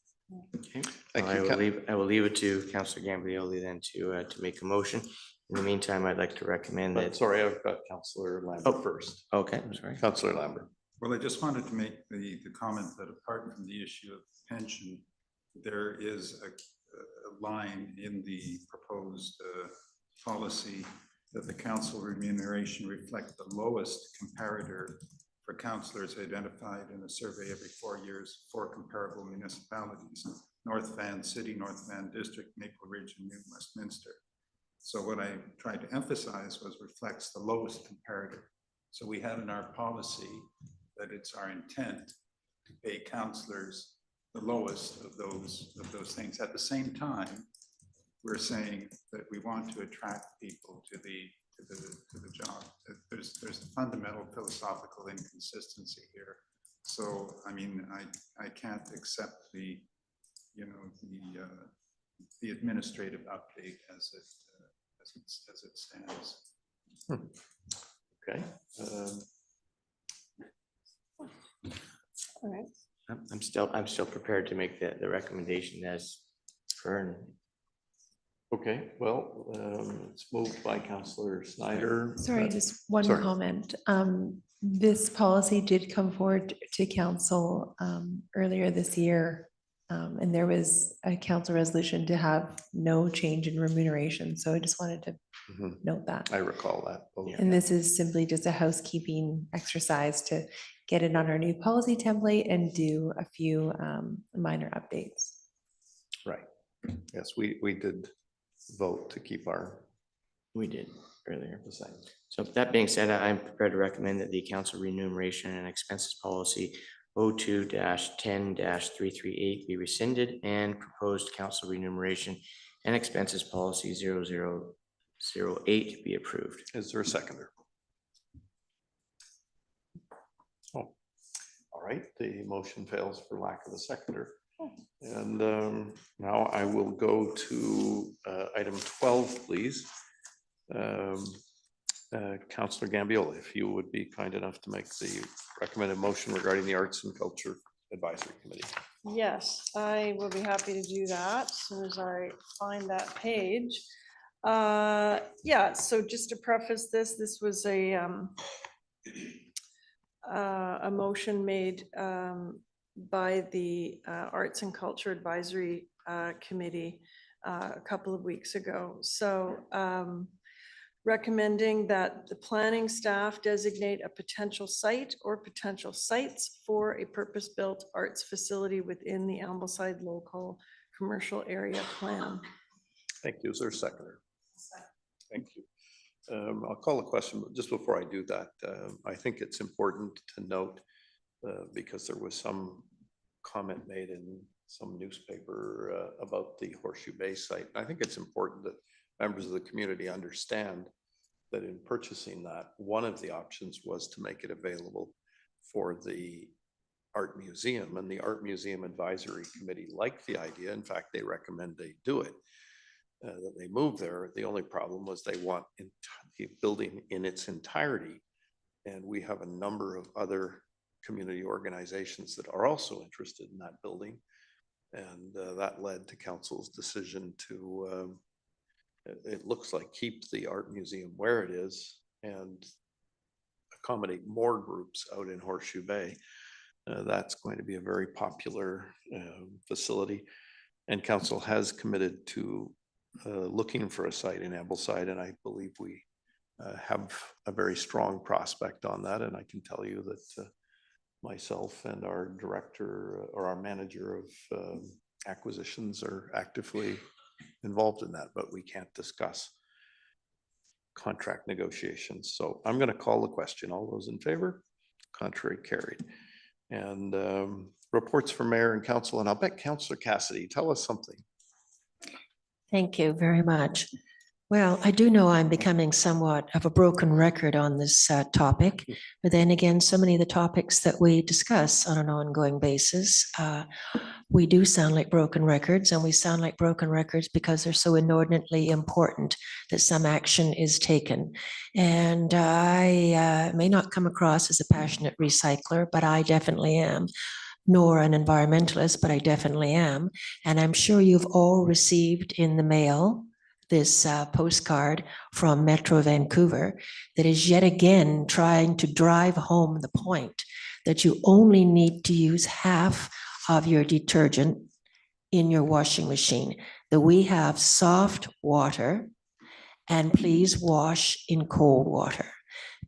Okay. Thank I you. will leave it to Councillor Gambioli then to make a motion. In the meantime, I'd like to recommend that. Sorry, I've got Councillor Lambert first. Okay, I'm sorry. Councillor Lambert. Well, I just wanted to make the comment that apart from the issue of pension, there is a line in the proposed policy that the council remuneration reflect the lowest comparator for councillors identified in a survey every 4 years for comparable municipalities: North Van City, North Van District, Maple Ridge, and New Westminster. So what I tried to emphasize was reflects the lowest comparator. So we have in our policy that it's our intent to pay councillors the lowest of those things. At the same time, we're saying that we want to attract people to the job. There's a fundamental philosophical inconsistency here. So I mean, I can't accept the administrative update as it stands. Okay. All right. I'm still prepared to make the recommendation as for. Okay, well, it's moved by Councillor Snyder. Sorry, just one Sorry. comment. This policy did come forward to council earlier this year And there was a council resolution to have no change in remuneration. So I just wanted to Mhm. note that. I recall that. vote. And this is simply just a housekeeping exercise to get it on our new policy template and do a few minor updates. Right. Yes, we did vote to keep our. We did earlier. The same. So that being said, I'm prepared to recommend that the council remuneration and expenses policy 02-10-338 be rescinded and proposed council remuneration and expenses policy 0008 be approved. Is there a seconder? Oh, all right, the motion fails for lack of a seconder. And now I will go to item 12, please. Councillor Gambioli, if you would be kind enough to make the recommended motion regarding the Arts and Culture Advisory Committee. Yes, I will be happy to do that as soon as I find that page. Yeah, so just to preface this, this was a motion made by the Arts and Culture Advisory Committee a couple of weeks ago. So recommending that the planning staff designate a potential site or potential sites for a purpose-built arts facility within the Ambleside local commercial area plan. Thank you. Is there a seconder? Thank you. I'll call a question, but just before I do that, I think it's important to note, because there was some comment made in some newspaper about the Horseshoe Bay site. I think it's important that members of the community understand that in purchasing that, one of the options was to make it available for the Art Museum, and the Art Museum Advisory Committee liked the idea. In fact, they recommend they do it, that they move there. The only problem was they want the building in its entirety. And we have a number of other community organizations that are also interested in that building. And that led to council's decision to, it looks like, keep the art museum where it is and accommodate more groups out in Horseshoe Bay. That's going to be a very popular facility. And council has committed to looking for a site in Ambleside, and I believe we have a very strong prospect on that. And I can tell you that myself and our director or our manager of acquisitions are actively involved in that, but we can't discuss contract negotiations. So I'm going to call the question. All those in favor? Contrary, carried. And reports from mayor and council, and I'll bet Councillor Cassidy, tell us something. Thank you very much. Well, I do know I'm becoming somewhat of a broken record on this topic, but then again, so many of the topics that we discuss on an ongoing basis, we do sound like broken records, and we sound like broken records because they're so inordinately important that some action is taken. And I may not come across as a passionate recycler, but I definitely am. Nor an environmentalist, but I definitely am. And I'm sure you've all received in the mail this postcard from Metro Vancouver that is yet again trying to drive home the point that you only need to use half of your detergent in your washing machine, that we have soft water, and please wash in cold water,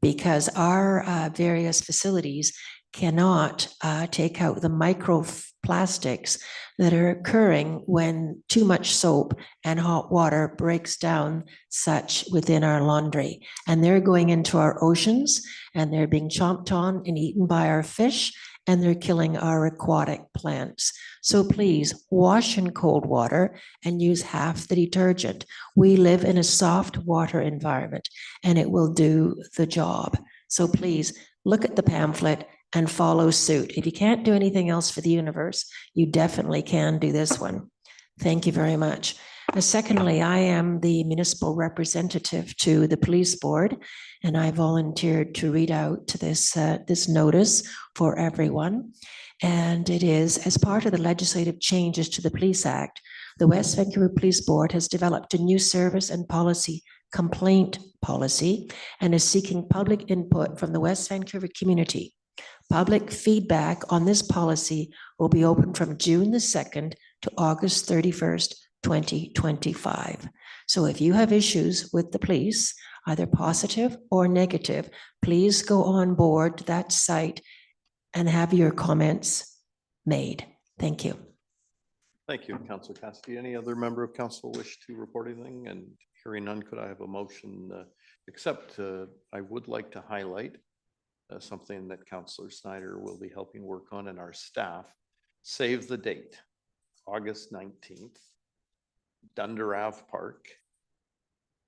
because our various facilities cannot take out the microplastics that are occurring when too much soap and hot water breaks down such within our laundry. And they're going into our oceans, and they're being chomped on and eaten by our fish, and they're killing our aquatic plants. So please wash in cold water and use half the detergent. We live in a soft water environment, and it will do the job. So please look at the pamphlet and follow suit. If you can't do anything else for the universe, you definitely can do this one. Thank you very much. Secondly, I am the municipal representative to the police board, and I volunteered to read out this notice for everyone. And it is, as part of the legislative changes to the Police Act, the West Vancouver Police Board has developed a new service and policy complaint policy and is seeking public input from the West Vancouver community. Public feedback on this policy will be open from June the 2nd to August 31st, 2025. So if you have issues with the police, either positive or negative, please go on board that site and have your comments made. Thank you. Thank you, Councillor Cassidy. Any other member of council wish to report anything? And hearing none, could I have a motion? Except I would like to highlight something that Councillor Snyder will be helping work on, and our staff. Save the date, August 19th, Dunder Ave Park.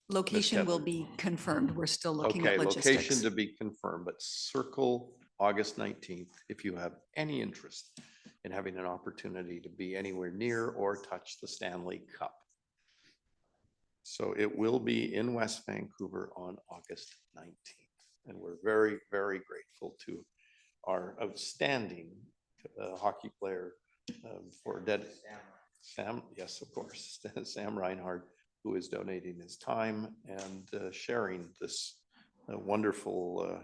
Location will Ketler. be confirmed. We're still looking Okay, at location logistics. to be confirmed, but circle August 19th if you have any interest in having an opportunity to be anywhere near or touch the Stanley Cup. So it will be in West Vancouver on August 19th. And we're very, very grateful to our outstanding hockey player for dead Sam, yes, of course, Sam Reinhardt, who is donating his time and sharing this wonderful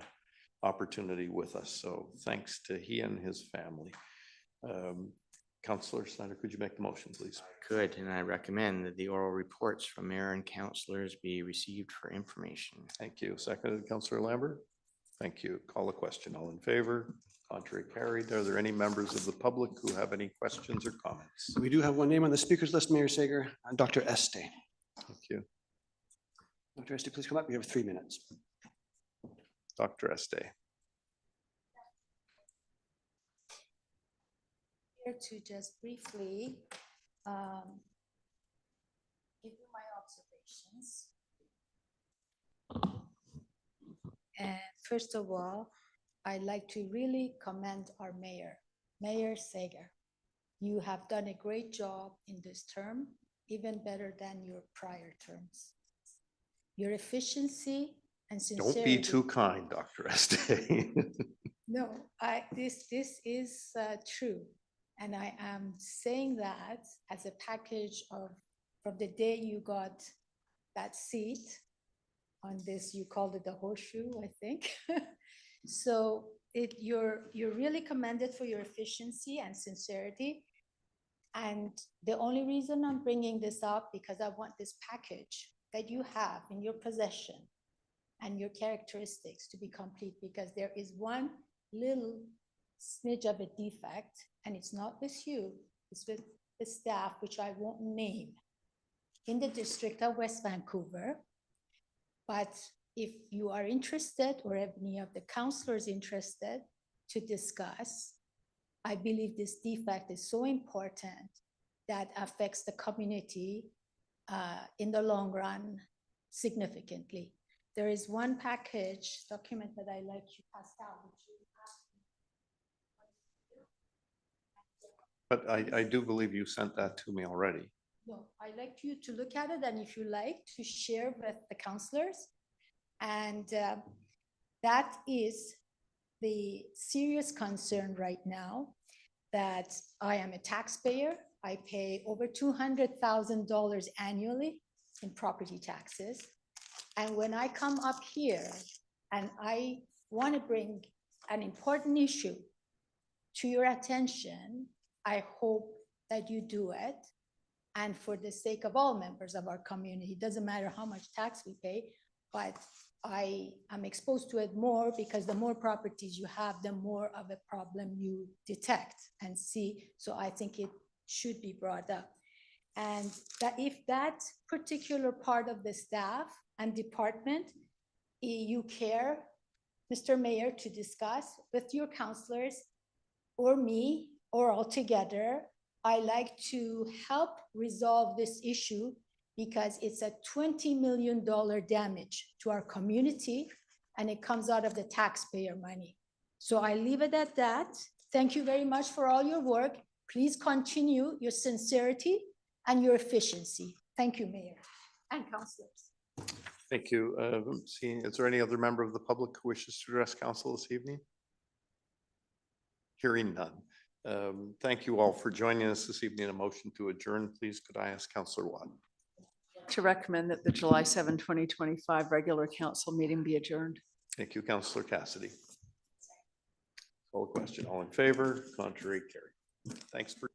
opportunity with us. So thanks to he and his family. Councillor Snyder, could you make the motion, please? Good, and I recommend that the oral reports from mayor and councillors be received for information. Thank you. Seconded, Councillor Lambert. Thank you. Call a question. All in favor? Contrary carried. Are there any members of the public who have any questions or comments? We do have one name on the speakers list, Mayor Sager, Dr. Este. Thank you. Dr. Este, please come up. You have 3 minutes. Dr. Este. Here to just briefly give you my observations. And first of all, I'd like to really commend our mayor, Mayor Sager. You have done a great job in this term, even better than your prior terms. Your efficiency and sincerity. Don't be too kind, Dr. Este. No, this is true. And I am saying that as a package of, from the day you got that seat on this, you called it the horseshoe, I think. So you're really commended for your efficiency and sincerity. And the only reason I'm bringing this up, because I want this package that you have in your possession and your characteristics to be complete, because there is one little smidge of a defect, and it's not with you, it's with the staff, which I won't name, in the district of West Vancouver. But if you are interested, or any of the councillors interested to discuss, I believe this defect is so important that affects the community in the long run significantly. There is one package document that I like you passed out, which you But I do believe you sent that to me already. No, I'd like you to look at it, and if you like, to share with the councillors. And that is the serious concern right now, that I am a taxpayer. I pay over $200,000 annually in property taxes. And when I come up here and I want to bring an important issue to your attention, I hope that you do it. And for the sake of all members of our community, it doesn't matter how much tax we pay, but I am exposed to it more, because the more properties you have, the more of a problem you detect and see. So I think it should be brought up. And that if that particular part of the staff and department, you care, Mr. Mayor, to discuss with your councillors or me, or all together, I like to help resolve this issue, because it's a $20 million damage to our community, and it comes out of the taxpayer money. So I leave it at that. Thank you very much for all your work. Please continue your sincerity and your efficiency. Thank you, Mayor and councillors. Thank you. Is there any other member of the public who wishes to address council this evening? Hearing none. Thank you all for joining us this evening. A motion to adjourn, please. Could I ask Councillor Watt? To recommend that the July 7, 2025 regular council meeting be adjourned. Thank you, Councillor Cassidy. Call the question. All in favor, contrary, carried. Thanks for.